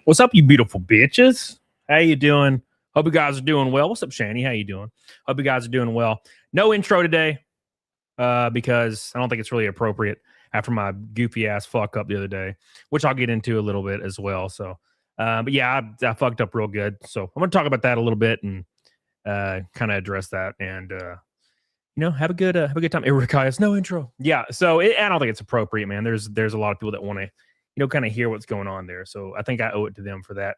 What's up, you beautiful bitches? How you doing? Hope you guys are doing well. What's up, Shani? How you doing? Hope you guys are doing well. No intro today because I don't think it's really appropriate after my goofy ass fuck up the other day, which I'll get into a little bit as well. So, but yeah, I fucked up real good. So I'm going to talk about that a little bit and kind of address that and have a good time. Eric, no intro. Yeah, so I don't think it's appropriate, man. There's a lot of people that want to kind of hear what's going on there. So I think I owe it to them for that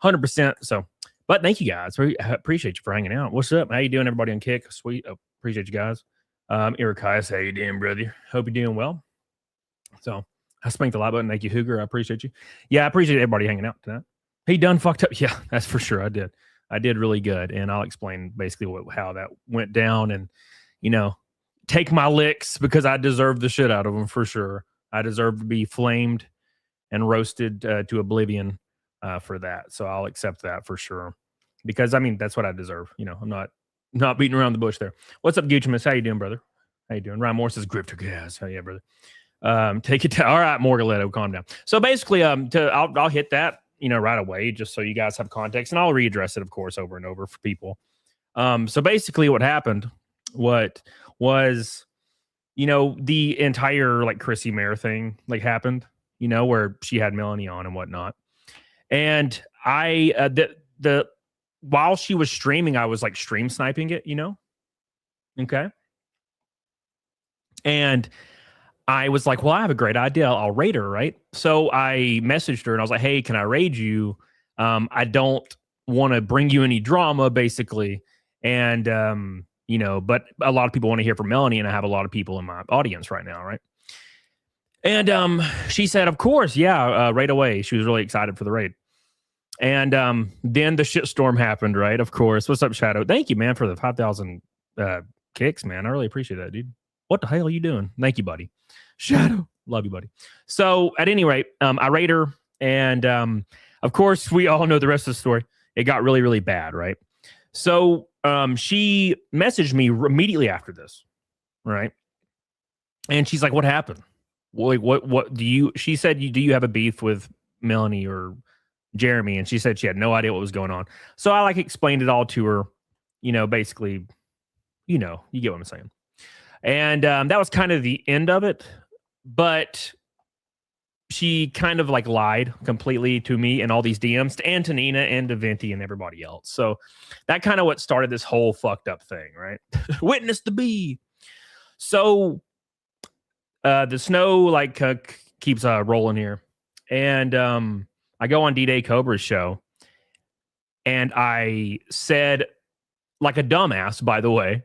100%. So, but thank you guys. I appreciate you for hanging out. What's up? How you doing, everybody on Kick? Sweet. Appreciate you guys. Eric, how you doing, brother? Hope you're doing well. So I spanked the like button. Thank you, Hooger. I appreciate you. Yeah, I appreciate everybody hanging out tonight. He done fucked up. Yeah, that's for sure. I did really good. And I'll explain basically how that went down and, take my licks because I deserve the shit out of them for sure. I deserve to be flamed and roasted to oblivion for that. So I'll accept that for sure. Because, I mean, that's what I deserve. I'm not beating around the bush there. What's up, Guccimus? How you doing, brother? How you doing? Ryan Moore says, Grifter gas. Hell yeah, brother. Take it down. All right, Morgaletto, calm down. So basically, I'll hit that, right away, just so you guys have context. And I'll readdress it, of course, over and over for people. So basically what happened, what was, the entire, like, Chrissy Mare thing, like, happened. Where she had Melanie on and whatnot. And I, while she was streaming, I was like stream sniping it, Okay. And I was like, well, I have a great idea. I'll raid her, right? So I messaged her and I was like, hey, can I raid you? I don't want to bring you any drama, basically. And, but a lot of people want to hear from Melanie, and I have a lot of people in my audience right now, right? And she said, of course, yeah, right away. She was really excited for the raid. And then the shitstorm happened, right? Of course. What's up, Shadow? Thank you, man, for the 5,000 kicks, man. I really appreciate that, dude. What the hell are you doing? Thank you, buddy. Shadow. Love you, buddy. So at any rate, I raid her. And of course, we all know the rest of the story. It got really, really bad, right? So she messaged me immediately after this, right? And she's like, what happened? Well, like, what do you, she said, do you have a beef with Melanie or Jeremy? And she said she had no idea what was going on. So I explained it all to her, basically, you get what I'm saying. And that was kind of the end of it. But she kind of lied completely to me and all these DMs to Antonina and to Venti and everybody else. So that kind of what started this whole fucked up thing, right? Witness the bee. So the snow keeps rolling here. And I go on D-Day Cobra's show. And I said, like a dumbass, by the way,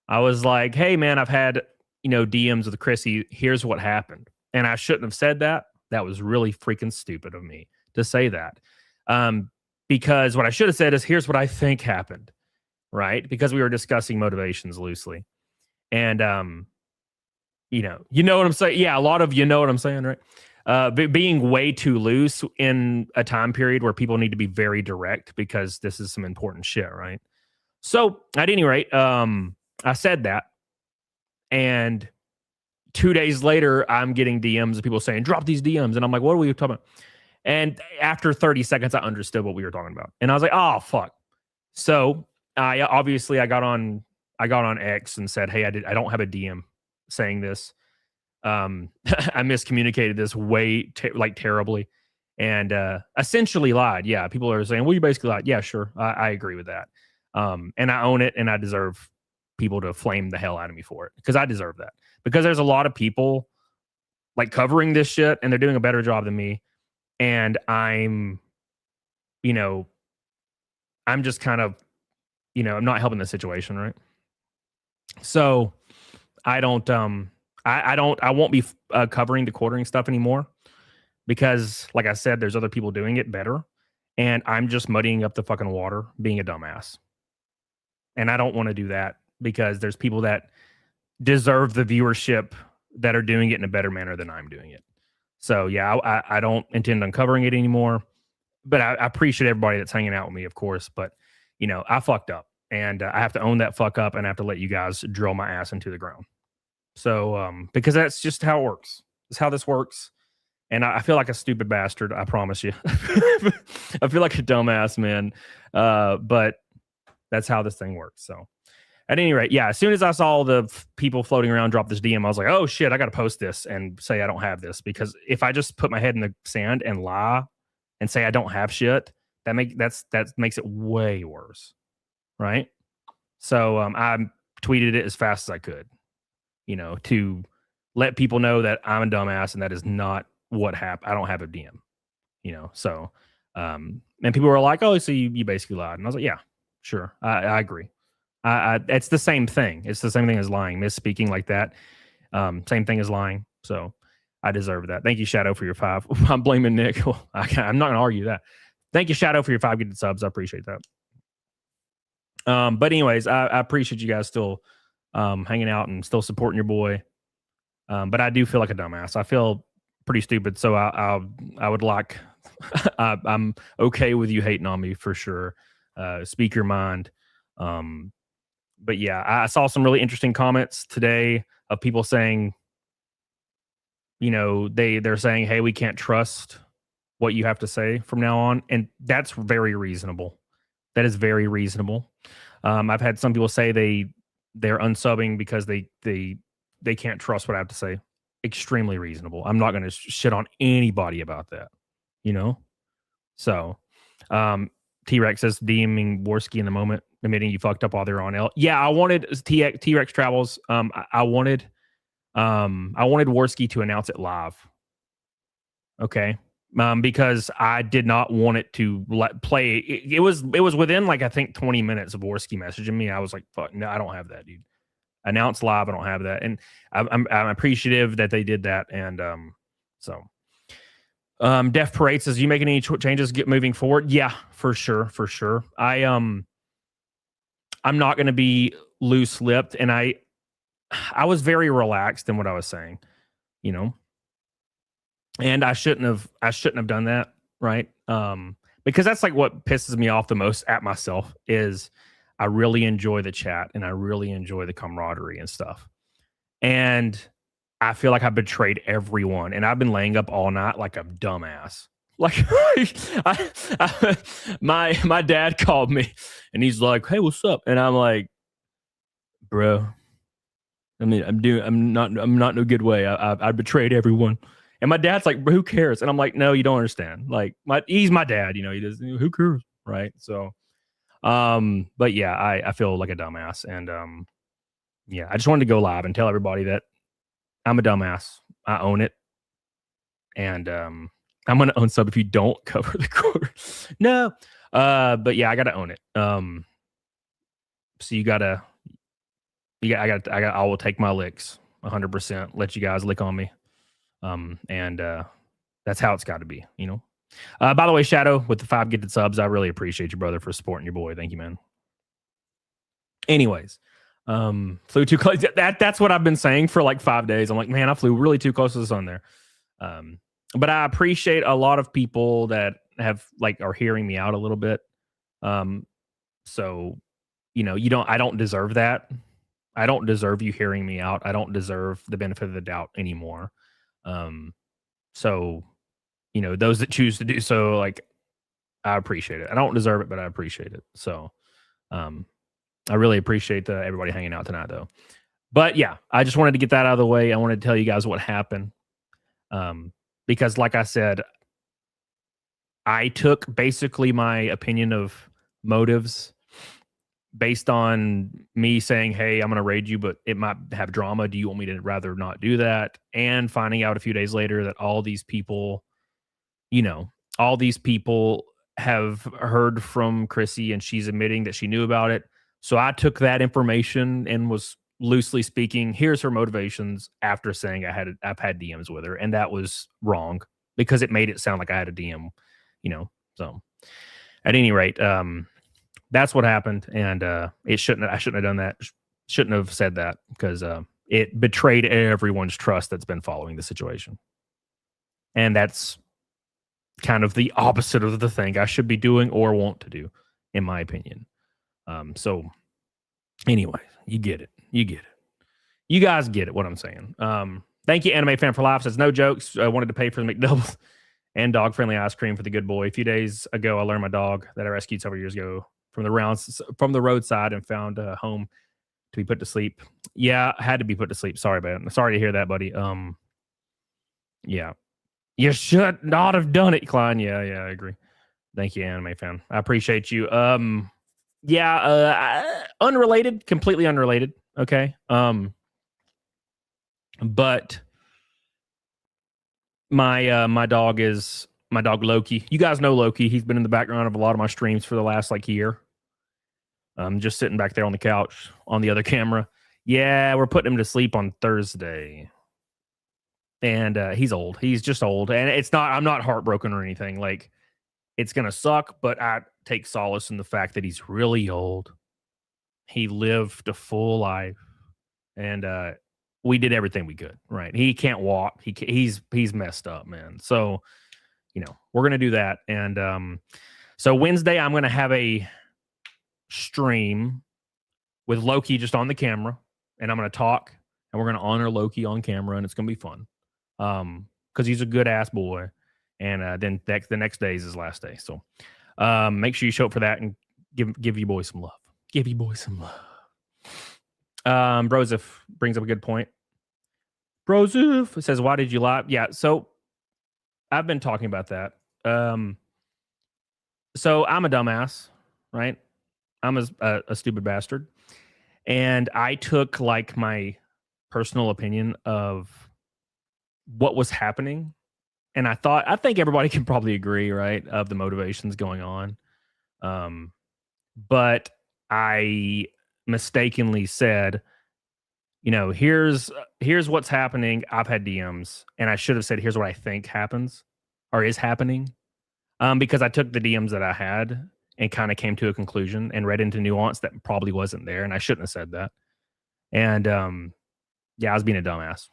I was like, hey, man, I've had, DMs with Chrissy. Here's what happened. And I shouldn't have said that. That was really freaking stupid of me to say that. Because what I should have said is, here's what I think happened. Right? Because we were discussing motivations loosely. And, you know what I'm saying? Yeah, a lot of you know what I'm saying, right? Being way too loose in a time period where people need to be very direct because this is some important shit, right? So at any rate, I said that, and 2 days later, I'm getting DMs of people saying, drop these DMs. And I'm like, what are we talking about? And after 30 seconds, I understood what we were talking about. And I was like, oh, fuck. So I got on X and said, hey, I don't have a DM saying this. I miscommunicated this way terribly and essentially lied. Yeah, people are saying, well, you basically lied. Yeah, sure. I agree with that. And I own it, and I deserve people to flame the hell out of me for it because I deserve that. Because there's a lot of people covering this shit, and they're doing a better job than me. And I'm just kind of, I'm not helping the situation, right? So I won't be covering the quartering stuff anymore because, like I said, there's other people doing it better, and I'm just muddying up the fucking water, being a dumbass. And I don't want to do that because there's people that deserve the viewership that are doing it in a better manner than I'm doing it. So yeah, I don't intend on covering it anymore, but I appreciate everybody that's hanging out with me, of course. But I fucked up, and I have to own that fuck up, and I have to let you guys drill my ass into the ground. So because that's just how it works. It's how this works. And I feel like a stupid bastard. I promise you. I feel like a dumbass, man. But that's how this thing works. So at any rate, yeah, as soon as I saw the people floating around drop this DM, I was like, oh shit, I got to post this and say I don't have this, because if I just put my head in the sand and lie and say I don't have shit, that makes it way worse, right? So I tweeted it as fast as I could, to let people know that I'm a dumbass and that is not what happened. I don't have a DM, So, and people were like, "Oh, so you basically lied," and I was like, "Yeah, sure, I agree. It's the same thing. It's the same thing as lying, misspeaking like that. Same thing as lying. So I deserve that. Thank you, Shadow, for your 5. I'm blaming Nick. Well, I'm not gonna argue that. Thank you, Shadow, for your 5 gifted subs. I appreciate that. But anyways, I appreciate you guys still hanging out and still supporting your boy. But I do feel like a dumbass. I feel pretty stupid. So I would like, I'm okay with you hating on me for sure. Speak your mind. But yeah, I saw some really interesting comments today of people saying, they're saying, hey, we can't trust what you have to say from now on. And that's very reasonable. That is very reasonable. I've had some people say they're unsubbing because they can't trust what I have to say. Extremely reasonable. I'm not going to shit on anybody about that, So, T-Rex says DMing Worski in the moment, admitting you fucked up while they're on L. Yeah, I wanted T-Rex Travels. I wanted Worski to announce it live. Okay. Because I did not want it to play. It was within like, I think 20 minutes of Worski messaging me. I was like, fuck, no, I don't have that, dude. Announce live, I don't have that. And I'm appreciative that they did that. And so Def Parade says, you making any changes moving forward? Yeah, for sure. I'm not going to be loose-lipped, and I was very relaxed in what I was saying, and I shouldn't have done that, right? Because that's like what pisses me off the most at myself is I really enjoy the chat and I really enjoy the camaraderie and stuff. And I feel like I betrayed everyone, and I've been laying up all night like a dumbass. Like my dad called me and he's like, "Hey, what's up?" And I'm like, "Bro, I mean, I'm not no good way. I betrayed everyone." And my dad's like, "Who cares?" And I'm like, "No, you don't understand. Like, he's my dad. He does. Who cares, right?" So, but yeah, I feel like a dumbass, and yeah, I just wanted to go live and tell everybody that I'm a dumbass. I own it, and I'm gonna own sub if you don't cover the quarter. No, but yeah, I gotta own it. So I will take my licks 100%. Let you guys lick on me. And that's how it's got to be, By the way, Shadow, with the 5 gifted subs, I really appreciate you, brother, for supporting your boy. Thank you, man. Anyways, flew too close. That's what I've been saying for like 5 days. I'm like, man, I flew really too close to the sun there. But I appreciate a lot of people that are hearing me out a little bit. So, I don't deserve that. I don't deserve you hearing me out. I don't deserve the benefit of the doubt anymore. So, those that choose to do so, like, I appreciate it. I don't deserve it, but I appreciate it. So, I really appreciate everybody hanging out tonight, though. But yeah, I just wanted to get that out of the way. I wanted to tell you guys what happened. Because like I said, I took basically my opinion of motives based on me saying, hey, I'm going to raid you, but it might have drama. Do you want me to rather not do that? And finding out a few days later that all these people, have heard from Chrissy and she's admitting that she knew about it. So I took that information and was loosely speaking, here's her motivations after saying I've had DMs with her. And that was wrong because it made it sound like I had a DM, so at any rate, that's what happened. And I shouldn't have done that. Shouldn't have said that because it betrayed everyone's trust that's been following the situation. And that's kind of the opposite of the thing I should be doing or want to do, in my opinion. So anyway, you get it. You guys get it, what I'm saying. Thank you, Anime Fan for Life. Says no jokes. I wanted to pay for the McDoubles and dog friendly ice cream for the good boy. A few days ago, I learned my dog that I rescued several years ago from the roadside and found a home to be put to sleep. Yeah, I had to be put to sleep. Sorry, man. Sorry to hear that, buddy. Yeah, you should not have done it, Klein. Yeah, I agree. Thank you, Anime Fan. I appreciate you. Unrelated, completely unrelated. Okay. But my dog Loki. You guys know Loki. He's been in the background of a lot of my streams for the last like year. Just sitting back there on the couch on the other camera. Yeah, we're putting him to sleep on Thursday. And he's old. He's just old. And I'm not heartbroken or anything. Like, it's gonna suck, but I take solace in the fact that he's really old. He lived a full life. And we did everything we could, right? He can't walk. He's messed up, man. So, we're gonna do that. And so Wednesday I'm gonna have a stream with Loki just on the camera, and I'm gonna talk, and we're gonna honor Loki on camera, and it's gonna be fun. Because he's a good ass boy. And then the next day is his last day. So make sure you show up for that and give you boys some love. Give you boys some love. Brosif brings up a good point. Brosif says, why did you lie? Yeah, so I've been talking about that. So I'm a dumbass, right? I'm a stupid bastard. And I took like my personal opinion of what was happening. And I think everybody can probably agree, right, of the motivations going on. But I mistakenly said, here's what's happening. I've had DMs, and I should have said, here's what I think happens or is happening. Because I took the DMs that I had and kind of came to a conclusion and read into nuance that probably wasn't there, and I shouldn't have said that. And I was being a dumbass.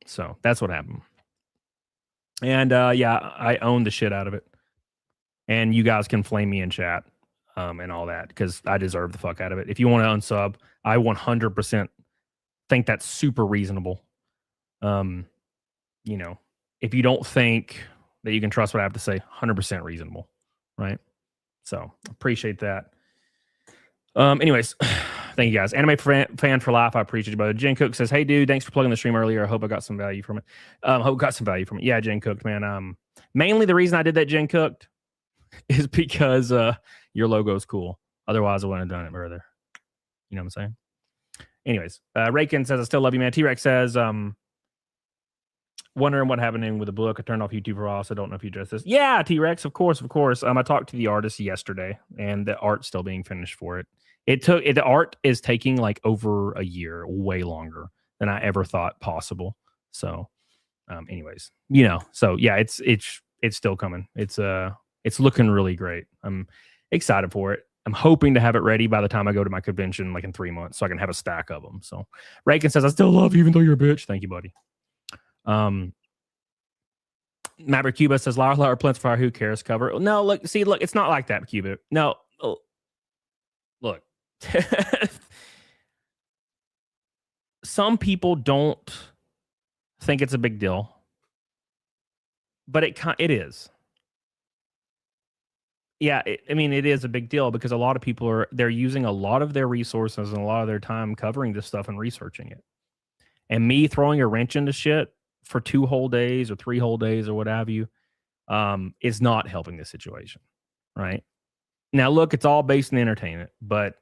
So that's what happened. And I own the shit out of it. And you guys can flame me in chat and all that because I deserve the fuck out of it. If you want to unsub, I 100% think that's super reasonable. If you don't think that you can trust what I have to say, 100% reasonable, right? So appreciate that. Anyways, thank you guys. Anime fan for life. I appreciate you, brother. Jen Cook says, hey, dude, thanks for plugging the stream earlier. I hope I got some value from it. Yeah, Jen Cooked, man. Mainly the reason I did that, Jen Cooked, is because your logo is cool. Otherwise, I wouldn't have done it further. You know what I'm saying? Anyways, Raykin says, I still love you, man. T-Rex says, wondering what happened with the book. I turned off YouTube for a while, so I don't know if you addressed this. Yeah, T-Rex, of course. I talked to the artist yesterday, and the art's still being finished for it. The art is taking like over a year, way longer than I ever thought possible. So, anyways, so yeah, it's still coming. It's looking really great. I'm excited for it. I'm hoping to have it ready by the time I go to my convention, like in 3 months, so I can have a stack of them. So, Raykin says, I still love you, even though you're a bitch. Thank you, buddy. Maverick Cuba says, Lara Plants Fire, who cares cover? No, look, it's not like that, Cuba. No, look. Some people don't think it's a big deal, but it is. Yeah, it is a big deal because a lot of people they're using a lot of their resources and a lot of their time covering this stuff and researching it. And me throwing a wrench into shit for 2 whole days or 3 whole days or what have you, is not helping the situation, right? Now, look, it's all based in entertainment, but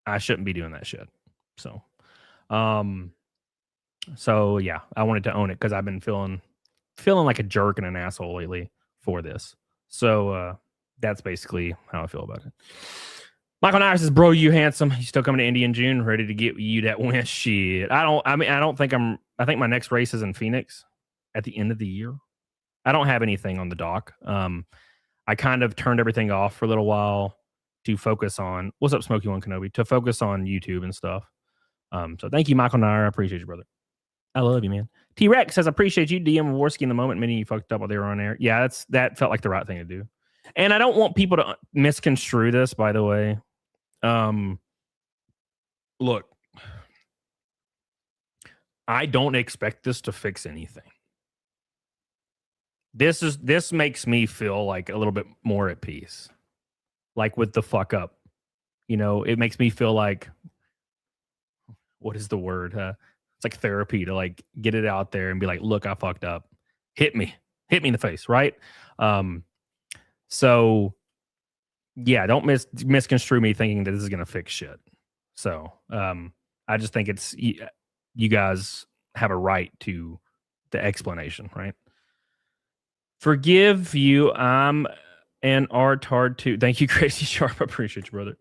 I shouldn't be doing that shit. So, yeah, I wanted to own it because I've been feeling like a jerk and an asshole lately for this. So, that's basically how I feel about it. Michael Nair says, bro, you handsome. You still coming to Indy in June, ready to get you that win. Shit. I think my next race is in Phoenix at the end of the year. I don't have anything on the dock. I kind of turned everything off for a little while to focus on, what's up, Smokey One Kenobi, to focus on YouTube and stuff. So thank you, Michael Nair. I appreciate you, brother. I love you, man. T-Rex says, I appreciate you. DM Warski in the moment, meaning you fucked up while they were on air. Yeah, that felt like the right thing to do. And I don't want people to misconstrue this, by the way. Look, I don't expect this to fix anything. This makes me feel like a little bit more at peace. Like with the fuck up. You know, it makes me feel like, what is the word? It's like therapy to like get it out there and be like, look, I fucked up. Hit me in the face, right? So yeah, don't misconstrue me thinking that this is gonna fix shit. So I just think it's you guys have a right to the explanation, right? Forgive you. I'm an art hard too. Thank you, Crazy Sharp. I appreciate you, brother.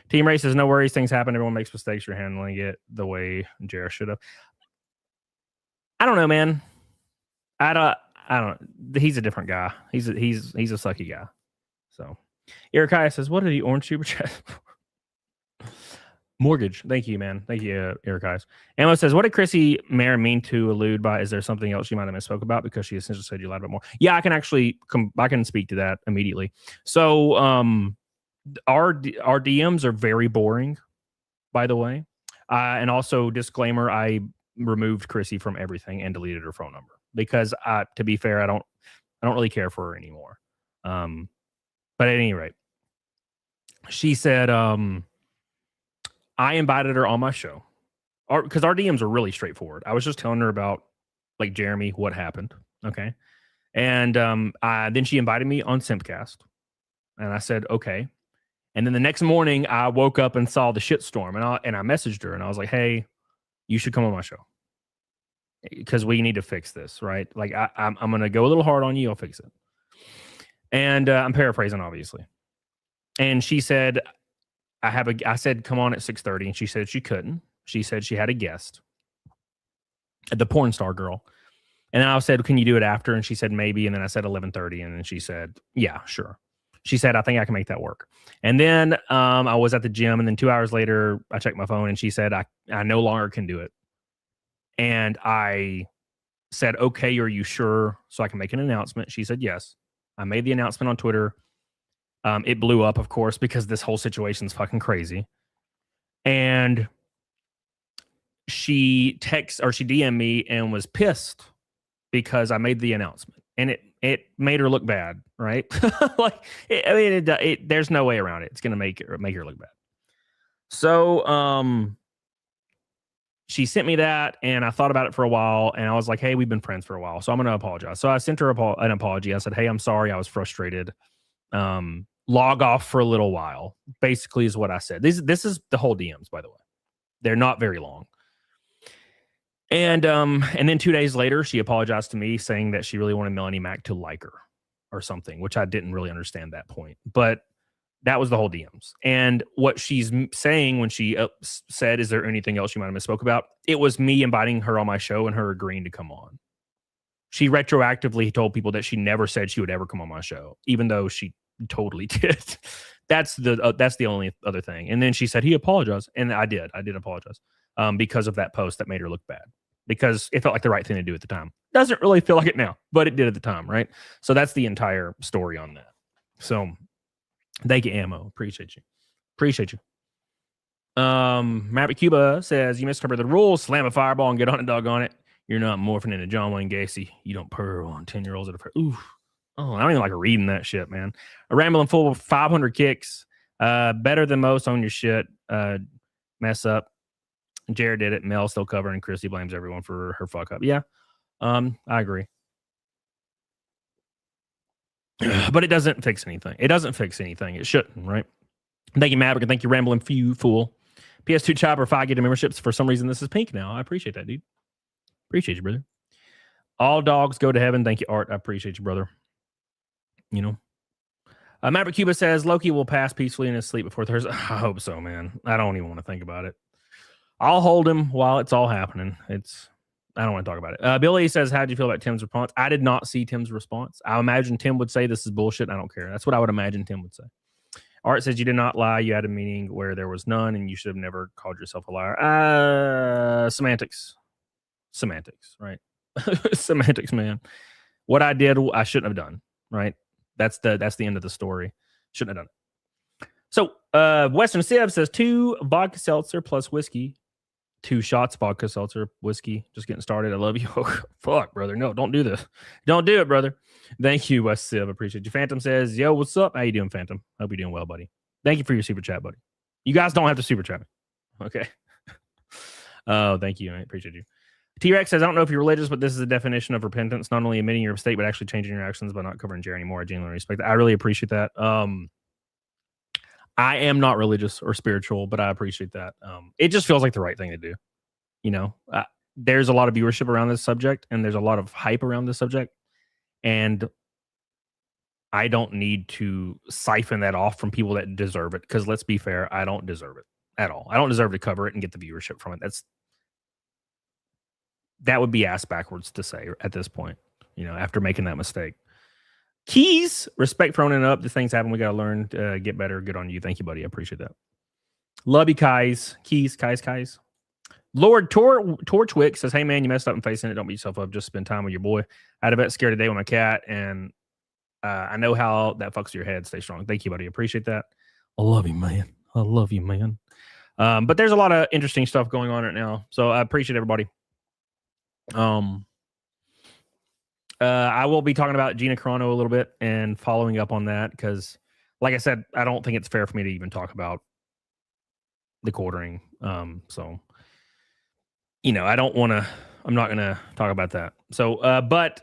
Team Race says, no worries. Things happen. Everyone makes mistakes. You're handling it the way Jarrett should have. I don't know, man. I don't. He's a different guy. He's a sucky guy. So, Eric says, what are the orange super chat? Mortgage. Thank you, man. Thank you, Eric Eyes. Ammo says, what did Chrissy Mayer mean to allude by? Is there something else you might have misspoke about? Because she essentially said you lied about more. Yeah, I can actually I can speak to that immediately. So our DMs are very boring, by the way. And also, disclaimer, I removed Chrissy from everything and deleted her phone number. Because to be fair, I don't really care for her anymore. But at any rate, she said, I invited her on my show because our DMs are really straightforward. I was just telling her about like Jeremy, what happened. Okay. And then she invited me on CAMELCAST and I said, okay. And then the next morning I woke up and saw the shitstorm and I messaged her and I was like, hey, you should come on my show because we need to fix this. Right. Like I'm going to go a little hard on you. I'll fix it. And I'm paraphrasing, obviously. And she said, I said, come on at 6:30. And she said she couldn't. She said she had a guest, the porn star girl. And then I said, can you do it after? And she said, maybe. And then I said 11:30. And then she said, yeah, sure. She said, I think I can make that work. And then I was at the gym. And then 2 hours later, I checked my phone and she said, I no longer can do it. And I said, okay, are you sure? So I can make an announcement. She said, yes. I made the announcement on Twitter. It blew up, of course, because this whole situation is fucking crazy. And she DM'd me and was pissed because I made the announcement, and it made her look bad, right? Like, there's no way around it. It's gonna make her look bad. So, she sent me that, and I thought about it for a while, and I was like, hey, we've been friends for a while, so I'm gonna apologize. So I sent her an apology. I said, hey, I'm sorry, I was frustrated. Log off for a little while, basically is what I said. This is the whole DMs, by the way. They're not very long. And then 2 days later, she apologized to me saying that she really wanted Melanie Mac to like her or something, which I didn't really understand that point. But that was the whole DMs. And what she's saying when she said, is there anything else you might have misspoke about? It was me inviting her on my show and her agreeing to come on. She retroactively told people that she never said she would ever come on my show, even though she totally did. That's the only other thing. And then she said he apologized, and I did apologize because of that post that made her look bad, because it felt like the right thing to do at the time. Doesn't really feel like it now, but it did at the time, right? So that's the entire story on that. So thank you, Ammo. Appreciate you. Maverick Cuba says, you misinterpreted the rules. Slam a fireball and get on a dog on it. You're not morphing into John Wayne Gacy. You don't purr on 10-year-olds that are ooh. Oh, I don't even like reading that shit, man. A rambling full of 500 kicks. Better than most on your shit. Mess up. Jared did it. Mel still covering. Chrissy blames everyone for her fuck up. Yeah. I agree. But it doesn't fix anything. It shouldn't, right? Thank you, Maverick. And thank you, Rambling Fool. PS2 Chopper 5 getting memberships. For some reason, this is pink now. I appreciate that, dude. Appreciate you, brother. All dogs go to heaven. Thank you, Art. I appreciate you, brother. You know, Maverick Cuba says Loki will pass peacefully in his sleep before Thursday. I hope so, man. I don't even want to think about it. I'll hold him while it's all happening. I don't want to talk about it. Billy says, how did you feel about Tim's response? I did not see Tim's response. I imagine Tim would say this is bullshit. I don't care. That's what I would imagine Tim would say. Art says you did not lie. You had a meeting where there was none, and you should have never called yourself a liar. Semantics, right? Semantics, man. What I did, I shouldn't have done. Right? That's the end of the story. Shouldn't have done it. So Western Civ says 2 vodka seltzer plus whiskey 2 shots, vodka, seltzer, whiskey. Just getting started. I love you. Oh, fuck, brother. No, don't do this. Don't do it, brother. Thank you, West Civ. Appreciate you. Phantom says, yo, what's up? How you doing, Phantom? Hope you're doing well, buddy. Thank you for your super chat, buddy. You guys don't have to super chat me. Okay. Oh, thank you. I appreciate you. T-Rex says, I don't know if you're religious, but this is a definition of repentance, not only admitting your mistake, but actually changing your actions by not covering Jerry anymore. I genuinely respect that. I really appreciate that. I am not religious or spiritual, but I appreciate that. It just feels like the right thing to do. You know, there's a lot of viewership around this subject, and there's a lot of hype around this subject. And I don't need to siphon that off from people that deserve it. Because let's be fair, I don't deserve it at all. I don't deserve to cover it and get the viewership from it. That would be ass backwards to say at this point, you know, after making that mistake. Keys, respect for owning up. These things happen. We got to learn to get better. Good on you. Thank you, buddy. I appreciate that. Love you, Kais. Kais. Lord Torchwick says, hey, man, you messed up and facing it. Don't beat yourself up. Just spend time with your boy. I had a vet scare today with my cat, and I know how that fucks your head. Stay strong. Thank you, buddy. Appreciate that. I love you, man. But there's a lot of interesting stuff going on right now. So I appreciate everybody. I will be talking about Gina Corano a little bit and following up on that because, like I said, I don't think it's fair for me to even talk about the quartering. So, you know, I'm not going to talk about that. So, but,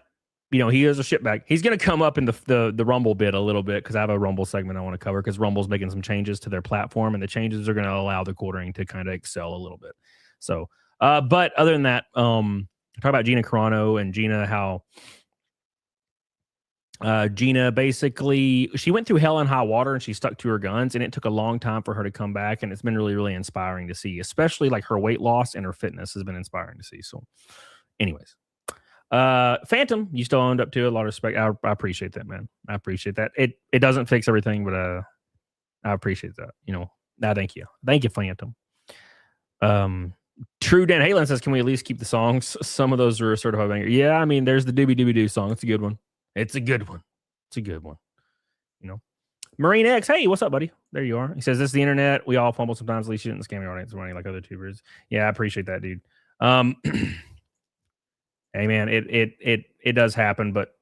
you know, he is a shitbag. He's going to come up in the Rumble bit a little bit because I have a Rumble segment I want to cover because Rumble's making some changes to their platform, and the changes are going to allow the quartering to kind of excel a little bit. So, but other than that, talk about Gina Corano and Gina, how Gina basically, she went through hell and high water and she stuck to her guns, and it took a long time for her to come back, and it's been really, really inspiring to see, especially like her weight loss and her fitness has been inspiring to see. So anyways, Phantom, you still owned up to a lot of respect. I appreciate that, man. I appreciate that. It doesn't fix everything, but I appreciate that. You know, thank you, Phantom. True Dan Halen says, can we at least keep the songs? Some of those are sort of a banger. Yeah, I mean, there's the Doobie Doobie Doo song. It's a good one. You know, Marine X, hey, what's up, buddy? There you are. He says, this is the internet. We all fumble sometimes. At least you didn't scam your audience money like other tubers. Yeah, I appreciate that, dude. Hey, man, it does happen, but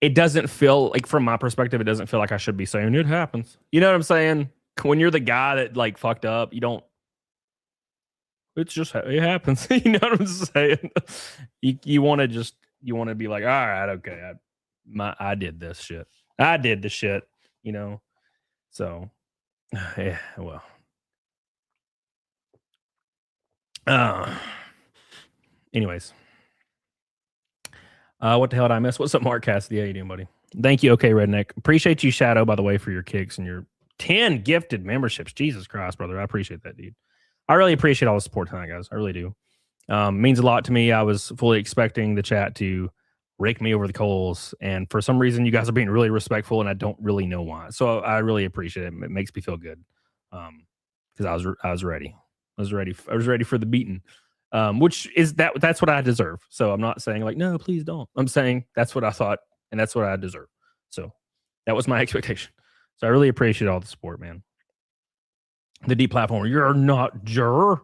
it doesn't feel like, from my perspective, it doesn't feel like I should be saying it happens. You know what I'm saying? When you're the guy that like fucked up, you don't. It happens. You know what I'm saying? You want to be like, all right, okay, I did this shit. You know. So, yeah, well. Anyways. What the hell did I miss? What's up, Mark Cassidy? How you doing, buddy? Thank you, okay, Redneck. Appreciate you, Shadow, by the way, for your kicks and your 10 gifted memberships. Jesus Christ, brother. I appreciate that, dude. I really appreciate all the support tonight, guys. I really do. Means a lot to me. I was fully expecting the chat to rake me over the coals, and for some reason, you guys are being really respectful, and I don't really know why. So I really appreciate it. It makes me feel good. Because I was ready. I was ready for the beating. Which is that's what I deserve. So I'm not saying like, no, please don't. I'm saying that's what I thought, and that's what I deserve. So that was my expectation. So I really appreciate all the support, man. The deep platform. You're not juror.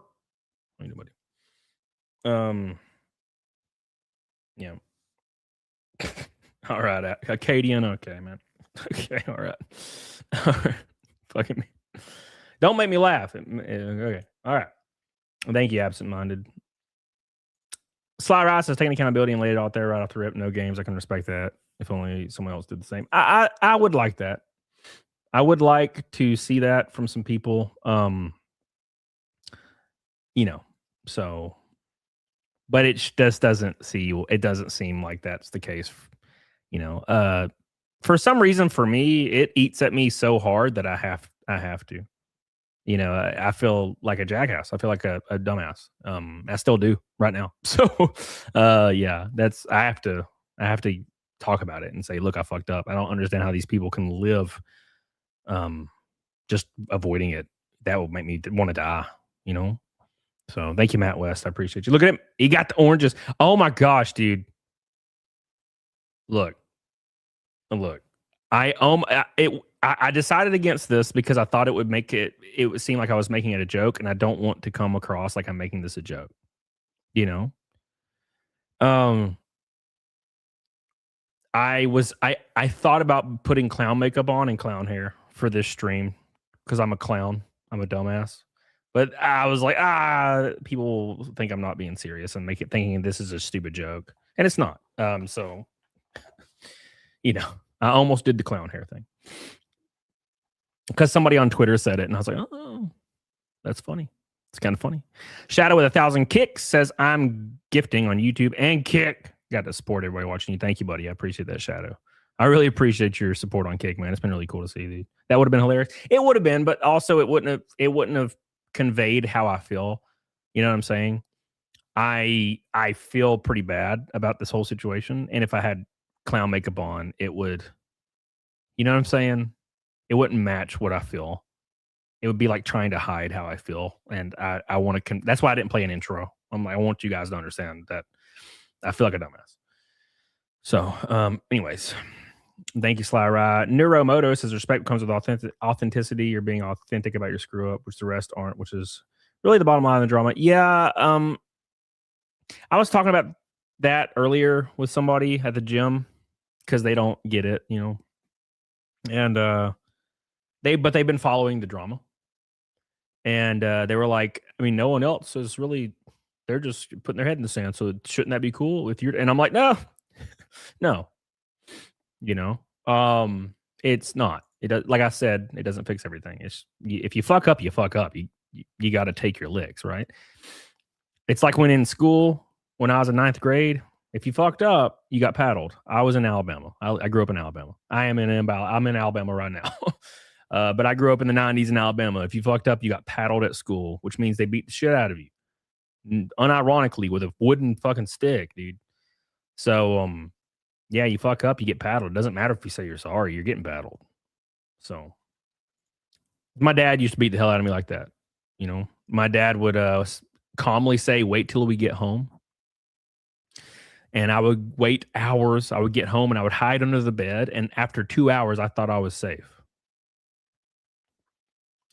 Anybody. Yeah. All right, Acadian. Okay, man. Okay, all right. Fucking me. Don't make me laugh. Okay, all right. Thank you, absent-minded. Sly Rice is taking accountability and laid it out there right off the rip. No games. I can respect that. If only someone else did the same. I would like that. I would like to see that from some people. You know, so, but it just doesn't seem like that's the case. You know, for some reason, for me, it eats at me so hard that I have to. You know, I feel like a jackass. I feel like a dumbass. I still do right now. So, yeah, I have to talk about it and say, look, I fucked up. I don't understand how these people can live, just avoiding it. That will make me want to die, you know? So thank you, Matt West. I appreciate you. Look at him. He got the oranges. Oh my gosh, dude. Look. I decided against this because I thought it would seem like I was making it a joke, and I don't want to come across like I'm making this a joke, you know? Um, I thought about putting clown makeup on and clown hair for this stream because I'm a clown. I'm a dumbass. But I was like, people think I'm not being serious and make it thinking this is a stupid joke. And it's not. So I almost did the clown hair thing. Because somebody on Twitter said it, and I was like, oh, that's funny. It's kind of funny. Shadow with 1,000 kicks says, I'm gifting on YouTube and Kick. Got to support everybody watching you. Thank you, buddy. I appreciate that, Shadow. I really appreciate your support on Kick, man. It's been really cool to see you. That would have been hilarious. It would have been, but also it wouldn't have conveyed how I feel. You know what I'm saying? I feel pretty bad about this whole situation. And if I had clown makeup on, it would, you know what I'm saying? It wouldn't match what I feel. It would be like trying to hide how I feel. And I want to, that's why I didn't play an intro. I want you guys to understand that I feel like a dumbass. So, anyways, thank you, Sly Rye. Neuromoto says respect comes with authenticity. You're being authentic about your screw up, which the rest aren't, which is really the bottom line of the drama. Yeah. I was talking about that earlier with somebody at the gym because they don't get it, and they've been following the drama. And they were like, I mean, no one else is really, they're just putting their head in the sand. So shouldn't that be cool with your, and I'm like, no, it's not. It does, like I said, it doesn't fix everything. It's, if you fuck up, you fuck up. You got to take your licks, right? It's like when in school, when I was in 9th grade, if you fucked up, you got paddled. I was in Alabama. I grew up in Alabama. I'm in Alabama right now. But I grew up in the 90s in Alabama. If you fucked up, you got paddled at school, which means they beat the shit out of you. Unironically, with a wooden fucking stick, dude. So, yeah, you fuck up, you get paddled. It doesn't matter if you say you're sorry, you're getting paddled. So, my dad used to beat the hell out of me like that. My dad would calmly say, wait till we get home. And I would wait hours. I would get home and I would hide under the bed. And after 2 hours, I thought I was safe.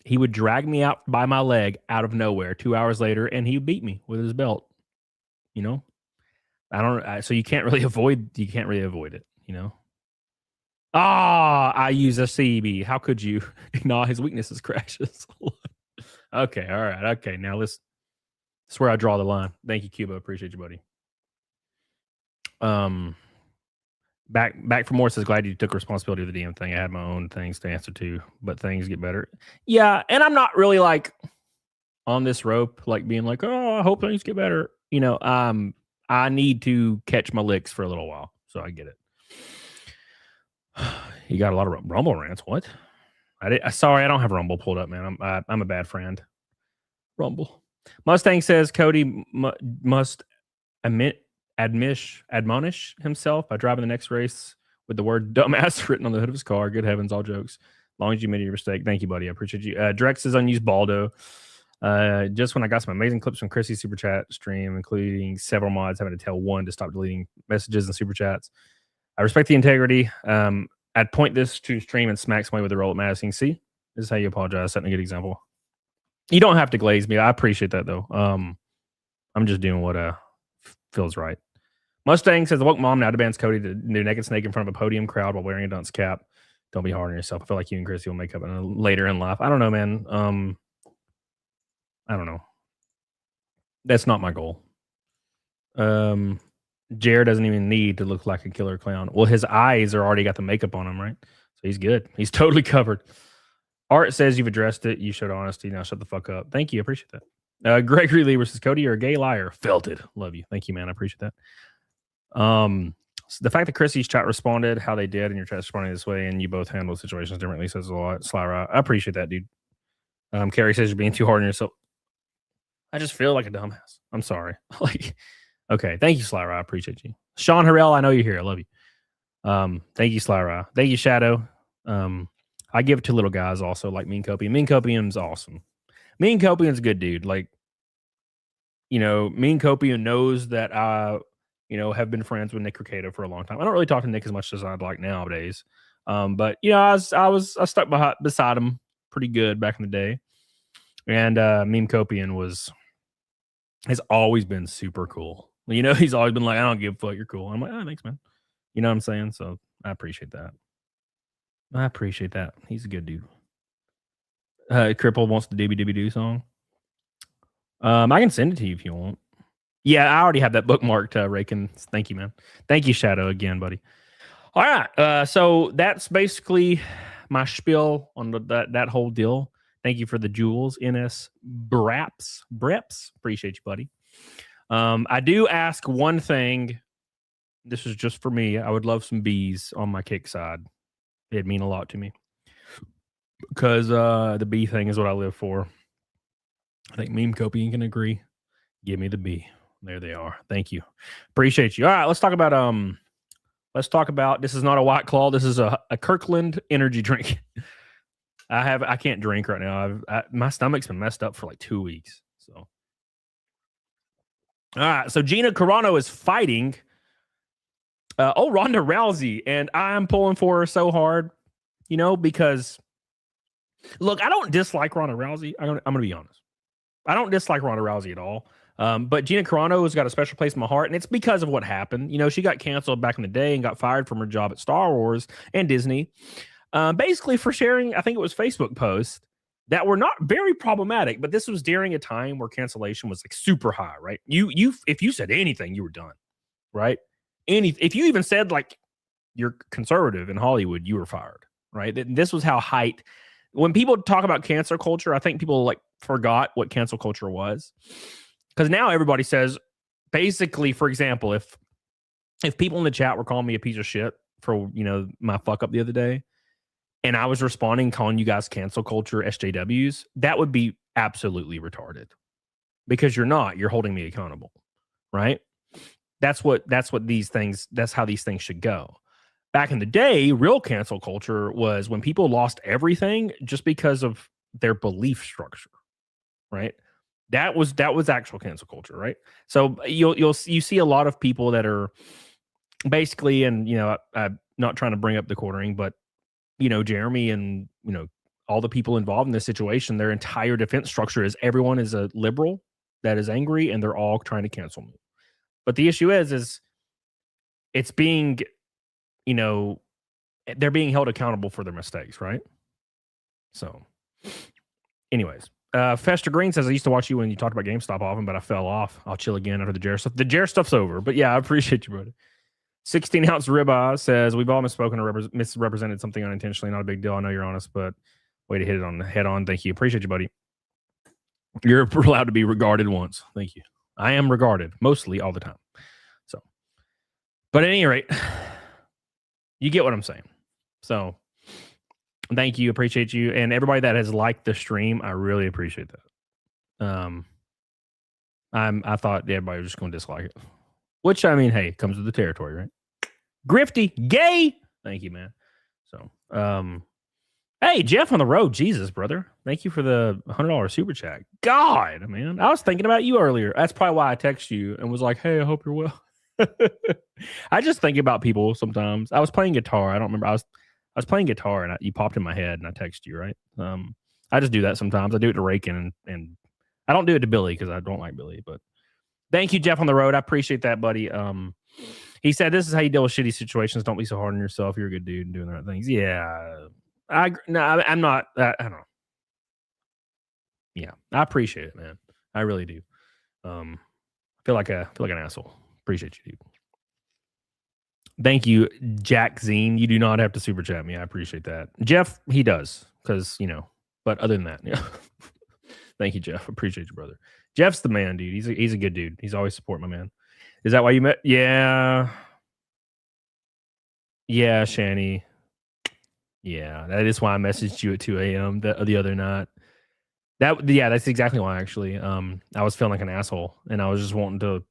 He would drag me out by my leg out of nowhere 2 hours later, and he beat me with his belt. So you can't really avoid it, I use a CB. How could you? No, his weakness is crashes. Okay, all right. Okay, now that's where I draw the line. Thank you, Cuba. Appreciate you, buddy. Back for more says, glad you took responsibility of the DM thing. I had my own things to answer to, but things get better. Yeah, and I'm not really like on this rope, like being like, oh, I hope things get better. I need to catch my licks for a little while, so I get it. You got a lot of Rumble rants. What? Sorry, I don't have Rumble pulled up, man. I'm a bad friend. Rumble. Mustang says Cody must admonish himself by driving the next race with the word dumbass written on the hood of his car. Good heavens, all jokes. As long as you made your mistake. Thank you, buddy. I appreciate you. Drex is unused Baldo. Just when I got some amazing clips from Chrissy's super chat stream, including several mods having to tell one to stop deleting messages and super chats. I respect the integrity. I'd point this to stream and smack somebody with the roll at Madison. See, this is how you apologize. Setting a good example. You don't have to glaze me. I appreciate that though. I'm just doing what feels right. Mustang says the woke mom now demands Cody to do naked snake in front of a podium crowd while wearing a dunce cap. Don't be hard on yourself. I feel like you and Chrissy will make up later in life. I don't know, man. I don't know. That's not my goal. Jared doesn't even need to look like a killer clown. Well, his eyes are already got the makeup on him, right? So he's good. He's totally covered. Art says you've addressed it. You showed honesty. Now shut the fuck up. Thank you. I appreciate that. Gregory Lee says, Cody, you're a gay liar. Felt it. Love you. Thank you, man. I appreciate that. So the fact that Chrissy's chat responded how they did and your chat responding this way and you both handle situations differently says a lot. Slyra, I appreciate that, dude. Carrie says you're being too hard on yourself. I just feel like a dumbass. I'm sorry. Okay. Thank you, Slyra. I appreciate you. Sean Harrell, I know you're here. I love you. Thank you, Slyra. Thank you, Shadow. I give it to little guys also like Mean Copium. Mean Copium's awesome. Mean Copium's a good dude. Mean Copium knows that I, have been friends with Nick Ricado for a long time. I don't really talk to Nick as much as I'd like nowadays. But I stuck beside him pretty good back in the day. And Meme Copian has always been super cool. He's always been like, I don't give a fuck, you're cool. I'm like, oh, thanks, man. You know what I'm saying? So I appreciate that. He's a good dude. Cripple wants the Dibby Dibby Doo song. I can send it to you if you want. Yeah, I already have that bookmarked, Rakin. Thank you, man. Thank you, Shadow, again, buddy. All right. So that's basically my spiel on that whole deal. Thank you for the jewels, NS Breps. Appreciate you, buddy. I do ask one thing. This is just for me. I would love some bees on my kick side. It'd mean a lot to me. Because the bee thing is what I live for. I think Meme Copian can agree. Give me the bee. There they are. Thank you. Appreciate you. All right, let's talk about this is not a White Claw. This is a Kirkland energy drink. I can't drink right now. My stomach's been messed up for like 2 weeks. So, all right. So Gina Corano is fighting. Ronda Rousey, and I'm pulling for her so hard, because look, I don't dislike Ronda Rousey. I'm going to be honest. I don't dislike Ronda Rousey at all. But Gina Carano has got a special place in my heart, and it's because of what happened. She got canceled back in the day and got fired from her job at Star Wars and Disney, basically for sharing, I think it was Facebook posts that were not very problematic. But this was during a time where cancellation was like super high, right? If you said anything, you were done, right? If you even said like you're conservative in Hollywood, you were fired, right? This was how height. When people talk about cancel culture, I think people like forgot what cancel culture was. Because now everybody says, basically, for example, if people in the chat were calling me a piece of shit for, my fuck up the other day, and I was responding calling you guys cancel culture SJWs, that would be absolutely retarded. Because you're holding me accountable, right? That's how these things should go. Back in the day, real cancel culture was when people lost everything just because of their belief structure, right? That was actual cancel culture, right? So you see a lot of people that are basically, and I'm not trying to bring up the quartering, but Jeremy and all the people involved in this situation, their entire defense structure is everyone is a liberal that is angry, and they're all trying to cancel me. But the issue is it's being, they're being held accountable for their mistakes, right? So, anyways. Fester Green says, I used to watch you when you talked about GameStop often, but I fell off. I'll chill again after the Jer stuff. The Jer stuff's over, but yeah, I appreciate you, brother. 16-ounce ribeye says, we've all misspoken or misrepresented something unintentionally. Not a big deal. I know you're honest, but way to hit it on the head on. Thank you. Appreciate you, buddy. You're allowed to be regarded once. Thank you. I am regarded mostly all the time. So, but at any rate, you get what I'm saying. So, thank you. Appreciate you. And everybody that has liked the stream, I really appreciate that. I thought everybody was just going to dislike it. Which, I mean, hey, comes with the territory, right? Grifty, gay. Thank you, man. So, hey, Jeff on the road. Jesus, brother. Thank you for the $100 super chat. God, man. I was thinking about you earlier. That's probably why I texted you and was like, hey, I hope you're well. I just think about people sometimes. I was playing guitar. I don't remember. I was playing guitar and you popped in my head and I texted you, right? I just do that sometimes. I do it to Rakin and I don't do it to Billy because I don't like Billy. But thank you, Jeff on the road. I appreciate that, buddy. He said, this is how you deal with shitty situations. Don't be so hard on yourself. You're a good dude and doing the right things. Yeah. I'm not. I don't know. Yeah. I appreciate it, man. I really do. I feel like an asshole. Appreciate you, dude. Thank you, Jack Zine. You do not have to super chat me. I appreciate that. Jeff, he does, because, but other than that, yeah. Thank you, Jeff. Appreciate you, brother. Jeff's the man, dude. He's a good dude. He's always support my man. Is that why you met? Yeah. Yeah, Shani. Yeah, that is why I messaged you at 2 a.m. the other night. That's exactly why, actually. I was feeling like an asshole, and I was just wanting to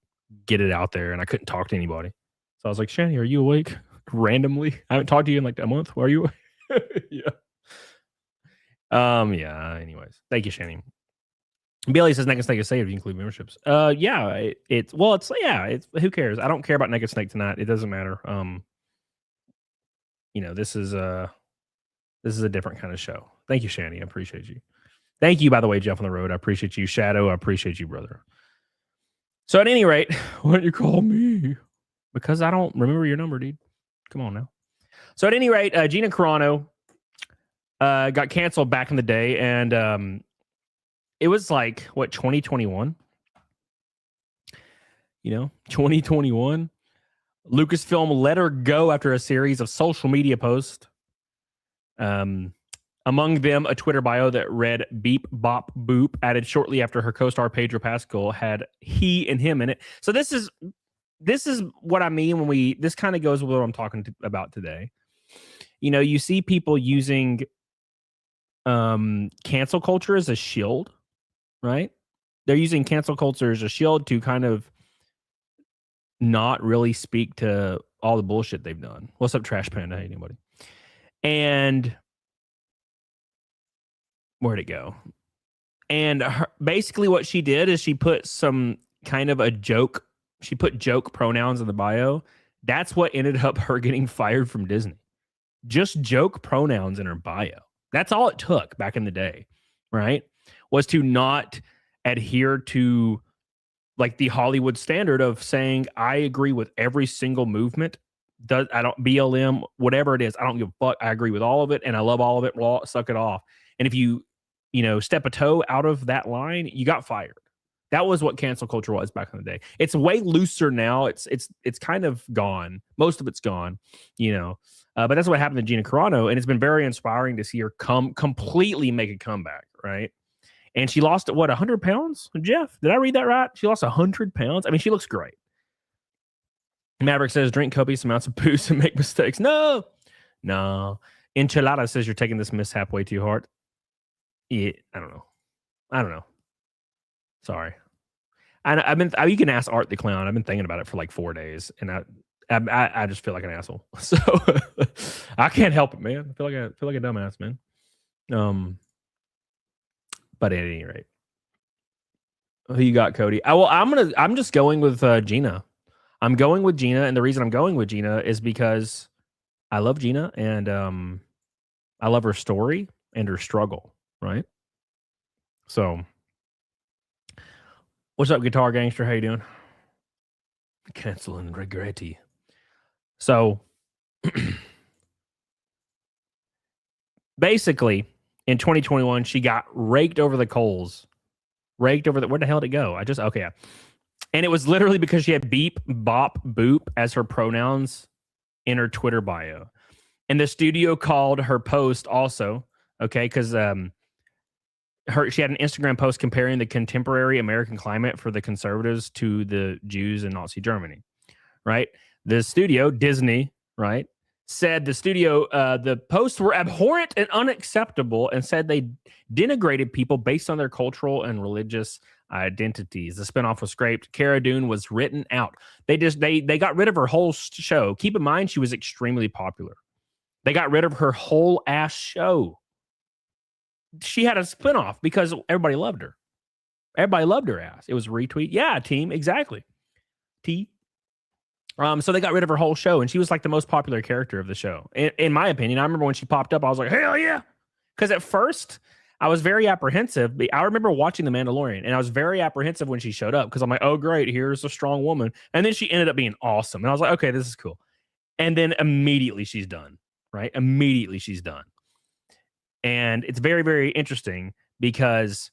get it out there, and I couldn't talk to anybody. So I was like, Shani, are you awake? Randomly. I haven't talked to you in like a month. Why are you? Yeah. Yeah, anyways. Thank you, Shani. Bailey says Naked Snake is saved if you include memberships. Yeah, it's who cares? I don't care about Naked Snake tonight. It doesn't matter. this is a different kind of show. Thank you, Shani. I appreciate you. Thank you, by the way, Jeff on the road. I appreciate you. Shadow, I appreciate you, brother. So at any rate, why don't you call me? Because I don't remember your number, dude. Come on now. So at any rate, Gina Carano got canceled back in the day, and it was like, what, 2021? 2021. Lucasfilm let her go after a series of social media posts. Among them, a Twitter bio that read "Beep Bop Boop," added shortly after her co-star Pedro Pascal had he and him in it. So this is what I mean when this kind of goes with what I'm talking about today. You see people using cancel culture as a shield, right? They're using cancel culture as a shield to kind of not really speak to all the bullshit they've done. What's up, Trash Panda? Hey, anybody? And where'd it go? And basically what she did is she put some kind of a joke. She put joke pronouns in the bio. That's what ended up her getting fired from Disney. Just joke pronouns in her bio. That's all it took back in the day, right? Was to not adhere to like the Hollywood standard of saying, I agree with every single movement. I don't BLM, whatever it is. I don't give a fuck. I agree with all of it. And I love all of it. Well, suck it off. And if you step a toe out of that line, you got fired. That was what cancel culture was back in the day. It's way looser now. It's kind of gone. Most of it's gone, but that's what happened to Gina Carano. And it's been very inspiring to see her completely make a comeback. Right. And she lost, 100 pounds? Jeff, did I read that right? She lost 100 pounds. I mean, she looks great. Maverick says, drink copious amounts of booze and make mistakes. No. Enchilada says you're taking this mishap way too hard. Yeah, I don't know. Sorry. You can ask Art the Clown. I've been thinking about it for like 4 days, and I just feel like an asshole. So I can't help it, man. I feel like a dumbass, man. But at any rate, who you got, Cody? I'm just going with Gina. I'm going with Gina, and the reason I'm going with Gina is because I love Gina, and I love her story and her struggle, right? So, what's up, Guitar Gangster? How you doing? Canceling regretti. So, basically, in 2021, she got raked over the coals. Where the hell did it go? Okay. And it was literally because she had beep, bop, boop as her pronouns in her Twitter bio. And the studio called her post also, okay, because she had an Instagram post comparing the contemporary American climate for the conservatives to the Jews in Nazi Germany, right? The studio, Disney, right, said the posts were abhorrent and unacceptable and said they denigrated people based on their cultural and religious identities. The spinoff was scraped. Cara Dune was written out. They got rid of her whole show. Keep in mind, she was extremely popular. They got rid of her whole ass show. She had a spinoff because everybody loved her. Everybody loved her ass. It was retweet. Yeah, team. Exactly. So they got rid of her whole show, and she was like the most popular character of the show. In my opinion, I remember when she popped up, I was like, hell yeah. Because at first, I was very apprehensive. I remember watching The Mandalorian, and I was very apprehensive when she showed up because I'm like, oh, great, here's a strong woman. And then she ended up being awesome. And I was like, okay, this is cool. And then immediately she's done, right? Immediately she's done. And it's very, very interesting because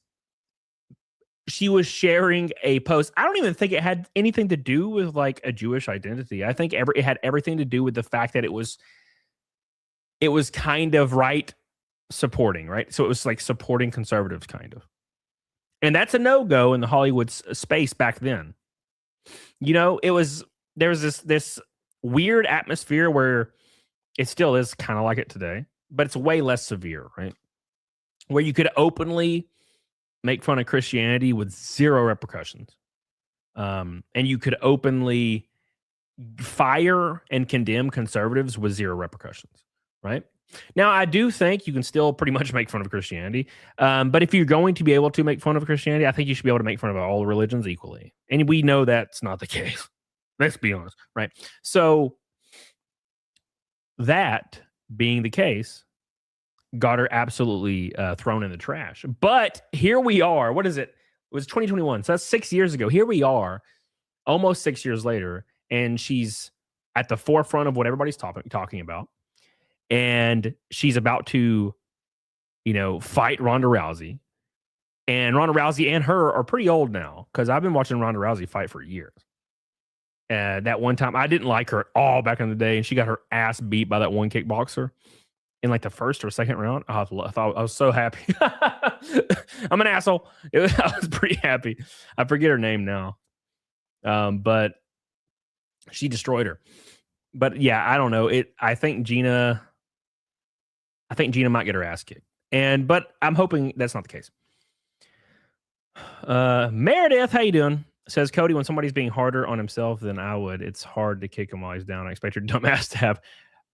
she was sharing a post. I don't even think it had anything to do with like a Jewish identity. I think it had everything to do with the fact that it was kind of right supporting, right? So it was like supporting conservatives kind of. And that's a no-go in the Hollywood space back then. There was this weird atmosphere where it still is kind of like it today, but it's way less severe, right? Where you could openly make fun of Christianity with zero repercussions. And you could openly fire and condemn conservatives with zero repercussions, right? Now, I do think you can still pretty much make fun of Christianity. But if you're going to be able to make fun of Christianity, I think you should be able to make fun of all religions equally. And we know that's not the case. Let's be honest, right? So that being the case, got her absolutely thrown in the trash. But here we are. What is it? It was 2021. So that's 6 years ago. Here we are, almost 6 years later, and she's at the forefront of what everybody's talking about. And she's about to, fight Ronda Rousey. And Ronda Rousey and her are pretty old now, because I've been watching Ronda Rousey fight for years. That one time, I didn't like her at all back in the day, and she got her ass beat by that one kickboxer in like the first or second round. I was so happy. I'm an asshole. I was pretty happy. I forget her name now, but she destroyed her. But yeah, I don't know. I think Gina might get her ass kicked, but I'm hoping that's not the case. Meredith, how you doing? Says Cody, when somebody's being harder on himself than I would, it's hard to kick him while he's down. I expect your dumbass to have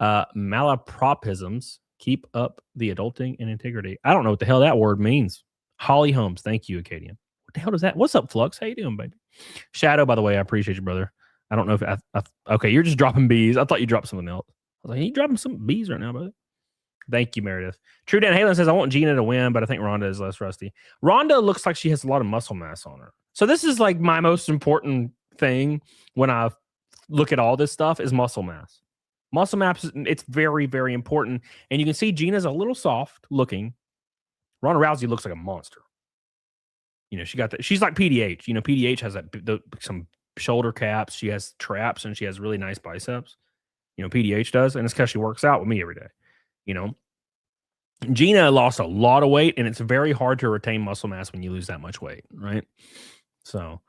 malapropisms. Keep up the adulting and integrity. I don't know what the hell that word means. Holly Holmes, thank you, Acadian. What the hell does that? What's up, Flux? How you doing, baby? Shadow, by the way, I appreciate you, brother. I don't know if okay, you're just dropping bees. I thought you dropped something else. I was like, you dropping some bees right now, brother? Thank you, Meredith. True Dan Halen says, I want Gina to win, but I think Ronda is less rusty. Ronda looks like she has a lot of muscle mass on her. So this is like my most important thing when I look at all this stuff is muscle mass. Muscle mass, it's very, very important. And you can see Gina's a little soft looking. Ronda Rousey looks like a monster. She got that. She's like PDH. PDH has some shoulder caps. She has traps, and she has really nice biceps. PDH does, and it's because she works out with me every day. Gina lost a lot of weight, and it's very hard to retain muscle mass when you lose that much weight, right? So,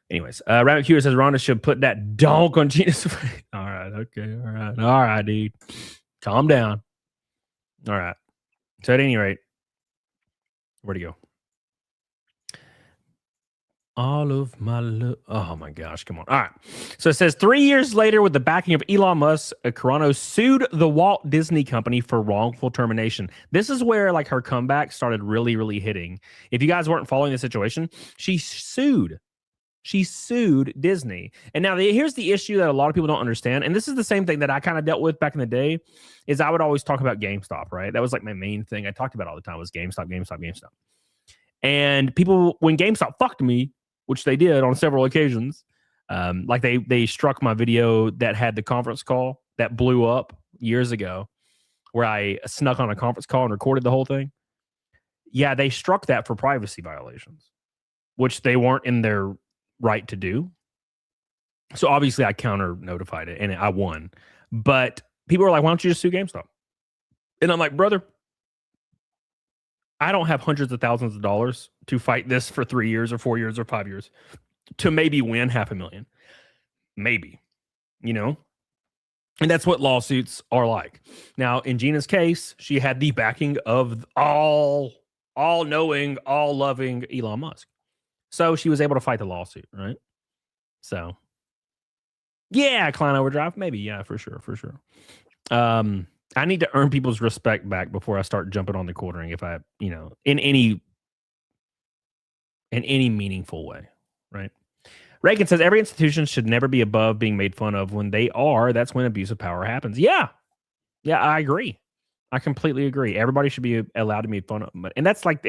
anyways, Rabbit Q says Ronda should put that donk on Gina's face. All right, okay, all right, dude, calm down. All right. So at any rate, where'd he go? All of my love. Oh my gosh, come on. All right. So it says 3 years later, with the backing of Elon Musk, Corano sued the Walt Disney Company for wrongful termination. This is where like her comeback started really, really hitting. If you guys weren't following the situation, she sued Disney. And now here's the issue that a lot of people don't understand. And this is the same thing that I kind of dealt with back in the day is I would always talk about GameStop, right? That was like my main thing I talked about all the time was GameStop. And people, when GameStop fucked me, which they did on several occasions. Like they struck my video that had the conference call that blew up years ago, where I snuck on a conference call and recorded the whole thing. Yeah, they struck that for privacy violations, which they weren't in their right to do. So obviously I counter notified it and I won. But people were like, why don't you just sue GameStop? And I'm like, brother, I don't have hundreds of thousands of dollars to fight this for 3 years or 4 years or 5 years to maybe win $500,000. Maybe, and that's what lawsuits are like. Now, in Gina's case, she had the backing of all knowing, all loving Elon Musk. So she was able to fight the lawsuit, right? So, yeah, Client Overdrive, maybe, yeah, for sure. I need to earn people's respect back before I start jumping on the quartering if I, in any meaningful way, right? Reagan says every institution should never be above being made fun of. When they are, that's when abuse of power happens. Yeah, I agree. I completely agree. Everybody should be allowed to make fun of them. And that's like,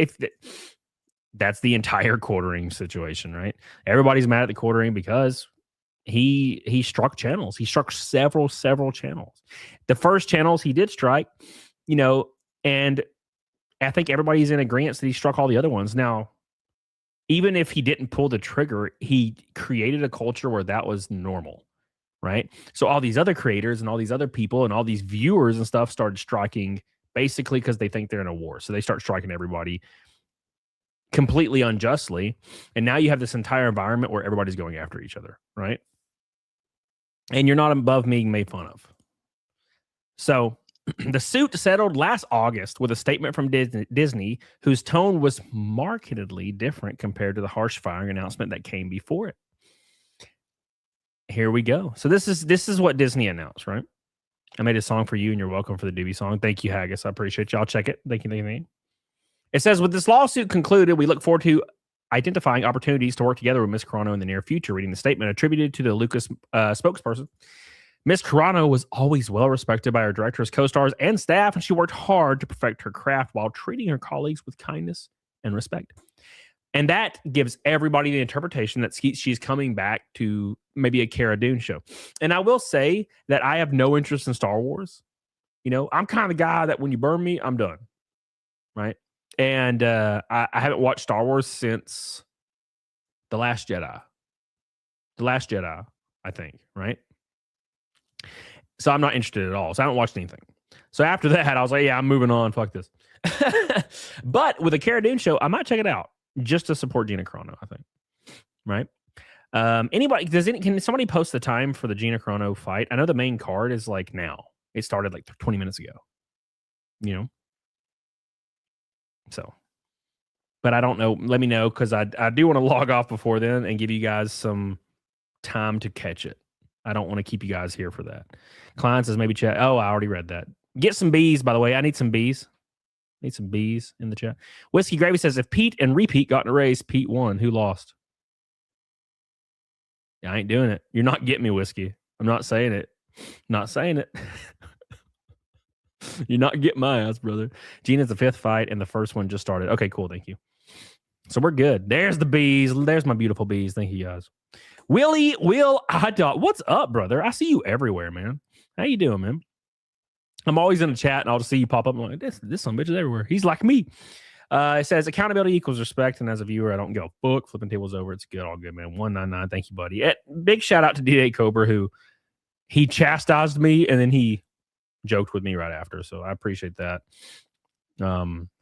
that's the entire quartering situation, right? Everybody's mad at the quartering because he struck channels. He struck several channels. The first channels he did strike, and I think everybody's in agreement that he struck all the other ones. Now, even if he didn't pull the trigger, he created a culture where that was normal, right? So all these other creators and all these other people and all these viewers and stuff started striking basically because they think they're in a war. So they start striking everybody completely unjustly. And now you have this entire environment where everybody's going after each other, right? And you're not above being made fun of. So the suit settled last August with a statement from Disney, whose tone was markedly different compared to the harsh firing announcement that came before it. Here we go. So this is what Disney announced, right? I made a song for you, and you're welcome for the Doobie song. Thank you, Haggis. I appreciate you. I'll check it. Thank you. It says, with this lawsuit concluded, we look forward to identifying opportunities to work together with Ms. Corano in the near future. Reading the statement attributed to the Lucas spokesperson, Miss Corano was always well respected by her directors, co-stars, and staff, and she worked hard to perfect her craft while treating her colleagues with kindness and respect. And that gives everybody the interpretation that she's coming back to maybe a Cara Dune show. And I will say that I have no interest in Star Wars. You know, I'm kind of the guy that when you burn me, I'm done. Right. And I haven't watched Star Wars since The Last Jedi. The Last Jedi, I think. Right. So I'm not interested at all. So I haven't watched anything. So after that, I was like, yeah, I'm moving on. Fuck this. But with a Cara Dune show, I might check it out just to support Gina Carano, I think. Right. Anybody, can somebody post the time for the Gina Carano fight? I know the main card is like now. It started like 20 minutes ago. You know? So, but I don't know. Let me know, because I do want to log off before then and give you guys some time to catch it. I don't want to keep you guys here for that. Klein says maybe chat. Oh, I already read that. Get some bees, by the way. I need some bees. Need some bees in the chat. Whiskey Gravy says, if Pete and Repeat got in a race, Pete won. Who lost? Yeah, I ain't doing it. You're not getting me, Whiskey. I'm not saying it. Not saying it. You're not getting my ass, brother. Gina's the 5th fight, and the first one just started. Okay, cool. Thank you. So we're good. There's the bees. There's my beautiful bees. Thank you, guys. Will Hot Dog. What's up, brother? I see you everywhere, man. How you doing, man? I'm always in the chat, and I'll just see you pop up. I'm like, this some bitch is everywhere. He's like me. It says accountability equals respect, and as a viewer, I don't give a fuck. Flipping tables over. It's good. All good, man. 199. Thank you, buddy. Big shout out to D8 Cobra, who he chastised me, and then he joked with me right after. So I appreciate that.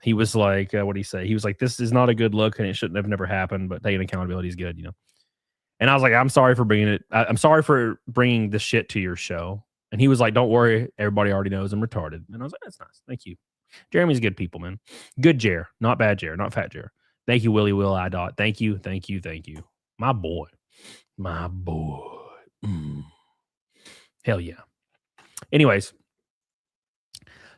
He was like, what did he say? He was like, this is not a good look, and it shouldn't have never happened, but taking accountability is good, you know? And I was like, I'm sorry for bringing it. I'm sorry for bringing the shit to your show. And he was like, don't worry. Everybody already knows I'm retarded. And I was like, that's nice. Thank you. Jeremy's good people, man. Good Jer. Not bad Jer. Not fat Jer. Thank you, Willie Will I Dot. Thank you. Thank you. Thank you. My boy. My boy. Hell yeah. Anyways.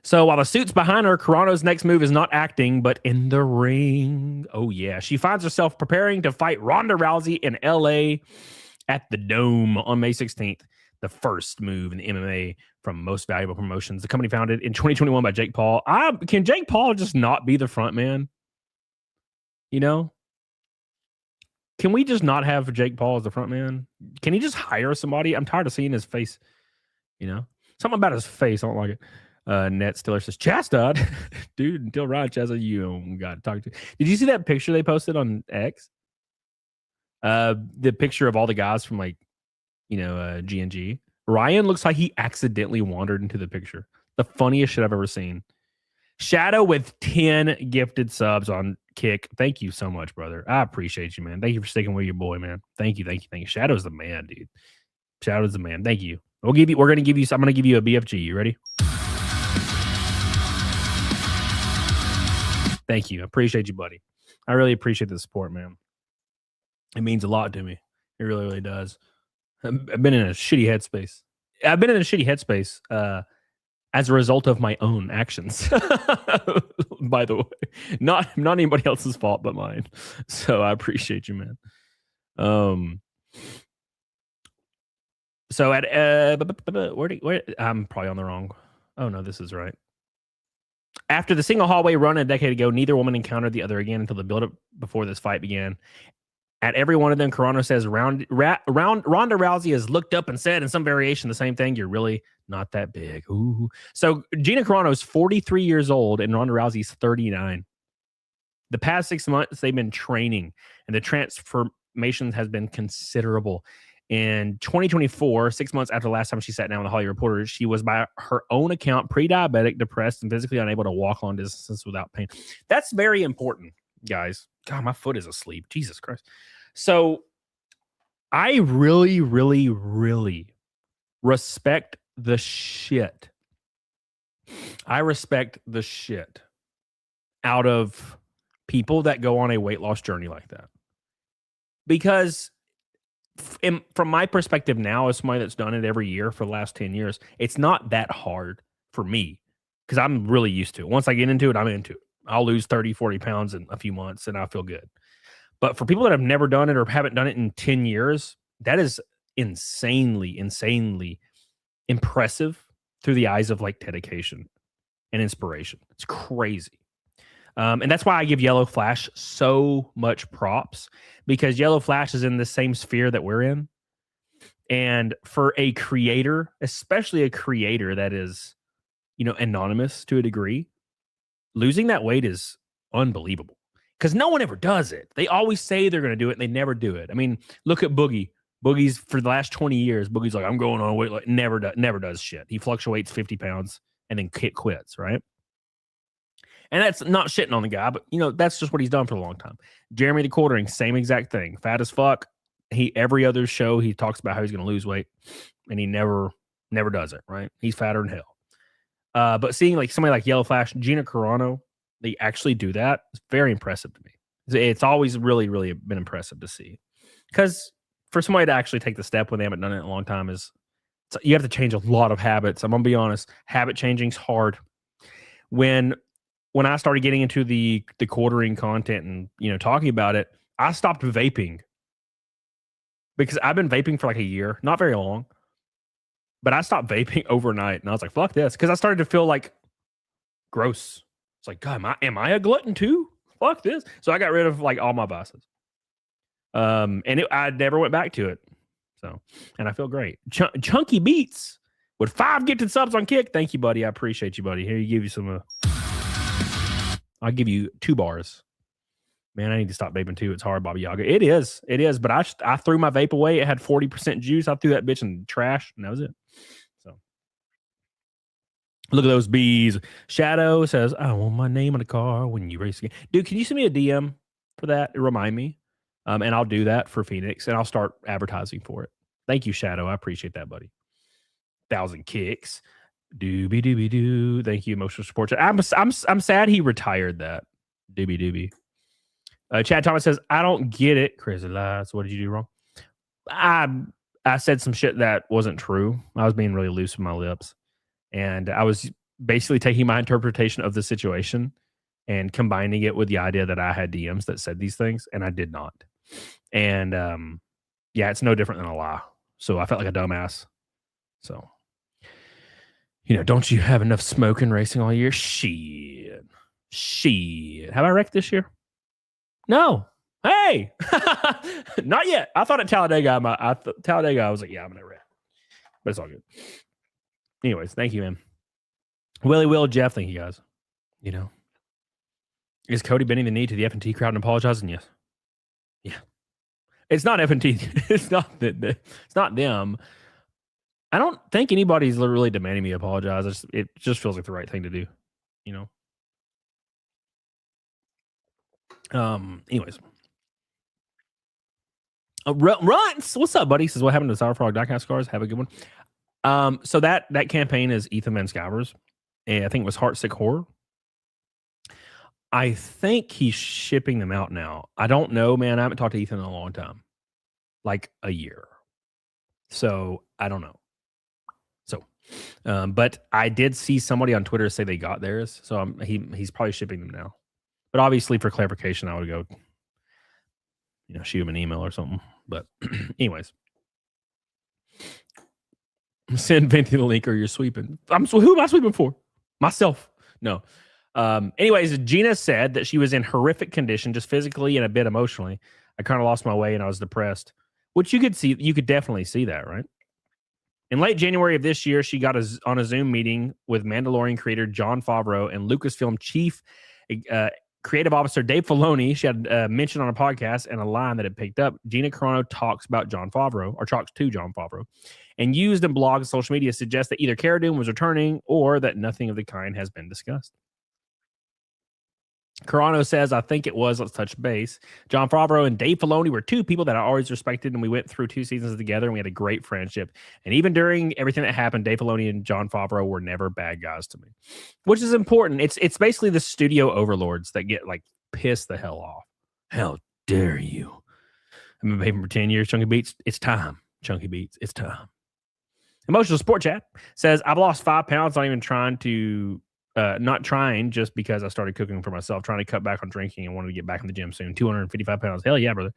So while the suit's behind her, Carano's next move is not acting, but in the ring. Oh, yeah. She finds herself preparing to fight Ronda Rousey in L.A. at the Dome on May 16th. The first move in the MMA from Most Valuable Promotions. The company founded in 2021 by Jake Paul. Can Jake Paul just not be the front man? You know? Can we just not have Jake Paul as the front man? Can he just hire somebody? I'm tired of seeing his face. You know? Something about his face. I don't like it. Net Stiller says, Chastad, dude, until Ryan Chastad, you got to talk to. Did you see that picture they posted on X? The picture of all the guys from like, G&G. Ryan looks like he accidentally wandered into the picture. The funniest shit I've ever seen. Shadow with 10 gifted subs on Kick. Thank you so much, brother. I appreciate you, man. Thank you for sticking with your boy, man. Thank you. Shadow's the man, dude. Shadow's the man. Thank you. I'm going to give you a BFG. You ready? Thank you. I appreciate you, buddy. I really appreciate the support, man. It means a lot to me. It really, really does. I've been in a shitty headspace. As a result of my own actions. By the way, not anybody else's fault but mine. So I appreciate you, man. So at where I'm probably on the wrong. Oh no, this is right. After the single hallway run a decade ago, neither woman encountered the other again until the build-up before this fight began. At every one of them, Corano says, Ronda Rousey has looked up and said in some variation the same thing. You're really not that big. Ooh. So Gina Carano is 43 years old and Ronda Rousey's 39. The past 6 months, they've been training, and the transformation has been considerable. In 2024, 6 months after the last time she sat down with the Hollywood Reporter, she was, by her own account, pre-diabetic, depressed, and physically unable to walk long distances without pain. That's very important, guys. God, my foot is asleep. Jesus Christ. So I really, really, really respect the shit. I respect the shit out of people that go on a weight loss journey like that. Because from my perspective now, as somebody that's done it every year for the last 10 years, it's not that hard for me because I'm really used to it. Once I get into it, I'm into it. I'll lose 30, 40 pounds in a few months and I feel good. But for people that have never done it or haven't done it in 10 years, that is insanely impressive through the eyes of like dedication and inspiration. It's crazy. And that's why I give Yellow Flash so much props, because Yellow Flash is in the same sphere that we're in. And for a creator, especially a creator that is, anonymous to a degree, losing that weight is unbelievable, because no one ever does it. They always say they're going to do it and they never do it. I mean, look at Boogie. Boogie's for the last 20 years, Boogie's like, I'm going on weight, like never does shit. He fluctuates 50 pounds and then quits, right? And that's not shitting on the guy, but that's just what he's done for a long time. Jeremy the Quartering, same exact thing. Fat as fuck. Every other show he talks about how he's going to lose weight, and he never does it, right? He's fatter than hell. But seeing like somebody like Yellow Flash, Gina Carano, they actually do that. It's very impressive to me. It's always really, really been impressive to see, because for somebody to actually take the step when they haven't done it in a long time you have to change a lot of habits. I'm gonna be honest, habit changing's hard. When I started getting into the quartering content and talking about it, I stopped vaping, because I've been vaping for like a year, not very long, but I stopped vaping overnight, and I was like, fuck this, because I started to feel like gross. It's like, God, am I a glutton too? Fuck this. So I got rid of like all my vices. And I never went back to it. So, and I feel great. Chunky Beats with 5 gifted subs on Kick. Thank you, buddy. I appreciate you, buddy. Here, you give you some. I'll give you 2 bars. Man, I need to stop vaping too. It's hard, Bobby Yaga. It is. But I threw my vape away. It had 40% juice. I threw that bitch in the trash, and that was it. So, look at those bees. Shadow says, I want my name on the car when you race again. Dude, can you send me a DM for that? Remind me. And I'll do that for Phoenix, and I'll start advertising for it. Thank you, Shadow. I appreciate that, buddy. 1,000 kicks. Doobie doobie doo. Thank you, emotional support. I'm sad he retired that. Doobie doobie. Chad Thomas says, I don't get it. Crazy lies. What did you do wrong? I said some shit that wasn't true. I was being really loose with my lips, and I was basically taking my interpretation of the situation and combining it with the idea that I had DMs that said these things, and I did not. And yeah, it's no different than a lie. So I felt like a dumbass. So, don't you have enough smoking racing all year? Shit. Have I wrecked this year? No. Hey, not yet. I thought at Talladega, I was like, yeah, I'm gonna wreck, but it's all good. Anyways, thank you, man. Willie, Will, Jeff, thank you guys. Is Cody bending the knee to the F&T crowd and apologizing? Yes. Yeah. It's not F&T. It's not them. I don't think anybody's really demanding me apologize. It just feels like the right thing to do, Anyways. Runs. What's up, buddy? Says, what happened to Sour Frog Diecast Scars? Have a good one. So that campaign is Ethan Van Scavers. And I think it was Heartsick Horror. I think he's shipping them out now. I don't know, man. I haven't talked to Ethan in a long time. Like a year. So I don't know. So, but I did see somebody on Twitter say they got theirs. So he's probably shipping them now. But obviously, for clarification, I would go, shoot him an email or something. But anyways. Send Venti the link or you're sweeping. Who am I sweeping for? Myself. No. Anyways, Gina said that she was in horrific condition, just physically and a bit emotionally. I kind of lost my way and I was depressed, which you could definitely see that, right? In late January of this year, she got on a Zoom meeting with Mandalorian creator Jon Favreau and Lucasfilm chief creative officer Dave Filoni. She had mentioned on a podcast and a line that it picked up. Gina Carano talks to Jon Favreau, and used in blogs and social media suggests that either Cara Dune was returning or that nothing of the kind has been discussed. Corano says, I think it was, let's touch base. Jon Favreau and Dave Filoni were 2 people that I always respected, and we went through 2 seasons together, and we had a great friendship. And even during everything that happened, Dave Filoni and Jon Favreau were never bad guys to me, which is important. It's basically the studio overlords that get like pissed the hell off. How dare you? I've been paying for 10 years, Chunky Beats. It's time, Chunky Beats. It's time. Emotional Sport Chat says, I've lost 5 pounds, not trying just because I started cooking for myself, trying to cut back on drinking and wanted to get back in the gym soon. 255 pounds. Hell yeah, brother.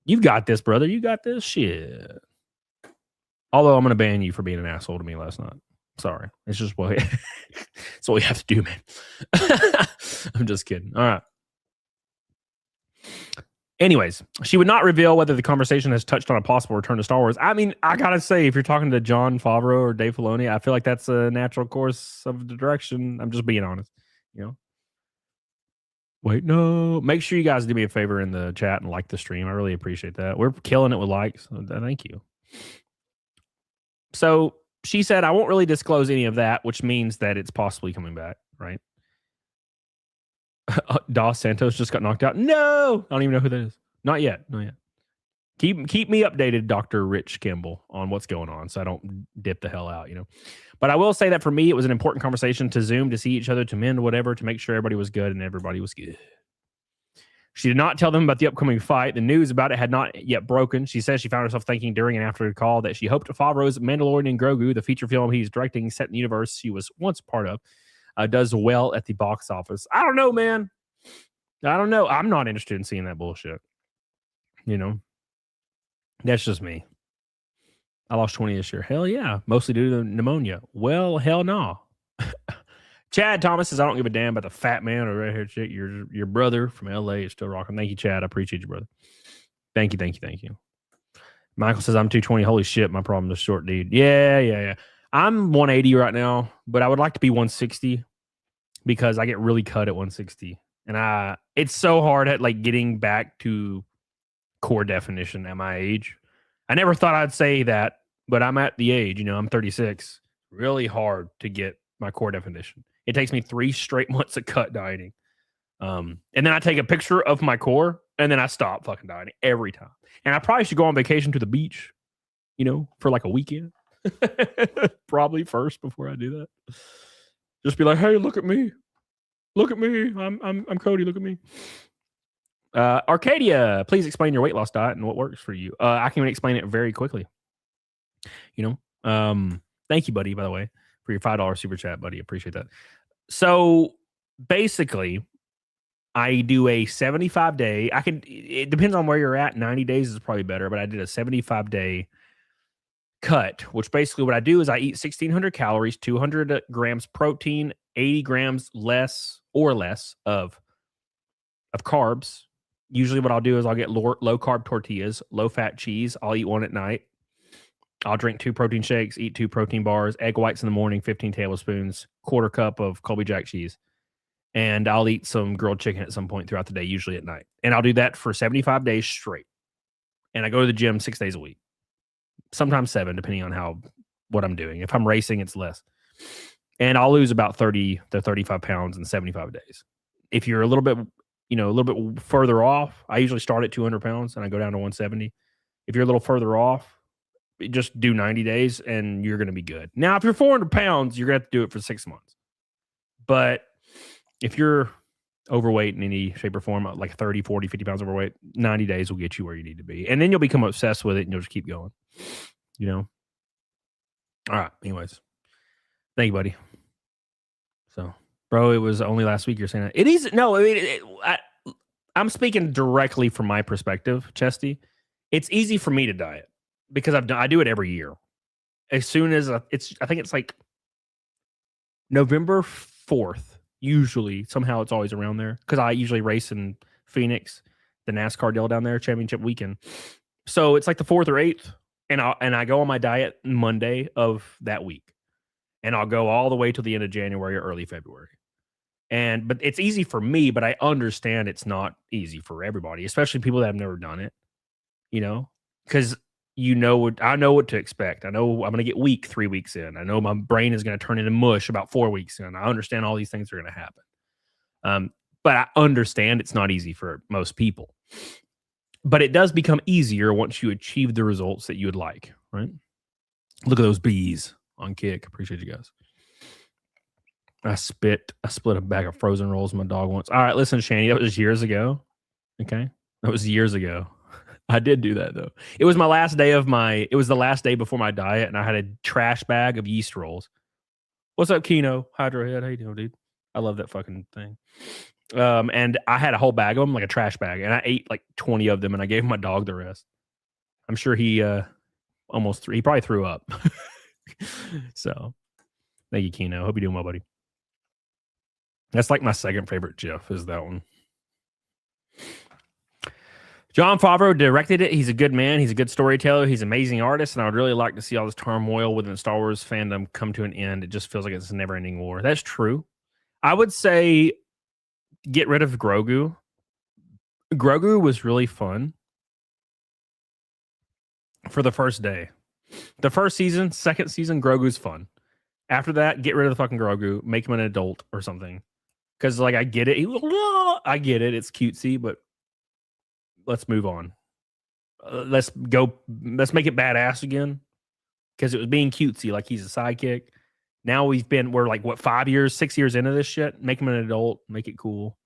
You've got this, brother. You got this shit. Although I'm going to ban you for being an asshole to me last night. Sorry. It's just what it's what we have to do, man. I'm just kidding. All right. Anyways, she would not reveal whether the conversation has touched on a possible return to Star Wars. I mean, I gotta say, if you're talking to Jon Favreau or Dave Filoni, I feel like that's a natural course of the direction. I'm just being honest, you know. Wait, no. Make sure you guys do me a favor in the chat and like the stream. I really appreciate that. We're killing it with likes. So thank you. So she said, I won't really disclose any of that, which means that it's possibly coming back, right? Dos Santos just got knocked out. No, I don't even know who that is. Not yet. Not yet. Keep me updated, Dr. Rich Kimball, on what's going on so I don't dip the hell out, you know. But I will say that for me, it was an important conversation to Zoom, to see each other, to mend whatever, to make sure everybody was good and everybody was good. She did not tell them about the upcoming fight. The news about it had not yet broken. She says she found herself thinking during and after the call that she hoped Favreau's Mandalorian and Grogu, the feature film he's directing set in the universe she was once part of, does well at the box office. I don't know, man. I don't know. I'm not interested in seeing that bullshit. You know? That's just me. I lost 20 this year. Hell yeah. Mostly due to pneumonia. Well, hell no. Chad Thomas says, I don't give a damn about the fat man or red haired chick. Your brother from LA is still rocking. Thank you, Chad. I appreciate you, brother. Thank you. Michael says, I'm 220. Holy shit, my problem is short, dude. Yeah. I'm 180 right now, but I would like to be 160 because I get really cut at 160. And it's so hard at like getting back to core definition at my age. I never thought I'd say that, but I'm at the age, I'm 36. Really hard to get my core definition. It takes me 3 straight months of cut dieting. And then I take a picture of my core and then I stop fucking dieting every time. And I probably should go on vacation to the beach, for like a weekend. Probably first before I do that. Just be like, hey, look at me. Look at me. I'm Cody. Look at me. Arcadia, please explain your weight loss diet and what works for you. I can explain it very quickly. Thank you, buddy, by the way, for your $5 super chat, buddy. Appreciate that. So basically, I do a 75-day. It depends on where you're at. 90 days is probably better, but I did a 75-day cut, which basically what I do is I eat 1,600 calories, 200 grams protein, 80 grams less of carbs. Usually what I'll do is I'll get low carb tortillas, low fat cheese. I'll eat one at night. I'll drink 2 protein shakes, eat 2 protein bars, egg whites in the morning, 15 tablespoons, quarter cup of Colby Jack cheese. And I'll eat some grilled chicken at some point throughout the day, usually at night. And I'll do that for 75 days straight. And I go to the gym 6 days a week. Sometimes 7, depending on what I'm doing. If I'm racing, it's less. And I'll lose about 30 to 35 pounds in 75 days. If you're a little bit further off, I usually start at 200 pounds and I go down to 170. If you're a little further off, just do 90 days and you're going to be good. Now, if you're 400 pounds, you're going to have to do it for 6 months. But if you're overweight in any shape or form, like 30, 40, 50 pounds overweight, 90 days will get you where you need to be. And then you'll become obsessed with it and you'll just keep going. All right. Anyways, thank you, buddy. So, bro, it was only last week you're saying that. It is. No, I mean, I'm speaking directly from my perspective, Chesty. It's easy for me to diet because I do it every year. As soon as I think it's like November 4th. Usually, somehow it's always around there because I usually race in Phoenix, the NASCAR deal down there, championship weekend. So it's like the 4th or 8th, and I go on my diet Monday of that week, and I'll go all the way to the end of January or early February. But it's easy for me, but I understand it's not easy for everybody, especially people that have never done it. Because I know what to expect. I know I'm going to get weak 3 weeks in. I know my brain is going to turn into mush about 4 weeks in. I understand all these things are going to happen. But I understand it's not easy for most people. But it does become easier once you achieve the results that you would like, right? Look at those bees on Kick. Appreciate you guys. I split a bag of frozen rolls my dog once. All right, listen, Shani, that was years ago. Okay? That was years ago. I did do that, though. It was the last day before my diet, and I had a trash bag of yeast rolls. What's up, Kino? Hydrohead. How you doing, dude? I love that fucking thing. And I had a whole bag of them, like a trash bag, and I ate like 20 of them, and I gave my dog the rest. I'm sure he almost 3. He probably threw up. So, thank you, Kino. Hope you're doing well, buddy. That's like my second favorite GIF is that one. Jon Favreau directed it. He's a good man. He's a good storyteller. He's an amazing artist, and I would really like to see all this turmoil within the Star Wars fandom come to an end. It just feels like it's a never-ending war. That's true. I would say get rid of Grogu. Grogu was really fun for the first day. The first season, second season, Grogu's fun. After that, get rid of the fucking Grogu. Make him an adult or something. Because, like, I get it. I get it. It's cutesy, but let's move on. Let's make it badass again. Because it was being cutesy, like he's a sidekick. Now we're like, what, 5 years, 6 years into this shit? Make him an adult. Make it cool.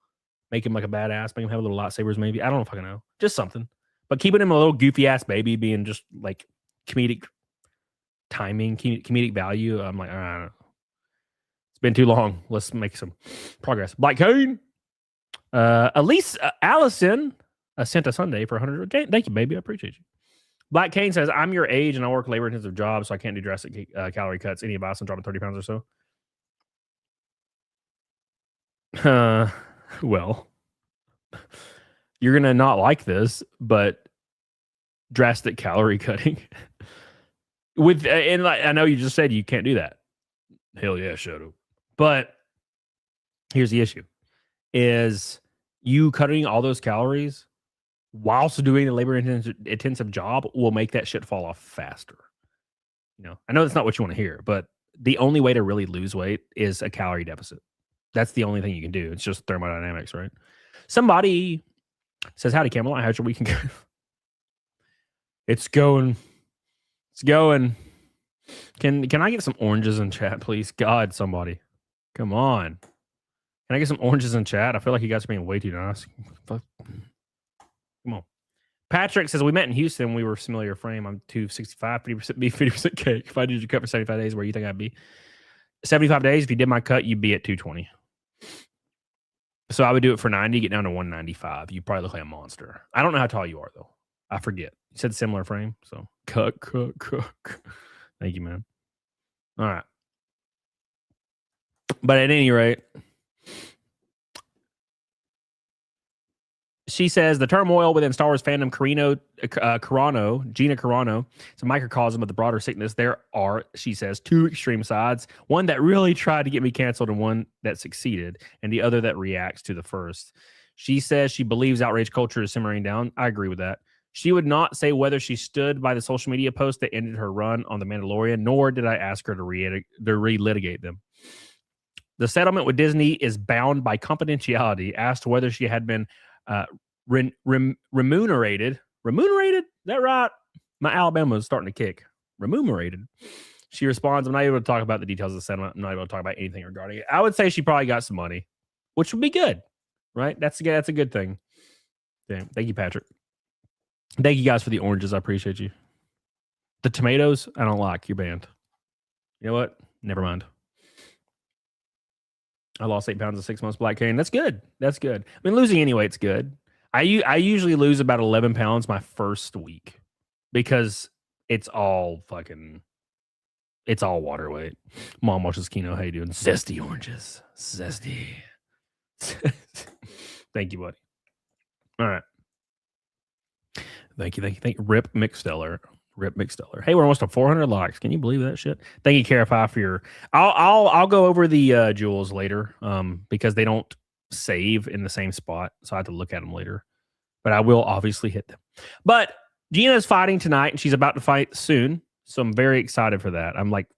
Make him like a badass. Make him have little lightsabers, maybe. I don't know if I can know. Just something. But keeping him a little goofy ass baby, being just like comedic timing, comedic value. I'm like, I don't know. It's been too long. Let's make some progress. Black Kane. Elise Allison sent a Sunday for 100. Thank you, baby. I appreciate you. Black Kane says, I'm your age and I work labor-intensive jobs, so I can't do drastic calorie cuts. Any advice on dropping 30 pounds or so? Well, you're going to not like this, but drastic calorie cutting. And I know you just said you can't do that. Hell yeah, shut up. But here's the issue, is you cutting all those calories whilst doing the labor-intensive job will make that shit fall off faster. You know, I know that's not what you want to hear, but the only way to really lose weight is a calorie deficit. That's the only thing you can do. It's just thermodynamics, right? Somebody says, howdy, Camelot. How's your weekend going? It's going. It's going. Can I get some oranges in chat, please? God, somebody. Come on. Can I get some oranges in chat? I feel like you guys are being way too nice. Come on. Patrick says, we met in Houston. We were similar frame. I'm 265, 50% beef, 50% cake. If I did your cut for 75 days, where do you think I'd be? 75 days, if you did my cut, you'd be at 220. So I would do it for 90, get down to 195. You probably look like a monster. I don't know how tall you are, though. I forget. You said similar frame, so cut. Thank you, man. All right. But at any rate, she says the turmoil within Star Wars fandom, Gina Corano, it's a microcosm of the broader sickness. There are, she says, two extreme sides. One that really tried to get me canceled and one that succeeded, and the other that reacts to the first. She says she believes outrage culture is simmering down. I agree with that. She would not say whether she stood by the social media post that ended her run on The Mandalorian, nor did I ask her to relitigate them. The settlement with Disney is bound by confidentiality. Asked whether she had been remunerated. Remunerated? Is that right? My Alabama is starting to kick. Remunerated. She responds, I'm not able to talk about the details of the settlement. I'm not able to talk about anything regarding it. I would say she probably got some money, which would be good, right? That's a good thing. Damn. Thank you, Patrick. Thank you guys for the oranges. I appreciate you. The tomatoes, I don't like. You're banned. You know what? Never mind. I lost 8 pounds in 6 months, Black Cane. That's good. That's good. I mean, losing anyway, it's good. I usually lose about 11 pounds my first week because it's all water weight. Mom watches Kino. How you doing? Zesty oranges. Zesty. Thank you, buddy. All right. Thank you. Rip McSteller. Hey, we're almost to 400 likes. Can you believe that shit? Thank you, Carify, for your. I'll go over the jewels later, because they don't save in the same spot, so I have to look at them later. But I will obviously hit them. But Gina's fighting tonight, and she's about to fight soon, so I'm very excited for that. I'm like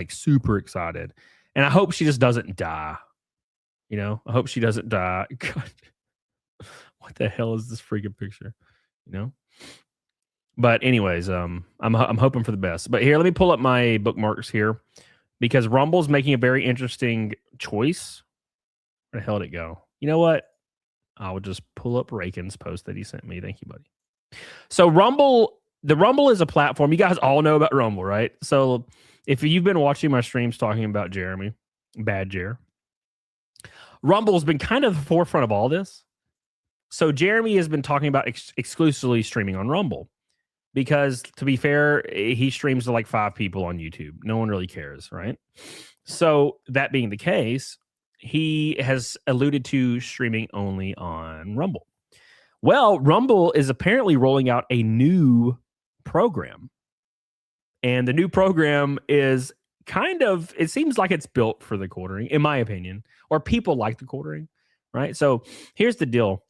super excited, and I hope she just doesn't die. You know, I hope she doesn't die. God, what the hell is this freaking picture? You know. But anyways, I'm hoping for the best. But here, let me pull up my bookmarks here, because Rumble's making a very interesting choice. Where the hell did it go? You know what? I'll just pull up Raken's post that he sent me. Thank you, buddy. So the Rumble is a platform. You guys all know about Rumble, right? So if you've been watching my streams talking about Jeremy, Bad Jer, Rumble's been kind of the forefront of all this. So Jeremy has been talking about exclusively streaming on Rumble. because to be fair, he streams to like 5 people on YouTube. No one really cares, right? So that being the case, he has alluded to streaming only on Rumble. Well, Rumble is apparently rolling out a new program. And the new program is kind of, it seems like it's built for the quartering, in my opinion, or people like the quartering, right? So here's the deal.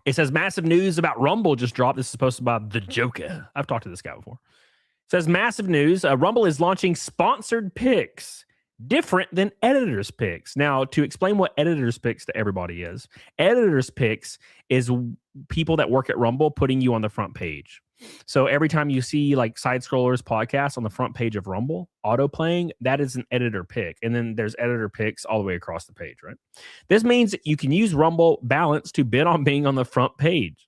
It says massive news about Rumble just dropped. This is posted by the Joker. I've talked to this guy before. It says massive news. Rumble is launching sponsored picks, different than editors picks. Now, to explain what editors picks to everybody is, editors picks is people that work at Rumble putting you on the front page. So every time you see like side scrollers podcast on the front page of Rumble auto playing, that is an editor pick. And then there's editor picks all the way across the page, right? This means that you can use Rumble balance to bid on being on the front page,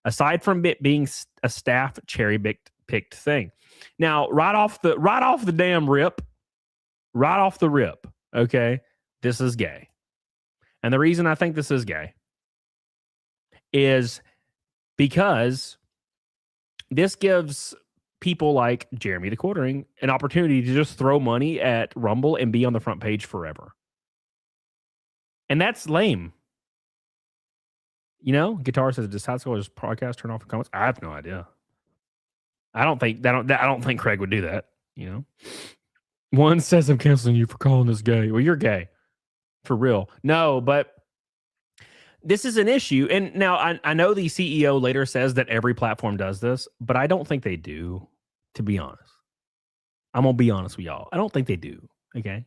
aside from it being a staff cherry picked thing. Now, right off the rip, okay, this is gay. And the reason I think this is gay is because this gives people like Jeremy the Quartering an opportunity to just throw money at Rumble and be on the front page forever. And that's lame. You know, Guitar says, does High Schoolers podcast turn off the comments? I have no idea. I don't think Craig would do that, you know. One says I'm canceling you for calling us gay. Well, you're gay. For real. No, but this is an issue. And now I know the CEO later says that every platform does this, but I don't think they do, to be honest. I'm going to be honest with y'all. I don't think they do. Okay.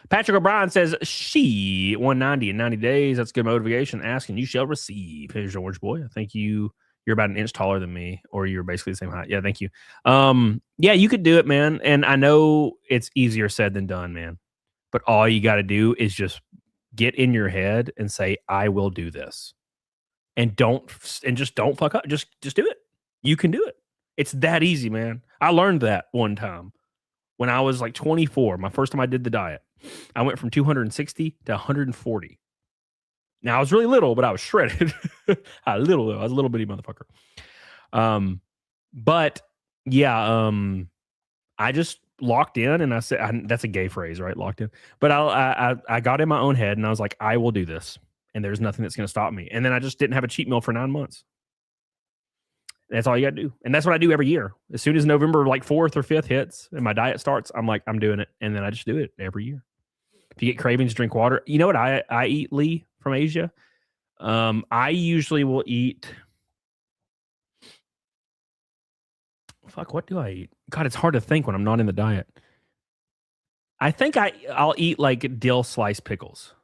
Patrick O'Brien says, she 190 in 90 days. That's good motivation. Asking, you shall receive. Here's George Boy. I think you're about an inch taller than me, or you're basically the same height. Yeah, thank you. Yeah, you could do it, man. And I know it's easier said than done, man. But all you got to do is just get in your head and say, I will do this. And just don't fuck up. Just do it. You can do it. It's that easy, man. I learned that one time when I was like 24, my first time I did the diet. I went from 260 to 140. Now I was really little, but I was shredded. I was a little bitty motherfucker. But yeah, I just locked in, and I said, that's a gay phrase, right? Locked in. But I got in my own head, and I was like, I will do this, and there's nothing that's going to stop me. And then I just didn't have a cheat meal for 9 months. That's all you got to do. And that's what I do every year. As soon as November like 4th or 5th hits and my diet starts, I'm like, I'm doing it. And then I just do it every year. If you get cravings, drink water. You know what I eat, Lee, from Asia? I usually will eat. Fuck, what do I eat? God, it's hard to think when I'm not in the diet. I think I'll eat like dill slice pickles.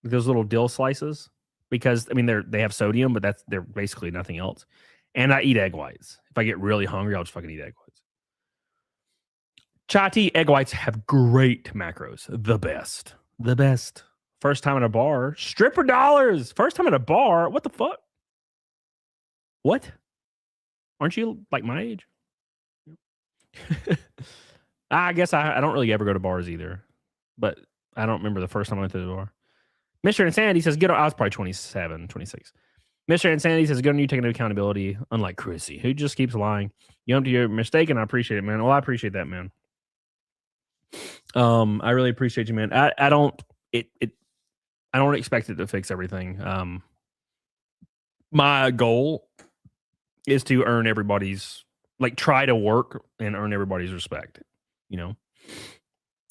Those little dill slices. Because I mean they have sodium, but they're basically nothing else. And I eat egg whites. If I get really hungry, I'll just fucking eat egg whites. Chai tea, egg whites have great macros. The best. First time at a bar, stripper dollars. First time at a bar. What the fuck? What? Aren't you like my age? I guess I don't really ever go to bars either. But I don't remember the first time I went to the bar. Mr. Insanity says, I was probably 27, 26. Mr. Insanity says, good on you taking accountability, unlike Chrissy, who just keeps lying. You own to your mistake, and I appreciate it, man. Well, I appreciate that, man. I really appreciate you, man. I don't expect it to fix everything. My goal is to earn everybody's, like, try to work and earn everybody's respect, you know?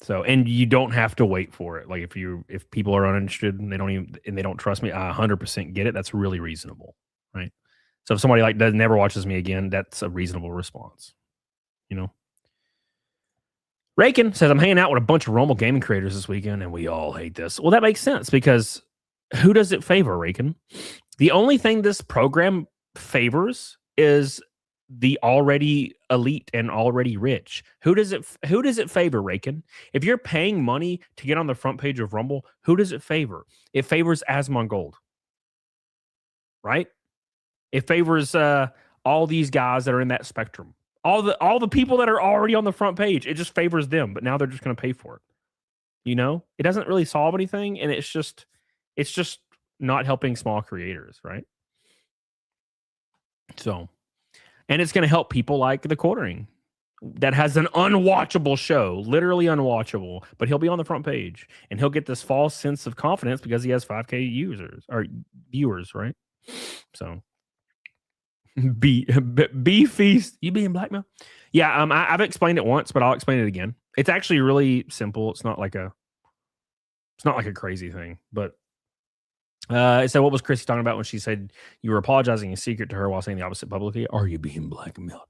So, and you don't have to wait for it. Like if people are uninterested and they don't trust me, I 100% get it. That's really reasonable, right? So if somebody like never watches me again, that's a reasonable response, you know. Rakin says, I'm hanging out with a bunch of Rumble gaming creators this weekend, and we all hate this. Well, that makes sense because who does it favor, Rakin? The only thing this program favors is the already elite and already rich. Who does it favor, Rakin? If you're paying money to get on the front page of Rumble, who does it favor? It favors Asmongold, right? It favors all these guys that are in that spectrum. All the people that are already on the front page, it just favors them, but now they're just going to pay for it. You know? It doesn't really solve anything, and it's just not helping small creators, right? So, and it's going to help people like the Quartering that has an unwatchable show, literally unwatchable, but he'll be on the front page and he'll get this false sense of confidence because he has 5K users or viewers, right? So B feast, you being blackmailed? Yeah, I've explained it once, but I'll explain it again. It's actually really simple. It's not like a crazy thing, but so what was Chrissy talking about when she said you were apologizing in secret to her while saying the opposite publicly? Are you being blackmailed?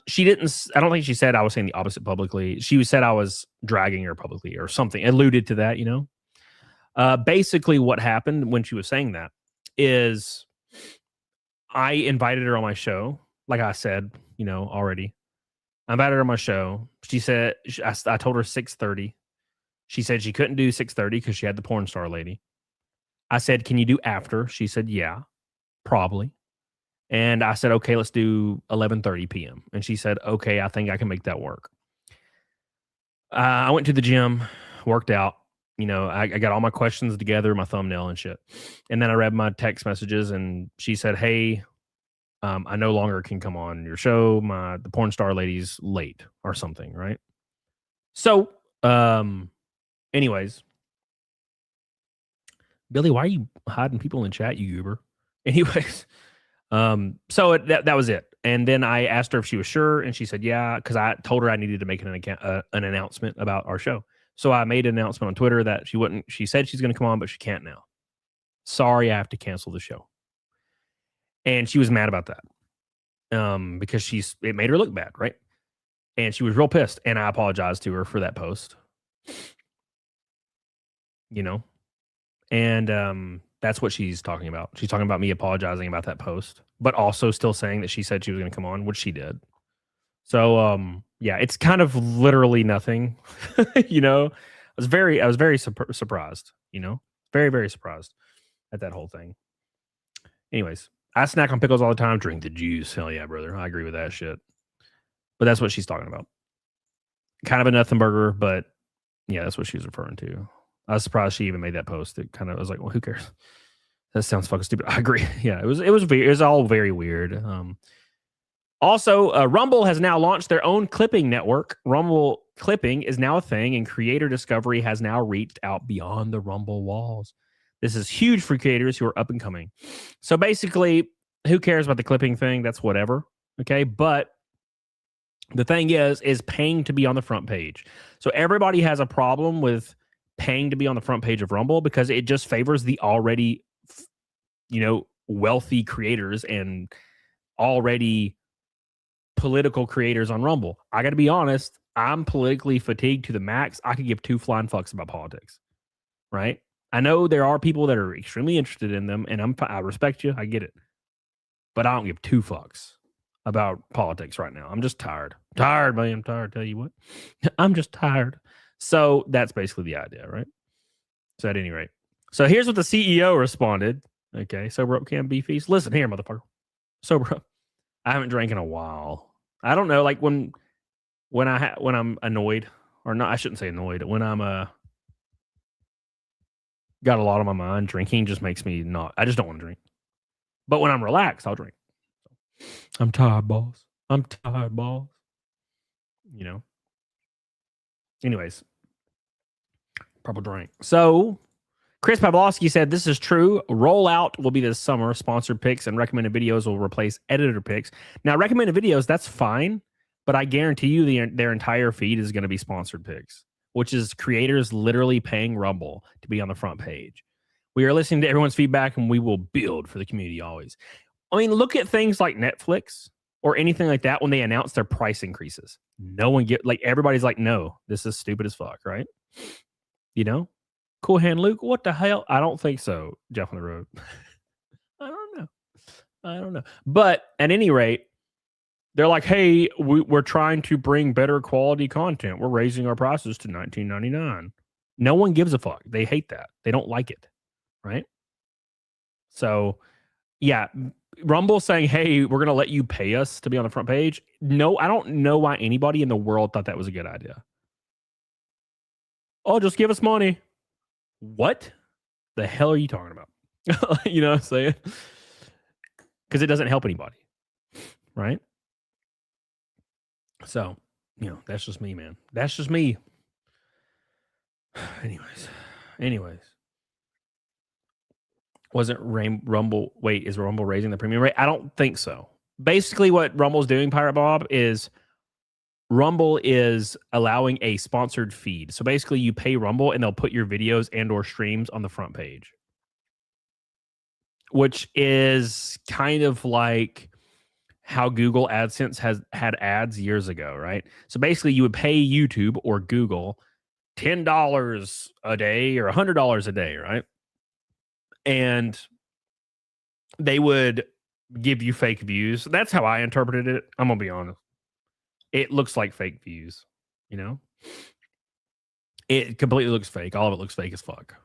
She didn't. I don't think she said I was saying the opposite publicly. She said I was dragging her publicly or something. Alluded to that, Basically, what happened when she was saying that is I invited her on my show. Like I said, already. I invited her on my show. She said I told her 6:30. She said she couldn't do 6:30 because she had the porn star lady. I said, can you do after? She said, yeah, probably. And I said, okay, let's do 11:30 p.m. And she said, okay, I think I can make that work. I went to the gym, worked out. I got all my questions together, my thumbnail and shit. And then I read my text messages and she said, hey, I no longer can come on your show. The porn star lady's late or something, right? So, anyways, Billy, why are you hiding people in chat, you goober? Anyways, so that was it. And then I asked her if she was sure, and she said yeah, because I told her I needed to make an announcement about our show. So I made an announcement on Twitter that she wouldn't. She said she's going to come on, but she can't now. Sorry, I have to cancel the show. And she was mad about that, because it made her look bad, right? And she was real pissed, and I apologized to her for that post. And that's what she's talking about. She's talking about me apologizing about that post, but also still saying that she said she was going to come on, which she did. So, yeah, it's kind of literally nothing. I was very surprised, very, very surprised at that whole thing. Anyways, I snack on pickles all the time. Drink the juice. Hell yeah, brother. I agree with that shit. But that's what she's talking about. Kind of a nothing burger, but yeah, that's what she's referring to. I was surprised she even made that post. It kind of was like, well, who cares? That sounds fucking stupid. I agree. Yeah, it was all very weird. Also, Rumble has now launched their own clipping network. Rumble clipping is now a thing, and creator discovery has now reached out beyond the Rumble walls. This is huge for creators who are up and coming. So basically, who cares about the clipping thing? That's whatever. Okay, but the thing is paying to be on the front page. So everybody has a problem with paying to be on the front page of Rumble because it just favors the already, wealthy creators and already political creators on Rumble. I got to be honest, I'm politically fatigued to the max. I could give two flying fucks about politics, right? I know there are people that are extremely interested in them, and I respect you. I get it. But I don't give two fucks about politics right now. I'm just tired. Tired, man. I'm tired. Tell you what. I'm just tired. So that's basically the idea, right? So at any rate. So here's what the CEO responded. Okay, sober up can be feast. Listen here, motherfucker. Sober up. I haven't drank in a while. I don't know, like when I'm annoyed, or not, I shouldn't say annoyed. When I'm got a lot on my mind, drinking just makes me not. I just don't want to drink. But when I'm relaxed, I'll drink. I'm tired, boss. I'm tired, boss. Anyways, purple drink. So Chris Pavlovsky said this is true. Rollout will be this summer. Sponsored picks and recommended videos will replace editor picks. Now, recommended videos, that's fine, but I guarantee you their entire feed is going to be sponsored picks, which is creators literally paying Rumble to be on the front page. We are listening to everyone's feedback, and we will build for the community always. I mean, look at things like Netflix or anything like that when they announce their price increases. No one everybody's like, no, this is stupid as fuck, right? Cool hand Luke, what the hell? I don't think so. Jeff on the road. I don't know. But at any rate, they're like, hey, we're trying to bring better quality content. We're raising our prices to $19.99. No one gives a fuck. They hate that. They don't like it, right? So, yeah, Rumble saying, hey, we're going to let you pay us to be on the front page. No, I don't know why anybody in the world thought that was a good idea. Oh, just give us money. What the hell are you talking about? You know what I'm saying? Because it doesn't help anybody. right? So, that's just me, man. That's just me. Anyways. Wasn't Rumble? Wait, is Rumble raising the premium rate? I don't think so. Basically, what Rumble's doing, Pirate Bob, is Rumble is allowing a sponsored feed. So basically, you pay Rumble, and they'll put your videos and/or streams on the front page, which is kind of like how Google AdSense has had ads years ago, right? So basically, you would pay YouTube or Google $10 a day or $100 a day, right? And they would give you fake views. That's how I interpreted it. I'm gonna be honest. It looks like fake views, It completely looks fake. All of it looks fake as fuck.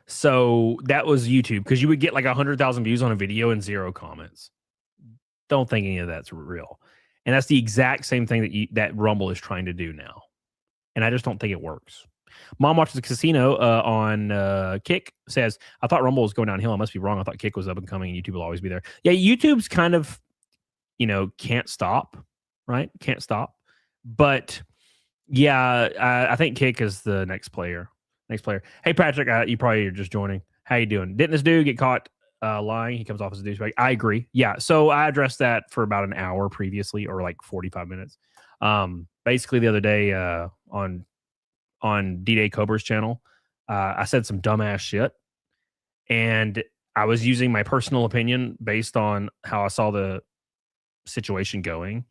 So that was YouTube, because you would get like 100,000 views on a video and 0 comments. Don't think any of that's real. And that's the exact same thing that Rumble is trying to do now. And I just don't think it works. Mom watches the casino on Kick, says, I thought Rumble was going downhill. I must be wrong. I thought Kick was up and coming and YouTube will always be there. Yeah, YouTube's kind of, can't stop, right? Can't stop. But yeah, I think Kick is the next player. Hey, Patrick, you probably are just joining. How you doing? Didn't this dude get caught lying? He comes off as a douchebag. I agree. Yeah, so I addressed that for about an hour previously, or like 45 minutes. Basically, the other day on D-Day Cobra's channel, I said some dumbass shit, and I was using my personal opinion based on how I saw the situation going,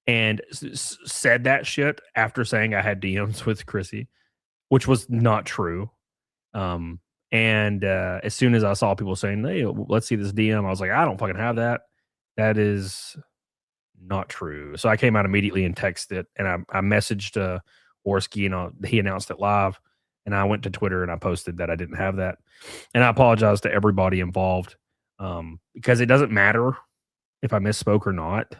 and said that shit after saying I had DMs with Chrissy, which was not true. And as soon as I saw people saying, hey, let's see this DM, I was like, I don't fucking have that. That is not true. So I came out immediately and texted it, and I messaged Orski, and he announced it live, and I went to Twitter and I posted that I didn't have that, and I apologize to everybody involved, because it doesn't matter if I misspoke or not,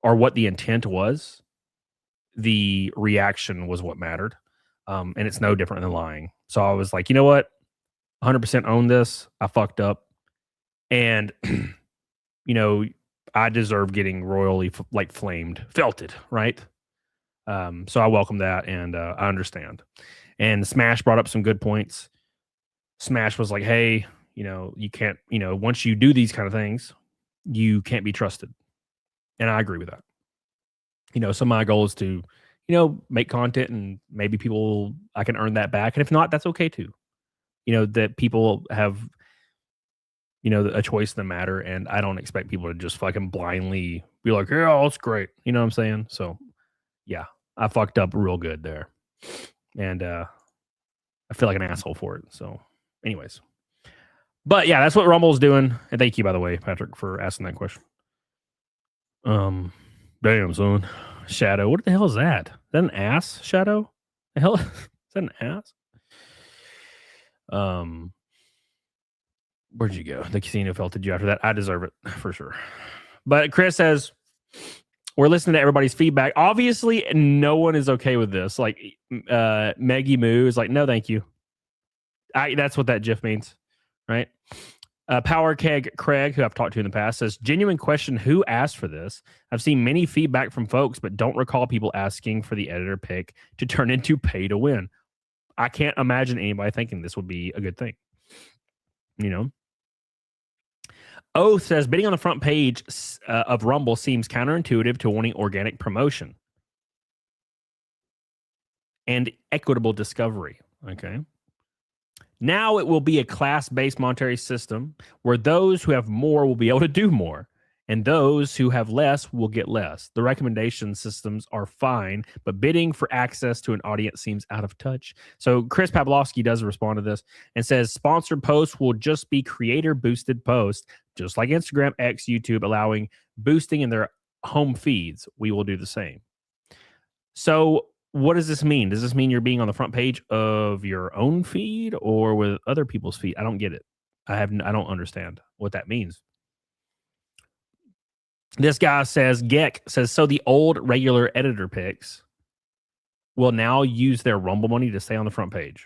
or what the intent was. The reaction was what mattered, and it's no different than lying. So I was like, you know what, 100% own this. I fucked up, and I deserve getting royally flamed, felted, right? So I welcome that, and I understand. And Smash brought up some good points. Smash was like, hey, you can't, once you do these kind of things, you can't be trusted. And I agree with that. So my goal is to, make content, and maybe I can earn that back. And if not, that's okay too. That people have, a choice in the matter. And I don't expect people to just fucking blindly be like, yeah, that's great. You know what I'm saying? So yeah, I fucked up real good there. And I feel like an asshole for it. So anyways, but yeah, that's what Rumble's doing. And thank you, by the way, Patrick, for asking that question. Damn, son. Shadow. What the hell is that? Is that an ass, Shadow? The hell? Is that an ass? Where'd you go? The casino felted you after that. I deserve it for sure. But Chris says, we're listening to everybody's feedback. Obviously, no one is okay with this. Like, Maggie Moo is like, no, thank you. That's what that GIF means, right? Power Keg Craig, who I've talked to in the past, says, genuine question, who asked for this? I've seen many feedback from folks, but don't recall people asking for the editor pick to turn into pay to win. I can't imagine anybody thinking this would be a good thing. Oath says, bidding on the front page of Rumble seems counterintuitive to wanting organic promotion and equitable discovery. Okay. Now it will be a class-based monetary system where those who have more will be able to do more, and those who have less will get less. The recommendation systems are fine, but bidding for access to an audience seems out of touch. So Chris Pavlovsky does respond to this and says, sponsored posts will just be creator-boosted posts, just like Instagram, X, YouTube, allowing boosting in their home feeds. We will do the same. So what does this mean? Does this mean you're being on the front page of your own feed or with other people's feed? I don't get it. I don't understand what that means. This guy says, Geck says, so the old regular editor picks will now use their Rumble money to stay on the front page.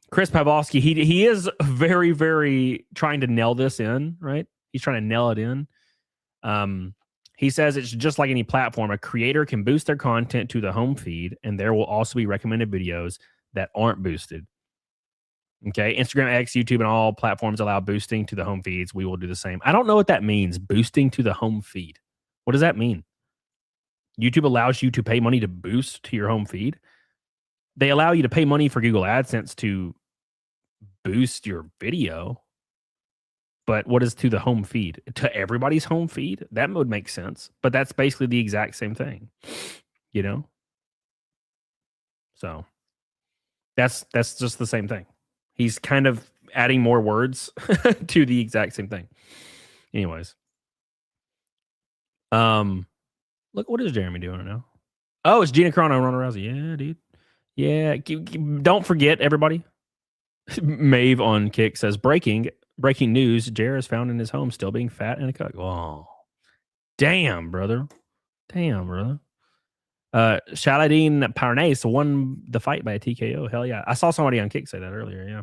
Chris Pavlovsky, he is very, very trying to nail this in, right? He's trying to nail it in. He says it's just like any platform. A creator can boost their content to the home feed, and there will also be recommended videos that aren't boosted. Okay, Instagram, X, YouTube, and all platforms allow boosting to the home feeds. We will do the same. I don't know what that means, boosting to the home feed. What does that mean? YouTube allows you to pay money to boost to your home feed. They allow you to pay money for Google AdSense to boost your video. But what is to the home feed? To everybody's home feed? That would make sense. But that's basically the exact same thing. You know? So that's just the same thing. He's kind of adding more words to the exact same thing. Anyways. Look, what is Jeremy doing now? Oh, it's Gina Corano and Ronda Rousey. Yeah, dude. Yeah. Don't forget, everybody. Maeve on Kick says, breaking news. Jer is found in his home still being fat and a cuck. Oh, damn, brother. Shaladin Parnasse won the fight by a TKO. Hell yeah. I saw somebody on Kick say that earlier. Yeah.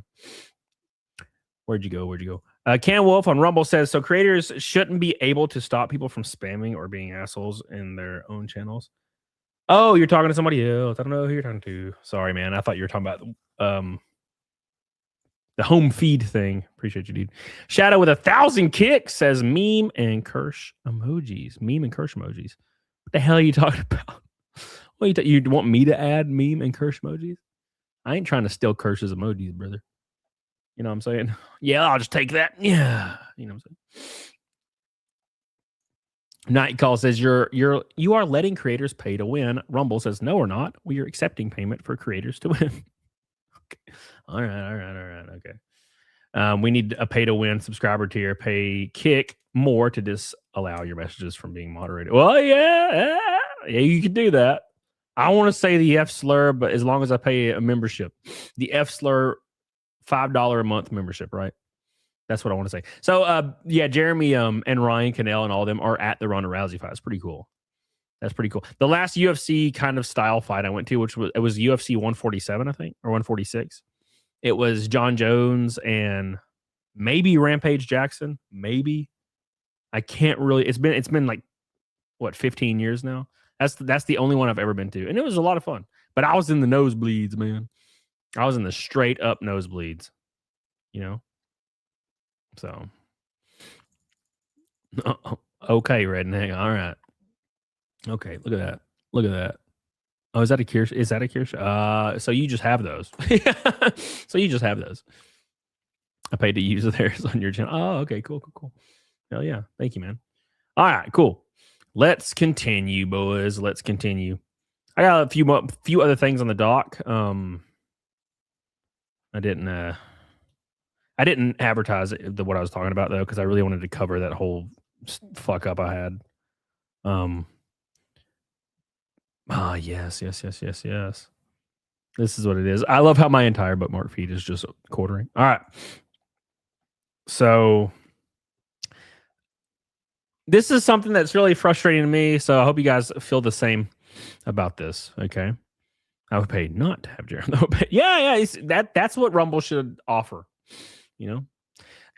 Where'd you go? Can Wolf on Rumble says, so creators shouldn't be able to stop people from spamming or being assholes in their own channels. Oh, you're talking to somebody else. I don't know who you're talking to. Sorry, man. I thought you were talking about the home feed thing. Appreciate you, dude. Shadow with 1,000 kicks says meme and curse emojis. Meme and curse emojis. What the hell are you talking about? What you want me to add meme and curse emojis? I ain't trying to steal curses emojis, brother. You know what I'm saying? Yeah, I'll just take that. Yeah. You know what I'm saying? Night Call says you are letting creators pay to win. Rumble says no, we're not. We are accepting payment for creators to win. Okay. All right. Okay. We need a pay to win subscriber tier. Pay Kick more to disallow your messages from being moderated. Well, yeah, you can do that. I want to say the F slur, but as long as I pay a membership, the F slur $5 a month membership, right? That's what I want to say. So, yeah, Jeremy and Ryan Cannell and all of them are at the Ronda Rousey fight. It's pretty cool. That's pretty cool. The last UFC kind of style fight I went to, which was UFC 147, I think, or 146. It was John Jones and maybe Rampage Jackson. Maybe. I can't really. It's been like what, 15 years now. That's the only one I've ever been to, and it was a lot of fun. But I was in the nosebleeds, man. I was in the straight up nosebleeds. You know. So. Okay, redneck. All right. Okay, look at that. Oh, is that a Kirsch? So you just have those. I paid to use theirs on your channel. Oh, okay, cool. Hell yeah. Thank you, man. All right, cool. Let's continue, boys. Let's continue. I got a few other things on the dock. I didn't advertise what I was talking about though, because I really wanted to cover that whole fuck up I had. Yes. This is what it is. I love how my entire bookmark feed is just quartering. All right. So this is something that's really frustrating to me. So I hope you guys feel the same about this. Okay. I would pay not to have Jared. Yeah. That's what Rumble should offer. You know?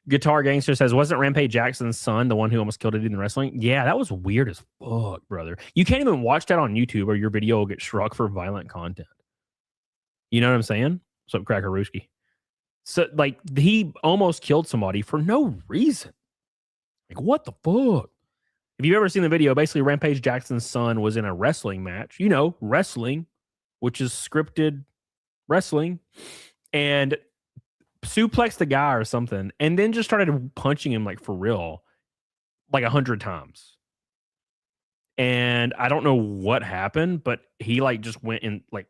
Guitar Gangster says, wasn't Rampage Jackson's son the one who almost killed a dude in wrestling? Yeah, that was weird as fuck, brother. You can't even watch that on YouTube or your video will get struck for violent content. You know what I'm saying? What's up, Crackerooski? So, like, he almost killed somebody for no reason. Like, what the fuck? If you've ever seen the video, basically Rampage Jackson's son was in a wrestling match. You know, wrestling, which is scripted wrestling. And suplexed the guy or something, and then just started punching him like for real, like 100 times. And I don't know what happened, but he like just went in like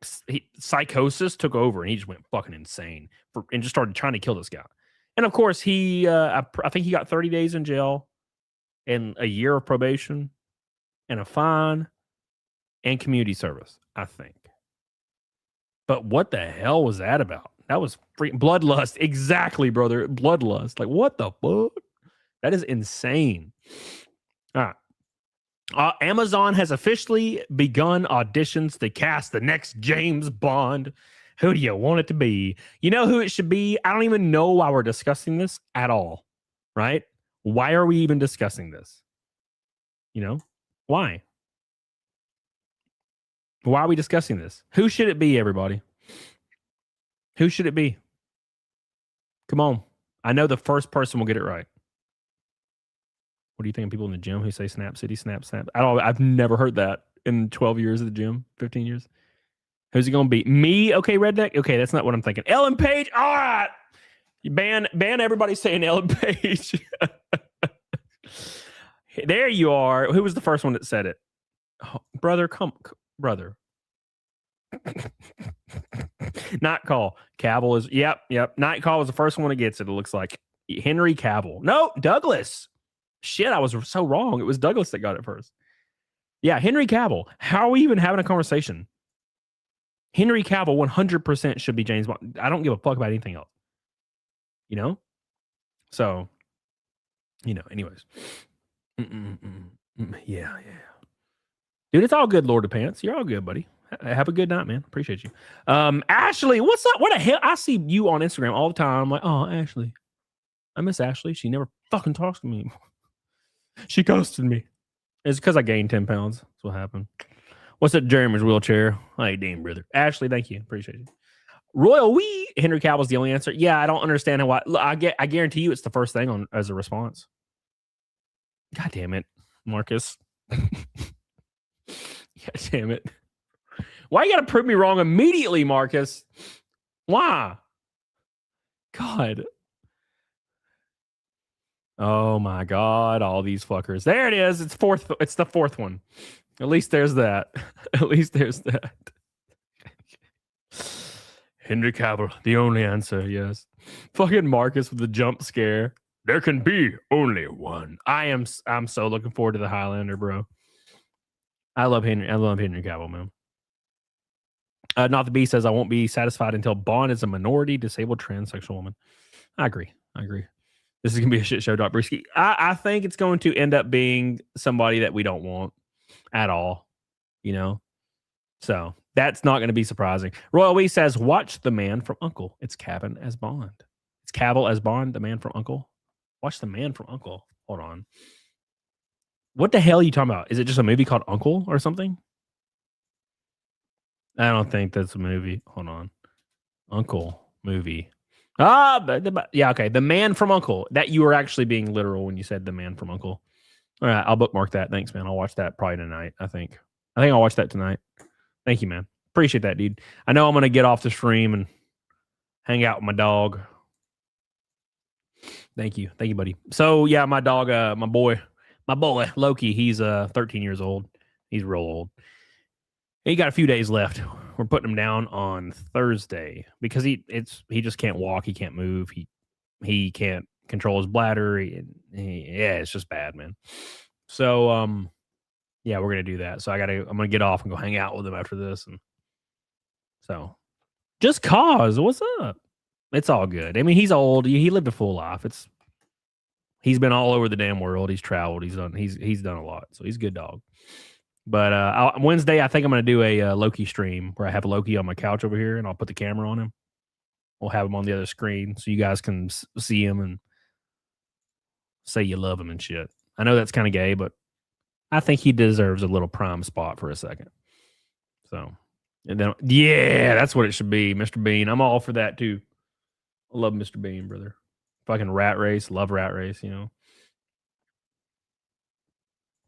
psychosis took over, and he just went fucking insane and just started trying to kill this guy. And of course, he I think he got 30 days in jail, and a year of probation, and a fine, and community service, I think. But what the hell was that about? That was freaking bloodlust. Exactly, brother. Bloodlust. Like, what the fuck? That is insane. All right. Amazon has officially begun auditions to cast the next James Bond. Who do you want it to be? You know who it should be? I don't even know why we're discussing this at all. Right? Why are we even discussing this? You know? Why? Why are we discussing this? Who should it be, everybody? Who should it be? Come on. I know the first person will get it right. What do you think of people in the gym who say Snap City, Snap, Snap? I've never heard that in 12 years of the gym, 15 years. Who's it going to be? Me? Okay, Redneck? Okay, that's not what I'm thinking. Ellen Page? All right. You ban everybody saying Ellen Page. There you are. Who was the first one that said it? Oh, brother, brother. Night Call. Cavill is, yep. Night Call was the first one that gets it, it looks like. Henry Cavill. No, Douglas. Shit, I was so wrong. It was Douglas that got it first. Yeah, Henry Cavill. How are we even having a conversation? Henry Cavill 100% should be James Bond. I don't give a fuck about anything else. You know? So, anyways. Yeah. Dude, it's all good, Lord of Pants. You're all good, buddy. Have a good night, man. Appreciate you. Ashley, what's up? What the hell? I see you on Instagram all the time. I'm like, oh, Ashley. I miss Ashley. She never fucking talks to me. She ghosted me. It's because I gained 10 pounds. That's what happened. What's up, Jeremy's wheelchair? Hey, damn, brother. Ashley, thank you. Appreciate you. Royal Wee. Henry Cavill's the only answer. Yeah, I don't understand why. I guarantee you it's the first thing as a response. God damn it, Marcus. God damn it. Why you gotta prove me wrong immediately, Marcus? Why? God. Oh my God, all these fuckers. There it is. It's the fourth one. At least there's that. At least there's that. Henry Cavill, the only answer, yes. Fucking Marcus with the jump scare. There can be only one. I'm so looking forward to the Highlander, bro. I love Henry Cavill, man. Not the Bee says I won't be satisfied until Bond is a minority, disabled, transsexual woman. I agree. This is gonna be a shit show, Doc Brisky. I think it's going to end up being somebody that we don't want at all. So that's not going to be surprising. Royal Wee says, watch The Man from U.N.C.L.E. It's Cabin as Bond. It's Cavill as Bond, The Man from U.N.C.L.E. Watch The Man from U.N.C.L.E. Hold on. What the hell are you talking about? Is it just a movie called U.N.C.L.E. or something? I don't think that's a movie. Hold on. U.N.C.L.E. movie. Yeah, okay. The Man from U.N.C.L.E. That you were actually being literal when you said The Man from U.N.C.L.E. All right, I'll bookmark that. Thanks, man. I'll watch that probably tonight, I think. I'll watch that tonight. Thank you, man. Appreciate that, dude. I know I'm going to get off the stream and hang out with my dog. Thank you, buddy. So, yeah, my dog, my boy, Loki, he's 13 years old. He's real old. He got a few days left. We're putting him down on Thursday because he just can't walk. He can't move. He can't control his bladder. It's just bad, man. So, yeah, we're gonna do that. So I'm gonna get off and go hang out with him after this. And so, just cause, what's up? It's all good. I mean, he's old. He lived a full life. He's been all over the damn world. He's traveled. He's done a lot. So he's a good dog. But Wednesday, I think I'm gonna do a Loki stream where I have Loki on my couch over here, and I'll put the camera on him. We'll have him on the other screen so you guys can see him and say you love him and shit. I know that's kind of gay, but I think he deserves a little prime spot for a second. So, and then, yeah, that's what it should be, Mr. Bean. I'm all for that too. I love Mr. Bean, brother. Fucking Rat Race, love Rat Race,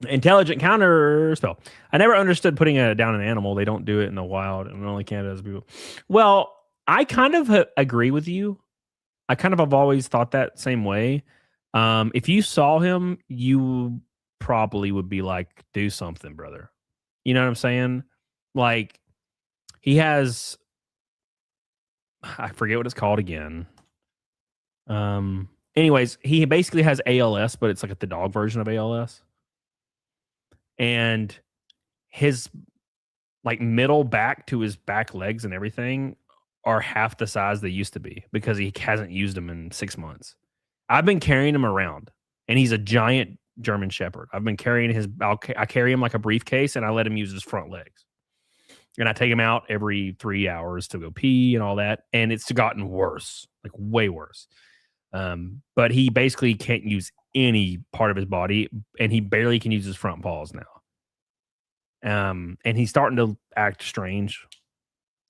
Intelligent counter spell. I never understood putting down an animal. They don't do it in the wild, and only Canada does people. Well, I kind of agree with you. I kind of have always thought that same way. If you saw him, you probably would be like, do something, brother. You know what I'm saying? Like, he has, I forget what it's called again. Anyways, he basically has ALS, but it's like the dog version of ALS. And his like middle back to his back legs and everything are half the size they used to be because he hasn't used them in 6 months. I've been carrying him around, and he's a giant German Shepherd. I've been carrying I carry him like a briefcase, and I let him use his front legs. And I take him out every 3 hours to go pee and all that. And it's gotten worse, like way worse. But he basically can't use any part of his body, and he barely can use his front paws now. And he's starting to act strange.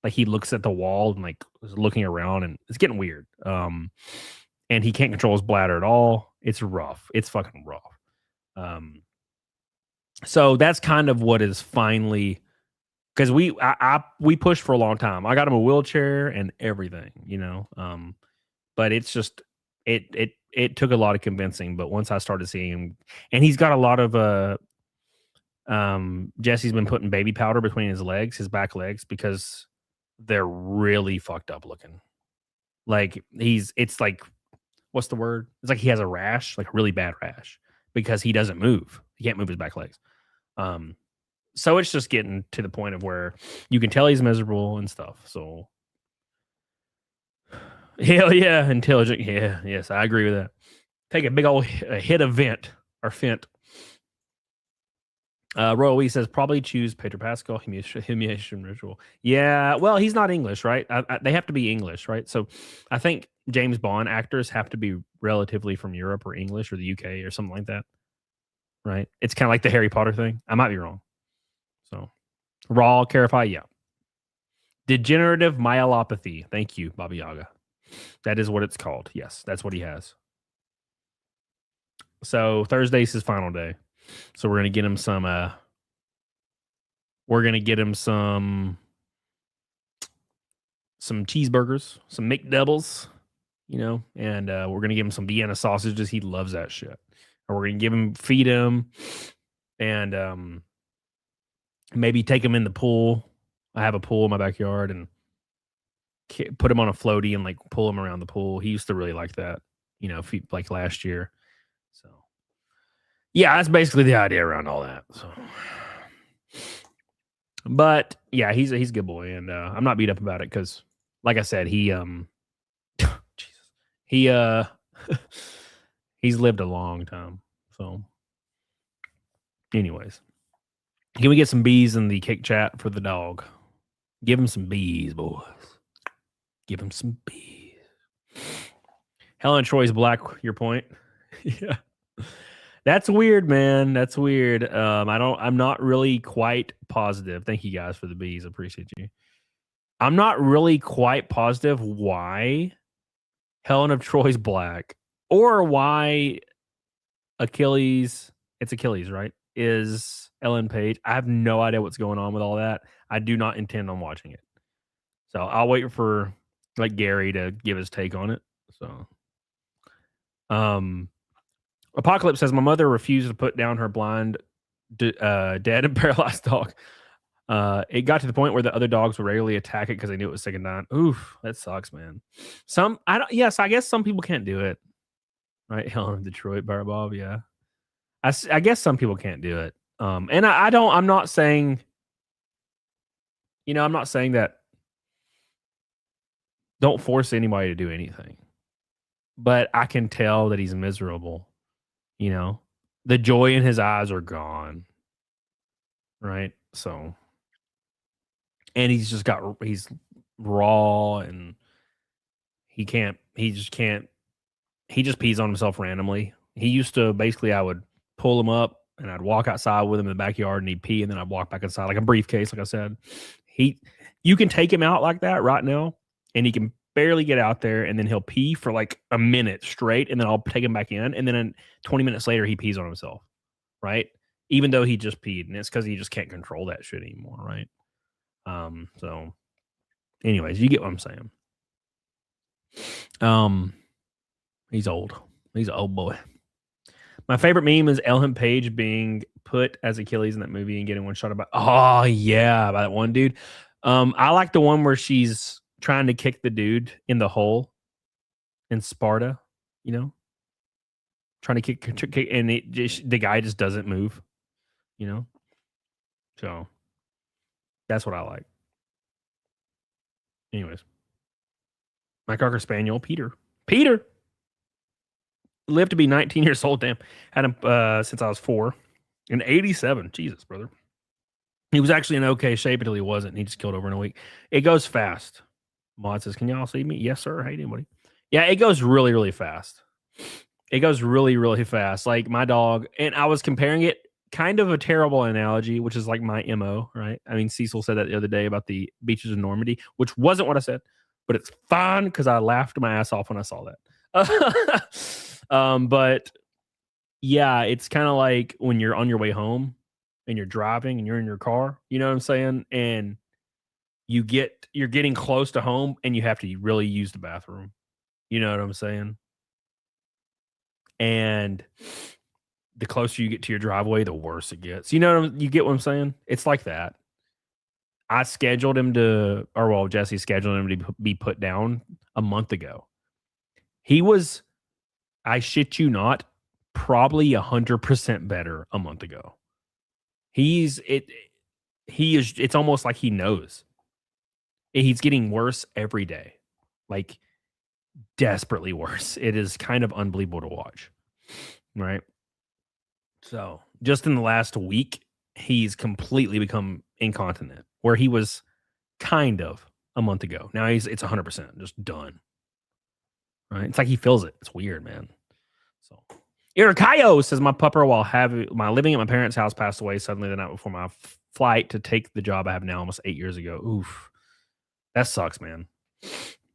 Like he looks at the wall and like is looking around, and it's getting weird. And he can't control his bladder at all. It's rough. It's fucking rough. So that's kind of what is finally, because we pushed for a long time. I got him a wheelchair and everything, but it's just it took a lot of convincing. But once I started seeing him, and he's got a lot of Jesse's been putting baby powder between his legs, his back legs, because they're really fucked up looking. Like it's like, what's the word? It's like he has a rash, like a really bad rash, because he doesn't move. He can't move his back legs. So it's just getting to the point of where you can tell he's miserable and stuff. So hell yeah, intelligent. Yeah, yes, I agree with that. Take a big old hit of vent or fent. Royal Wee says probably choose Pedro Pascal humiliation ritual. Yeah, well, he's not English, right? They have to be English, right? So I think James Bond actors have to be relatively from Europe or English or the UK or something like that, right? It's kind of like the Harry Potter thing. I might be wrong. So raw clarify, yeah. Degenerative myelopathy. Thank you, Baba Yaga. That is what it's called. Yes, that's what he has. So Thursday's his final day. So we're gonna get him some. We're gonna get him some cheeseburgers, some McDoubles, and we're gonna give him some Vienna sausages. He loves that shit. Or we're gonna feed him, and maybe take him in the pool. I have a pool in my backyard, and put him on a floaty and like pull him around the pool. He used to really like that, like last year. So yeah, that's basically the idea around all that. So, but yeah, he's a good boy, and I'm not beat up about it because, like I said, he Jesus, he he's lived a long time. So, anyways, can we get some bees in the cake chat for the dog? Give him some bees, boys. Give him some bees. Helen Troy's black. Your point, yeah. That's weird, man. That's weird. I'm not really quite positive. Thank you guys for the bees. I appreciate you. I'm not really quite positive why Helen of Troy's black or why Achilles, it's Achilles, right? Is Ellen Page. I have no idea what's going on with all that. I do not intend on watching it. So I'll wait for like Gary to give his take on it. So, Apocalypse says, my mother refused to put down her blind, dead and paralyzed dog. It got to the point where the other dogs would regularly attack it because they knew it was sick and dying. Oof, that sucks, man. I guess some people can't do it. Right? Helen of Detroit, Barabob, yeah. I guess some people can't do it. And I'm not saying, I'm not saying that don't force anybody to do anything. But I can tell that he's miserable. The joy in his eyes are gone. Right? So, and he's raw, and he just pees on himself randomly. He used to, basically, I would pull him up and I'd walk outside with him in the backyard and he'd pee, and then I'd walk back inside like a briefcase, like I said. You can take him out like that right now, and he can barely get out there, and then he'll pee for like a minute straight, and then I'll take him back in, and then 20 minutes later he pees on himself, right? Even though he just peed, and it's because he just can't control that shit anymore, right? So anyways, you get what I'm saying. He's old. He's an old boy. My favorite meme is Ellen Page being put as Achilles in that movie and getting one shot about. Oh yeah, by that one dude. I like the one where she's trying to kick the dude in the hole in Sparta, trying to kick, and the guy just doesn't move, so that's what I like. Anyways, my Cocker Spaniel, Peter lived to be 19 years old. Damn, had him since I was 4 in 87. Jesus, brother. He was actually in okay shape until he wasn't, and he just killed over in a week. It goes fast. Mod says, can y'all see me? Yes, sir. Hey, anybody? Yeah, it goes really, really fast. It goes really, really fast. Like my dog, and I was comparing it kind of a terrible analogy, which is like my MO, right? I mean, Cecil said that the other day about the beaches of Normandy, which wasn't what I said, but it's fine because I laughed my ass off when I saw that. But yeah, it's kind of like when you're on your way home and you're driving and you're in your car, you know what I'm saying? And you're getting close to home and you have to really use the bathroom. You know what I'm saying? And the closer you get to your driveway, the worse it gets. You get what I'm saying? It's like that. I scheduled him to, or well, Jesse scheduled him to be put down a month ago. He was, I shit you not, probably 100% better a month ago. He's it. He is. It's almost like he knows. He's getting worse every day, like desperately worse. It is kind of unbelievable to watch, right? So just in the last week, he's completely become incontinent, where he was kind of a month ago. Now it's 100% just done. Right? It's like he feels it. It's weird, man. So Irakayo says my pupper while living at my parents' house passed away suddenly the night before my flight to take the job I have now almost 8 years ago. Oof. That sucks, man.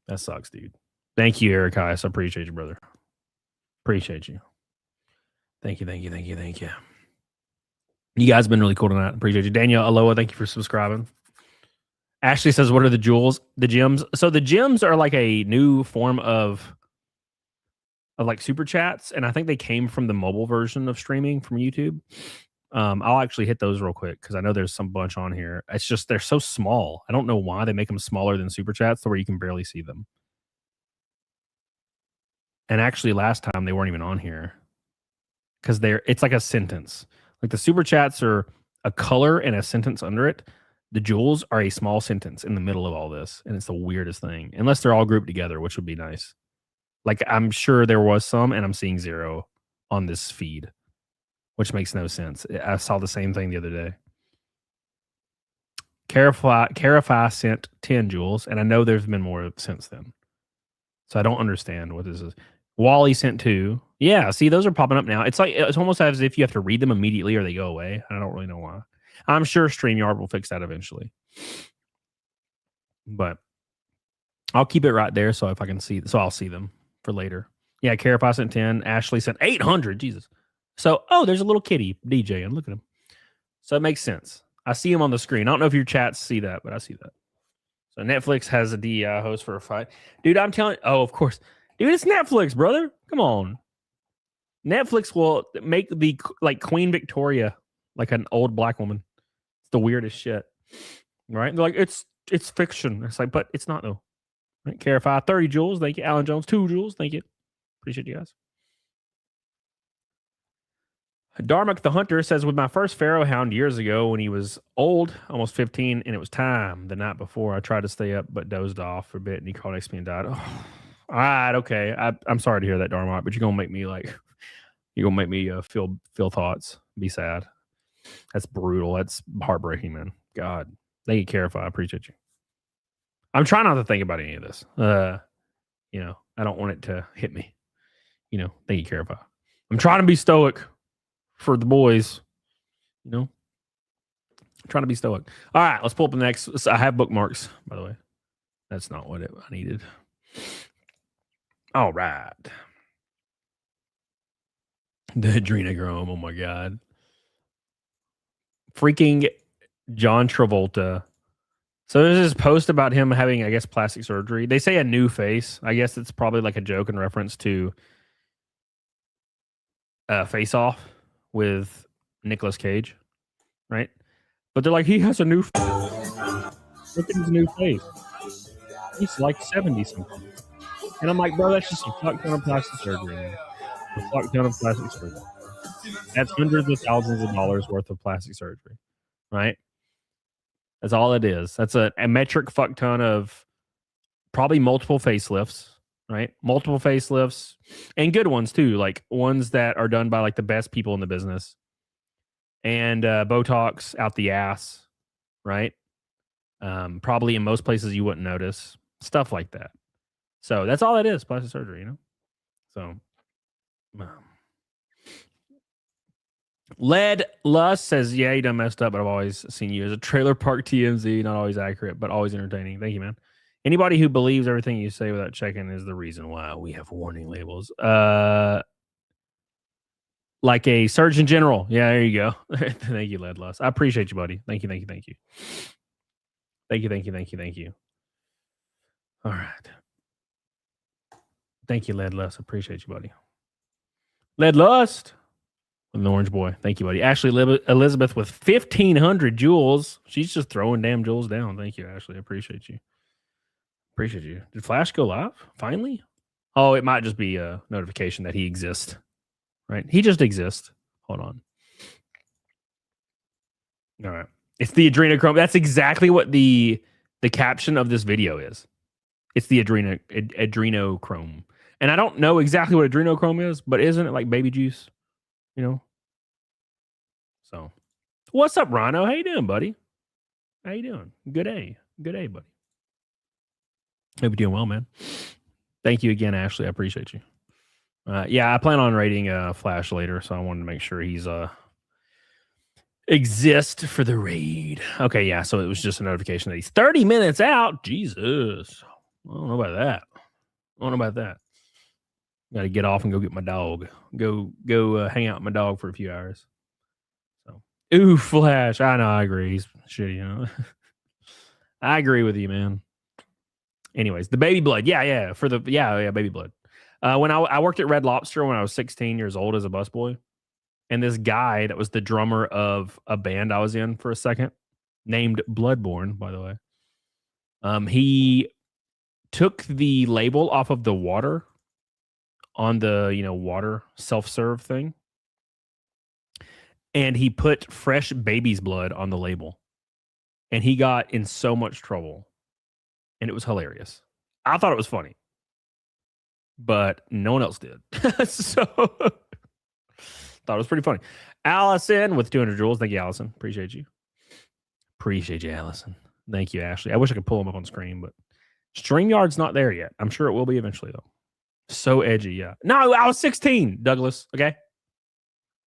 That sucks, dude. Thank you, Irakayo. I appreciate you, brother. Appreciate you. Thank you. You guys have been really cool tonight. Appreciate you. Daniel Aloha, thank you for subscribing. Ashley says, what are the jewels? The gems. So the gems are like a new form of like super chats. And I think they came from the mobile version of streaming from YouTube. I'll actually hit those real quick because I know there's some bunch on here. It's just they're so small. I don't know why they make them smaller than super chats to where you can barely see them. And actually last time they weren't even on here because it's like a sentence. Like the super chats are a color and a sentence under it. The jewels are a small sentence in the middle of all this. And it's the weirdest thing. Unless they're all grouped together, which would be nice. Like I'm sure there was some and I'm seeing 0 on this feed, which makes no sense. I saw the same thing the other day. Carify sent 10 jewels, and I know there's been more since then. So I don't understand what this is. Wally sent 2. Yeah, see, those are popping up now. It's almost as if you have to read them immediately or they go away. I don't really know why. I'm sure StreamYard will fix that eventually. But I'll keep it right there so if I can see, so I'll see them for later. Yeah, Carify sent 10. Ashley sent 800. Jesus. So, there's a little kitty DJ, and look at him. So it makes sense. I see him on the screen. I don't know if your chats see that, but I see that. So Netflix has a DEI host for a fight. Dude, I'm telling you. Oh, of course. Dude, it's Netflix, brother. Come on. Netflix will make the like Queen Victoria like an old black woman. It's the weirdest shit. Right? They're like, it's fiction. It's like, but it's not though. Right? Carify, 30 jewels. Thank you. Alan Jones, 2 jewels. Thank you. Appreciate you guys. Darmok the Hunter says, with my first Pharaoh Hound years ago when he was old, almost 15, and it was time the night before, I tried to stay up but dozed off for a bit and he called next to me and died. Oh, all right, okay. I'm sorry to hear that, Darmok, but you're going to make me feel thoughts, be sad. That's brutal. That's heartbreaking, man. God. Thank you, Carify. I appreciate you. I'm trying not to think about any of this. I don't want it to hit me. Thank you, Carify. I'm trying to be stoic for the boys, I'm trying to be stoic. All right, let's pull up the next. I have bookmarks, by the way. That's not what I needed. All right. The adrenochrome. Oh my God. Freaking John Travolta. So there's this post about him having, I guess, plastic surgery. They say a new face. I guess it's probably like a joke in reference to Face Off with Nicolas Cage, right? But they're like, he has a new face. Look at his new face. He's like 70 something. And I'm like, bro, that's just a fuck ton of plastic surgery, man. A fuck ton of plastic surgery. That's hundreds of thousands of dollars worth of plastic surgery, right? That's all it is. That's a metric fuck ton of probably multiple facelifts, right? Multiple facelifts and good ones too, like ones that are done by like the best people in the business. And Botox out the ass, right? Probably in most places you wouldn't notice. Stuff like that. So that's all it is, plastic surgery, So Lead Lust says, yeah, you done messed up, but I've always seen you as a trailer park TMZ, not always accurate, but always entertaining. Thank you, man. Anybody who believes everything you say without checking is the reason why we have warning labels. Like a Surgeon General. Yeah, there you go. Thank you, Lead Lust. I appreciate you, buddy. Thank you, thank you, thank you. Thank you, thank you, thank you, thank you. All right. Thank you, Lead Lust. Appreciate you, buddy. Lead Lust. An orange boy. Thank you, buddy. Ashley Elizabeth with 1,500 jewels. She's just throwing damn jewels down. Thank you, Ashley. I appreciate you. Appreciate you. Did Flash go live finally? Oh, it might just be a notification that he exists. Right? He just exists. Hold on. All right. It's the adrenochrome. That's exactly what the caption of this video is. It's the adrenochrome. And I don't know exactly what adrenochrome is, but isn't it like baby juice? You know? So, what's up, Rhino? How you doing, buddy? How you doing? Good day. Good day, buddy. Hope you're doing well, man. Thank you again, Ashley. I appreciate you. Yeah, I plan on raiding Flash later, so I wanted to make sure he's exist for the raid. Okay, yeah, so it was just a notification that he's 30 minutes out. Jesus. I don't know about that. Got to get off and go get my dog. Go hang out with my dog for a few hours. So, ooh, Flash. I know, I agree. He's shitty, you know. I agree with you, man. Anyways, the baby blood. Yeah, baby blood. When I worked at Red Lobster when I was 16 years old as a busboy, and this guy that was the drummer of a band I was in for a second, named Bloodborne, by the way, he took the label off of the water on the water self-serve thing, and he put fresh baby's blood on the label, and he got in so much trouble, and it was hilarious. I thought it was funny, but no one else did. So thought it was pretty funny. Allison with 200 jewels. Thank you, Allison. Appreciate you. Appreciate you, Allison. Thank you, Ashley. I wish I could pull them up on screen, but StreamYard's not there yet. I'm sure it will be eventually, though. So edgy, yeah. No, I was 16, Douglas. Okay.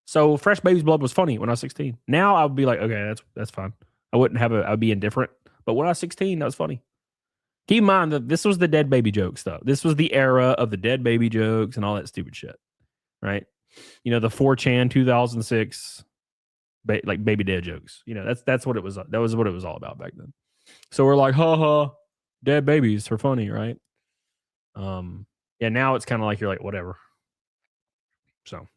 So fresh baby's blood was funny when I was 16. Now I would be like, okay, that's fine. I'd be indifferent. But when I was 16, that was funny. Keep in mind that this was the dead baby joke stuff. This was the era of the dead baby jokes and all that stupid shit. Right? The 4chan 2006 like baby dead jokes. That's what it was. That was what it was all about back then. So we're like, ha, dead babies are funny, right? Yeah, now it's kind of like you're like, whatever. So.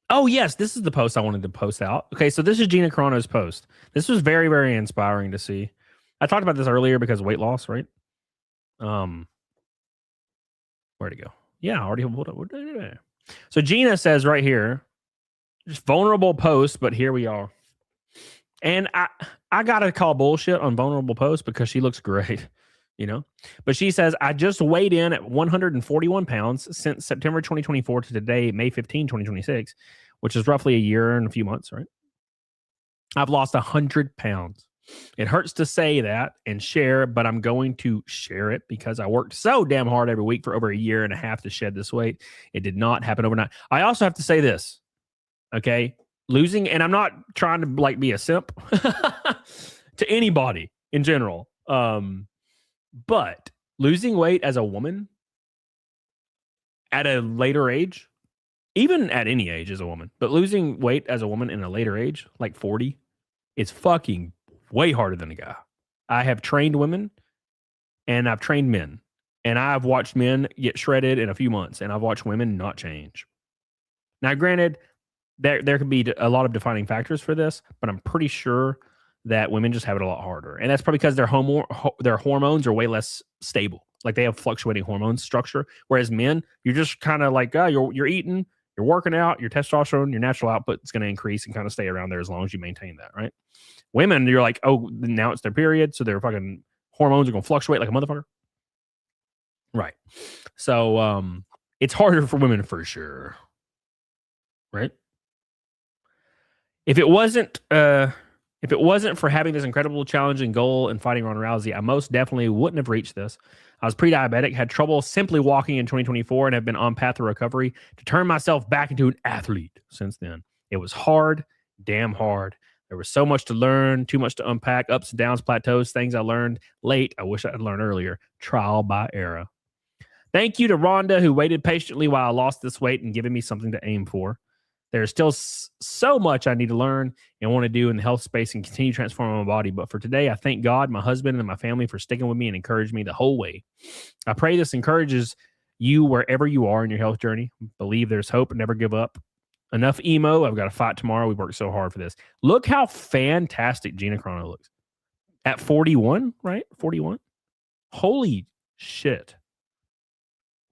Oh, yes, this is the post I wanted to post out. Okay, so this is Gina Carano's post. This was very, very inspiring to see. I talked about this earlier because of weight loss, right? Where'd it go? Yeah, I already pulled up. So Gina says right here, just vulnerable post, but here we are. And I gotta call bullshit on vulnerable post because she looks great, But she says, I just weighed in at 141 pounds since September 2024 to today, May 15, 2026, which is roughly a year and a few months, right? I've lost 100 pounds. It hurts to say that and share, but I'm going to share it because I worked so damn hard every week for over a year and a half to shed this weight. It did not happen overnight. I also have to say this, okay? Losing, and I'm not trying to like be a simp to anybody in general, but losing weight as a woman at a later age, even at any age as a woman, but losing weight as a woman in a later age, like 40, is fucking way harder than a guy. I have trained women and I've trained men, and I've watched men get shredded in a few months, and I've watched women not change. Now, granted, there could be a lot of defining factors for this, but I'm pretty sure that women just have it a lot harder. And that's probably because their hormones are way less stable. Like they have fluctuating hormone structure. Whereas men, you're just kind of like, you're eating, you're working out, your testosterone, your natural output is going to increase and kind of stay around there as long as you maintain that, right? Women, you're like, oh, now it's their period, so their fucking hormones are going to fluctuate like a motherfucker. Right. So it's harder for women for sure. Right? If it wasn't If it wasn't for having this incredible challenging goal and fighting Ronda Rousey, I most definitely wouldn't have reached this. I was pre-diabetic, had trouble simply walking in 2024, and have been on path to recovery to turn myself back into an athlete since then. It was hard, damn hard. There was so much to learn, too much to unpack, ups and downs, plateaus, things I learned late. I wish I had learned earlier. Trial by error. Thank you to Rhonda, who waited patiently while I lost this weight and given me something to aim for. There's still so much I need to learn and want to do in the health space and continue transforming my body. But for today, I thank God, my husband, and my family for sticking with me and encouraging me the whole way. I pray this encourages you wherever you are in your health journey. Believe there's hope and never give up. Enough emo. I've got to fight tomorrow. We worked so hard for this. Look how fantastic Gina Corano looks. At 41, right? 41. Holy shit.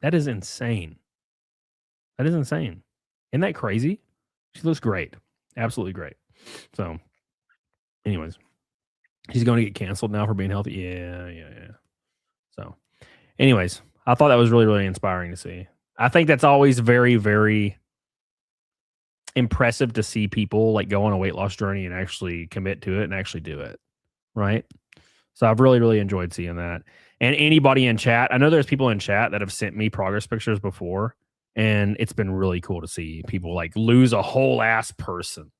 That is insane. That is insane. Isn't that crazy? She looks great. Absolutely great. So, anyways, he's going to get canceled now for being healthy. Yeah. So, anyways, I thought that was really, really inspiring to see. I think that's always very, very impressive to see people like go on a weight loss journey and actually commit to it and actually do it. Right. So I've really, really enjoyed seeing that. And anybody in chat, I know there's people in chat that have sent me progress pictures before, and it's been really cool to see people like lose a whole ass person,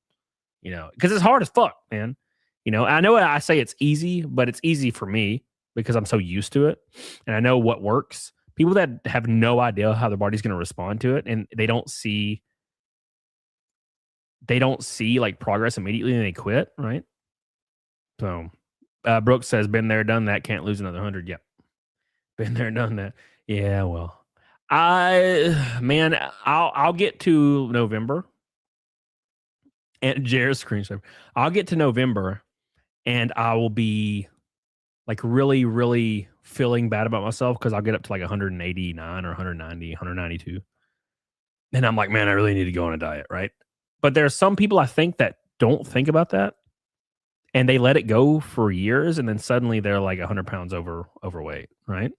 you know, because it's hard as fuck, man. You know, I know I say it's easy, but it's easy for me because I'm so used to it and I know what works. People that have no idea how their body's going to respond to it, and they don't see like progress immediately and they quit, right? So Brooks says, been there, done that, can't lose another 100. Yep. Been there, done that. Yeah, well. I'll get to November. And Jared's screenshot. I'll get to November and I will be like really, really feeling bad about myself because I'll get up to like 189 or 190, 192. And I'm like, man, I really need to go on a diet, right? But there are some people I think that don't think about that. And they let it go for years, and then suddenly they're like 100 pounds overweight, right?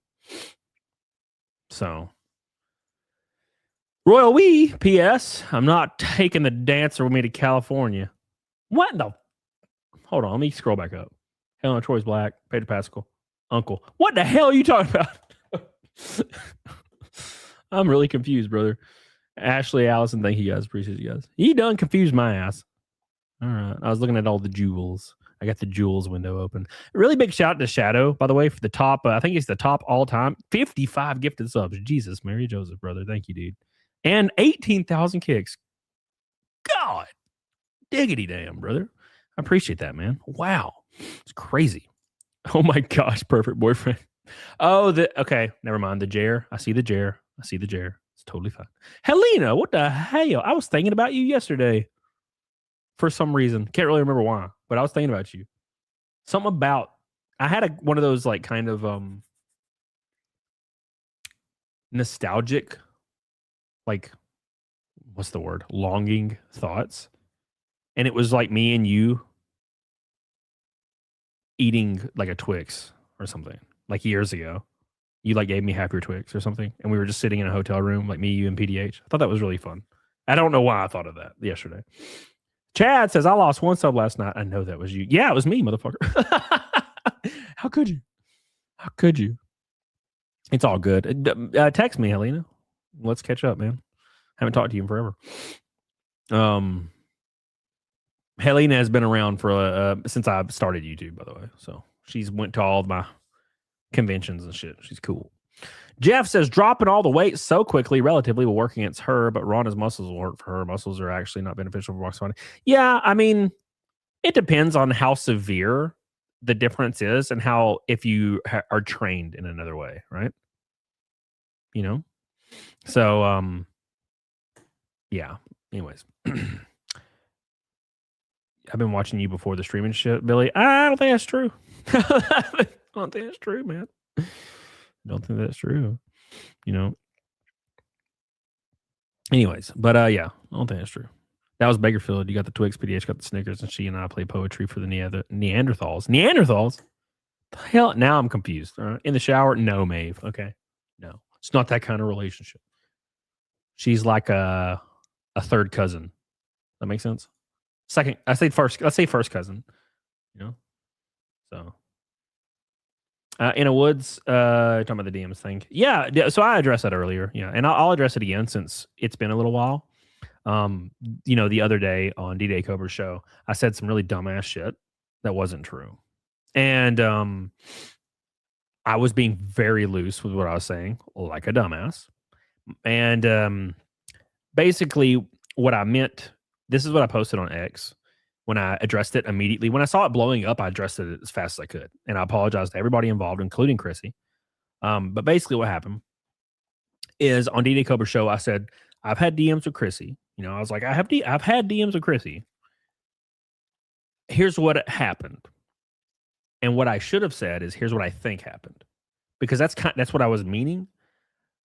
So, Royal Wee, P.S. I'm not taking the dancer with me to California. What the? Hold on, let me scroll back up. Helena Troy's black, Pedro Pascal, Uncle. What the hell are you talking about? I'm really confused, brother. Ashley, Allison, thank you guys. Appreciate you guys. You done confused my ass. All right. I was looking at all the jewels. I got the jewels window open. Really big shout out to Shadow, by the way, for the top. I think he's the top all time. 55 gifted subs. Jesus, Mary Joseph, brother. Thank you, dude. And 18,000 kicks. God, diggity damn, brother. I appreciate that, man. Wow. It's crazy. Oh my gosh, perfect boyfriend. Oh, okay. Never mind. The Jer. I see the Jer. It's totally fine. Helena, what the hell? I was thinking about you yesterday. For some reason. Can't really remember why, but I was thinking about you. Something about, I had one of those like kind of nostalgic, like, what's the word? Longing thoughts. And it was like me and you eating like a Twix or something, like years ago. You like gave me half your Twix or something. And we were just sitting in a hotel room, like me, you, and PDH. I thought that was really fun. I don't know why I thought of that yesterday. Chad says, I lost one sub last night. I know that was you. Yeah, it was me, motherfucker. How could you? How could you? It's all good. Text me, Helena. Let's catch up, man. Haven't talked to you in forever. Helena has been around for since I started YouTube, by the way. So she's went to all of my conventions and shit. She's cool. Jeff says, dropping all the weight so quickly relatively will work against her, but Ronda's muscles will work for her. Muscles are actually not beneficial for box fighting. Yeah, I mean, it depends on how severe the difference is and how, if you are trained in another way, right? You know? So, yeah. Anyways. I've been watching you before the streaming shit, Billy. I don't think that's true. I don't think that's true, man. Don't think that's true, you know. Anyways, but yeah, I don't think that's true. That was Bakerfield. You got the Twix, PDH got the Snickers, and she and I play poetry for the Neanderthals. Neanderthals? The hell? Now I'm confused. In the shower? No, Maeve. Okay, no, it's not that kind of relationship. She's like a third cousin. That makes sense. Second, I say first. Let's say first cousin. you know? So, in a woods, talking about the DMs thing. Yeah, so I addressed that earlier, yeah, and I'll address it again since it's been a little while. The other day on D-Day Cobra's show, I said some really dumbass shit that wasn't true. And, I was being very loose with what I was saying, like a dumbass. And, basically what I meant, this is what I posted on X when I addressed it immediately. When I saw it blowing up, I addressed it as fast as I could. And I apologized to everybody involved, including Chrissy. But basically what happened is on D-Day Cobra show, I said, I've had DMs with Chrissy. I was like, I've had DMs with Chrissy. Here's what happened. And what I should have said is, here's what I think happened. Because that's what I was meaning.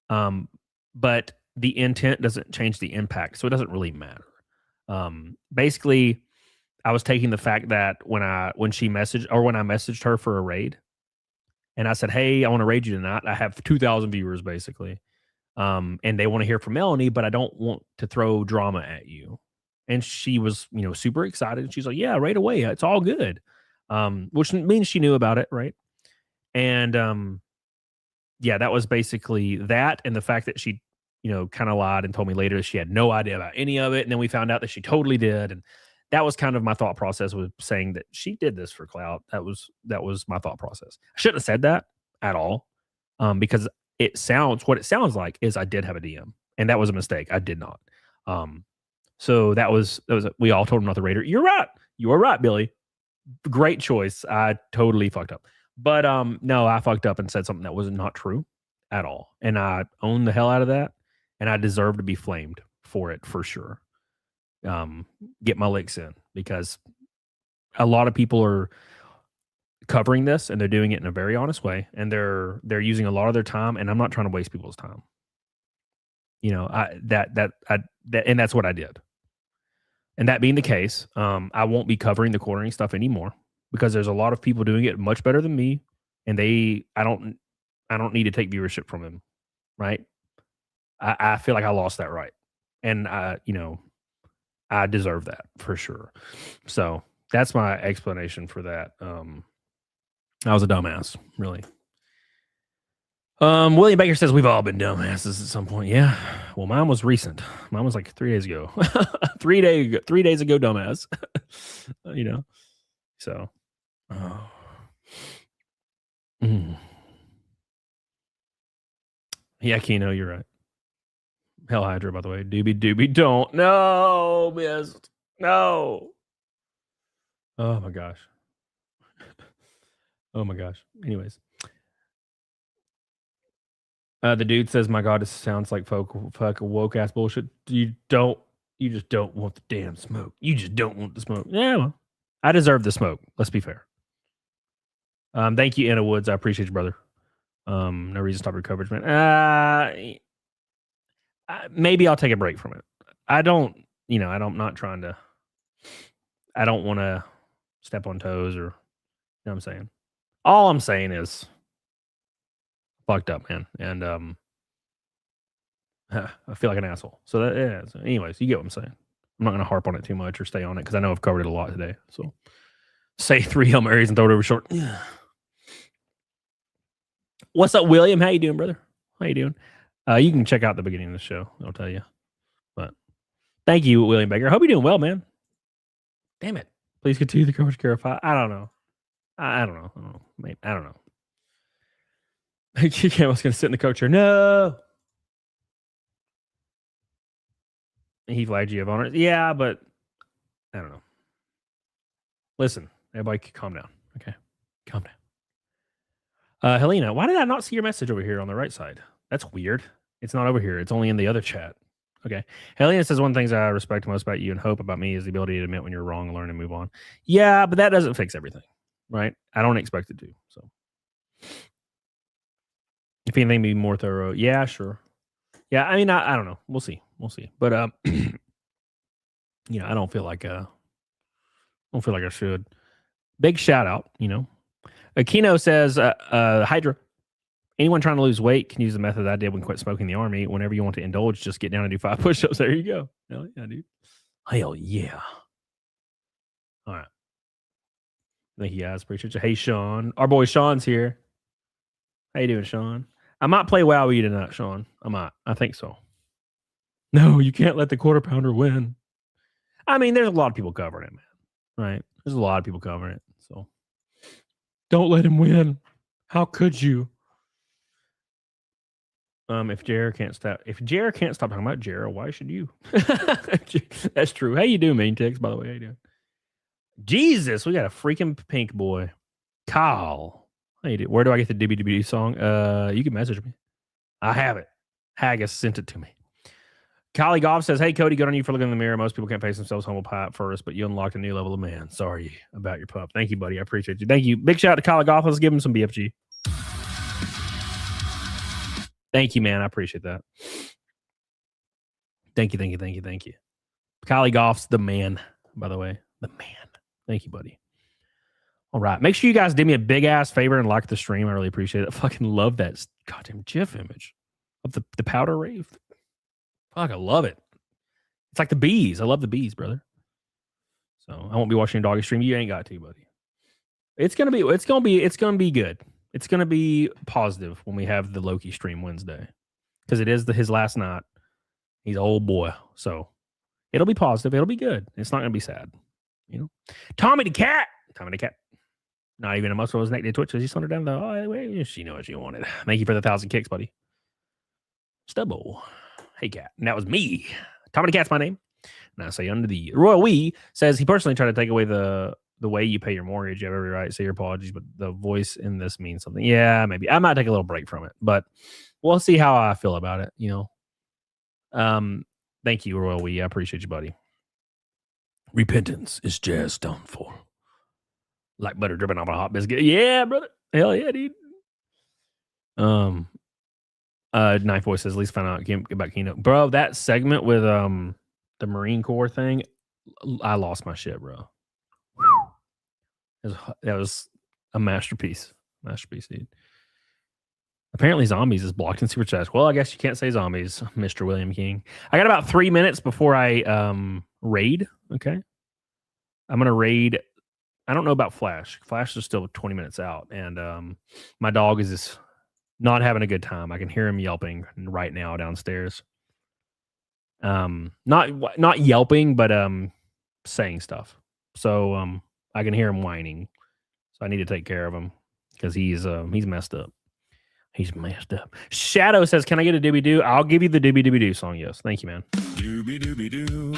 But the intent doesn't change the impact, so it doesn't really matter. Basically, I was taking the fact that when I messaged her for a raid, and I said, "Hey, I want to raid you tonight. I have 2,000 viewers, basically, and they want to hear from Melanie, but I don't want to throw drama at you." And she was, super excited. And she's like, "Yeah, raid away. It's all good," which means she knew about it, right? And yeah, that was basically that, and the fact that she, kind of lied and told me later she had no idea about any of it, and then we found out that she totally did, and that was kind of my thought process, was saying that she did this for clout. That was my thought process. I shouldn't have said that at all, because what it sounds like is I did have a DM, and that was a mistake. I did not. So we all told him not the raider. You're right. You are right, Billy. Great choice. I totally fucked up. But no, I fucked up and said something that was not true at all. And I own the hell out of that. And I deserve to be flamed for it, for sure. Get my licks in, because a lot of people are covering this, and they're doing it in a very honest way, and they're using a lot of their time, and I'm not trying to waste people's time. And that's what I did. And that being the case, I won't be covering the quartering stuff anymore, because there's a lot of people doing it much better than me, and I don't need to take viewership from them, right? I feel like I lost that right, and I deserve that for sure. So that's my explanation for that. I was a dumbass, really. William Baker says we've all been dumbasses at some point. Yeah. Well, mine was recent. Mine was like 3 days ago. 3 days ago, dumbass. So. Oh. Yeah, Kino, you're right. Hell Hydra, by the way. Doobie, don't. No, missed. No. Oh my gosh. Oh my gosh. Anyways. The dude says, "My God, this sounds like fuck woke ass bullshit." You just don't want the damn smoke. You just don't want the smoke. Yeah, well, I deserve the smoke. Let's be fair. Thank you, Anna Woods. I appreciate you, brother. No reason to stop your coverage, man. Maybe I'll take a break from it. I don't not trying to. I don't want to step on toes, or you know what I'm saying. All I'm saying is fucked up, man, and I feel like an asshole. So that, yeah. So anyways, you get what I'm saying. I'm not going to harp on it too much or stay on it, because I know I've covered it a lot today. So say 3 Hail Marys and throw it over short. Yeah. What's up, William? How you doing, brother? How you doing? You can check out the beginning of the show. I'll tell you. But thank you, William Baker. I hope you're doing well, man. Damn it. Please continue the coverage, Carify. I don't know. I don't know. Maybe, I don't know. I was going to sit in the coach chair. No. He flagged you of honor. Yeah, but I don't know. Listen, everybody calm down. Okay. Calm down. Helena, why did I not see your message over here on the right side? That's weird. It's not over here. It's only in the other chat. Okay. Helena says, one of the things I respect most about you and hope about me is the ability to admit when you're wrong, learn, and move on. Yeah, but that doesn't fix everything, right? I don't expect it to. So if anything, be more thorough. Yeah, sure. Yeah, I mean, I don't know. We'll see. But I don't feel like I should. Big shout out, Aquino says, Hydra, anyone trying to lose weight can use the method I did when quit smoking the army. Whenever you want to indulge, just get down and do 5 push-ups. There you go. Hell yeah, dude. Hell yeah. All right. Thank you guys. Appreciate you. Hey, Sean. Our boy Sean's here. How you doing, Sean? I might play WoW with you tonight, Sean. I might. I think so. No, you can't let the quarter pounder win. I mean, there's a lot of people covering it, man. Right? There's a lot of people covering it. So don't let him win. How could you? If Jared can't stop talking about Jared, why should you? That's true. How you doing, Main Text, by the way? How you doing? Jesus, we got a freaking pink boy. Kyle. How you doing? Where do I get the DBDB song? You can message me. I have it. Haggis sent it to me. Kylie Goff says, hey, Cody, good on you for looking in the mirror. Most people can't face themselves humble pie at first, but you unlocked a new level of man. Sorry about your pup. Thank you, buddy. I appreciate you. Thank you. Big shout out to Kylie Goff. Let's give him some BFG. Thank you, man. I appreciate that. Thank you. Kylie Goff's the man, by the way. The man. Thank you, buddy. All right. Make sure you guys do me a big ass favor and like the stream. I really appreciate it. I fucking love that goddamn GIF image of the powder rave. Fuck, I love it. It's like the bees. I love the bees, brother. So I won't be watching a doggy stream. You ain't got to, buddy. It's gonna be good. It's gonna be positive when we have the Loki stream Wednesday, because it is his last night. He's an old boy, so it'll be positive. It'll be good. It's not gonna be sad. You know, Tommy the cat. Not even a muscle was connected to Twitch. He slowed her down. Oh, wait, she knew what she wanted. Thank you for the 1,000 kicks, buddy. Stubble. Hey, cat. And that was me. Tommy the cat's my name. And I say under the Royal Wee says he personally tried to take away the way you pay your mortgage. You have every right to say your apologies, but the voice in this means something. Yeah, maybe. I might take a little break from it, but we'll see how I feel about it, you know. Thank you, Royal Wee. I appreciate you, buddy. Repentance is jazz done for. Like butter dripping off a hot biscuit. Yeah, brother. Hell yeah, dude. Knife Boy says, at least find out about Kino. Bro, that segment with the Marine Corps thing, I lost my shit, bro. That was a masterpiece. Dude. Apparently zombies is blocked in Super Chat. Well, I guess you can't say zombies, Mr. William King. I got about 3 minutes before I raid. Okay. I'm gonna raid. I don't know about Flash. Flash is still 20 minutes out, and my dog is just not having a good time. I can hear him yelping right now downstairs. Not yelping, but saying stuff. So I can hear him whining. So I need to take care of him because he's messed up. He's messed up. Shadow says, "Can I get a doobie doo?" I'll give you the doobie doobie doo song. Yes, thank you, man. Doobie doobie doo,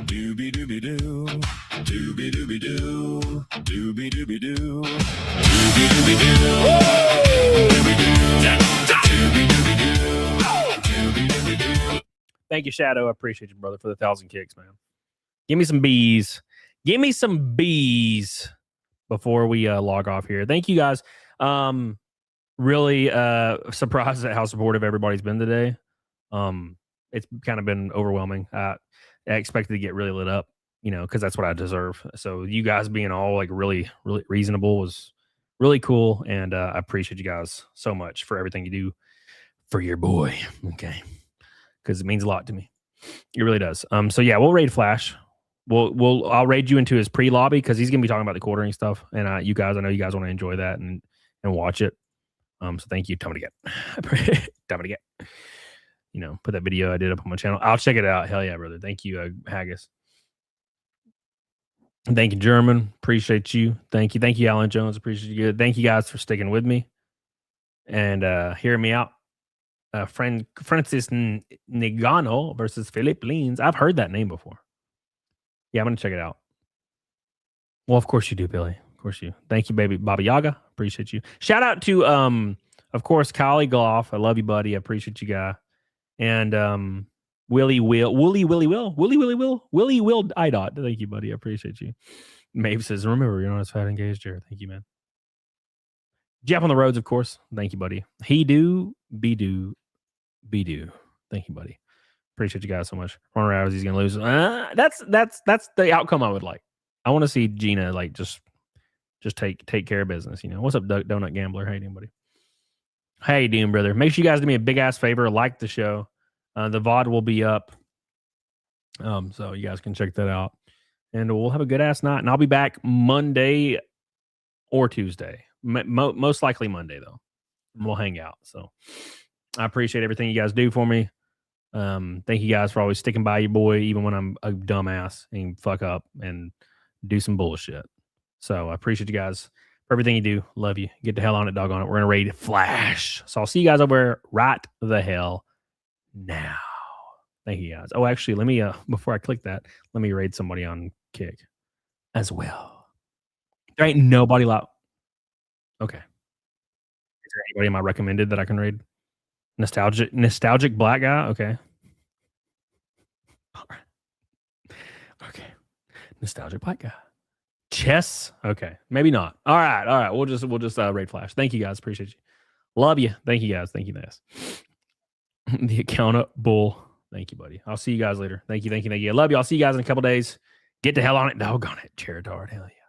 doobie doobie doo, doobie doobie doo, doobie doobie doo, doobie doobie doo. Thank you, Shadow. I appreciate you, brother, for the 1,000 kicks, man. Give me some bees. Give me some bees before we log off here. Thank you, guys. Really surprised at how supportive everybody's been today. It's kind of been overwhelming. I expected to get really lit up, you know, because that's what I deserve. So you guys being all like really, really reasonable was really cool, and I appreciate you guys so much for everything you do for your boy. Okay, because it means a lot to me. It really does. So yeah, we'll raid Flash. I'll raid you into his pre-lobby because he's gonna be talking about the quartering stuff, and I know you guys want to enjoy that and watch it. So thank you, Tommy to get. You know, put that video I did up on my channel. I'll check it out. Hell yeah, brother. Thank you, Haggis. Thank you, German. Appreciate you. Thank you, Alan Jones. Appreciate you. Thank you guys for sticking with me and hearing me out. Francis Nagano versus Philip Leans. I've heard that name before. Yeah, I'm gonna check it out. Well, of course you do, Billy. Of course you. Thank you, baby Baba Yaga. Appreciate you. Shout out to of course, Kylie Goff. I love you, buddy. I appreciate you, guy. And Willie Will IDOT. Thank you, buddy. I appreciate you. Maeve says, remember, you're not as fat engaged, Jared. Thank you, man. Jeff on the roads, of course. Thank you, buddy. He do, be do. Thank you, buddy. Appreciate you guys so much. Ron Rousey's he's gonna lose. That's the outcome I would like. I want to see Gina like just take care of business. You know, what's up, Donut Gambler? How you doing, buddy? How you doing, brother? Make sure you guys do me a big ass favor, like the show. The VOD will be up, so you guys can check that out, and we'll have a good ass night. And I'll be back Monday or Tuesday. Most likely Monday though. We'll hang out. So I appreciate everything you guys do for me. Thank you guys for always sticking by your boy, even when I'm a dumbass and fuck up and do some bullshit. So I appreciate you guys for everything you do. Love you. Get the hell on it, dog on it. We're gonna raid Flash. So I'll see you guys over there right the hell now. Thank you guys. Oh, actually, let me before I click that, let me raid somebody on Kick as well. There ain't nobody loud. Okay. Is there anybody in my recommended that I can raid? Nostalgic black guy. Okay. All right. Okay. Nostalgic black guy. Chess. Okay. Maybe not. All right. All right. We'll just raid Flash. Thank you guys. Appreciate you. Love you. Thank you guys. Thank you guys. The account bull. Thank you, buddy. I'll see you guys later. Thank you. Thank you. Thank you. I love you. I'll see you guys in a couple days. Get the hell on it. Doggone it. Charitard. Hell yeah.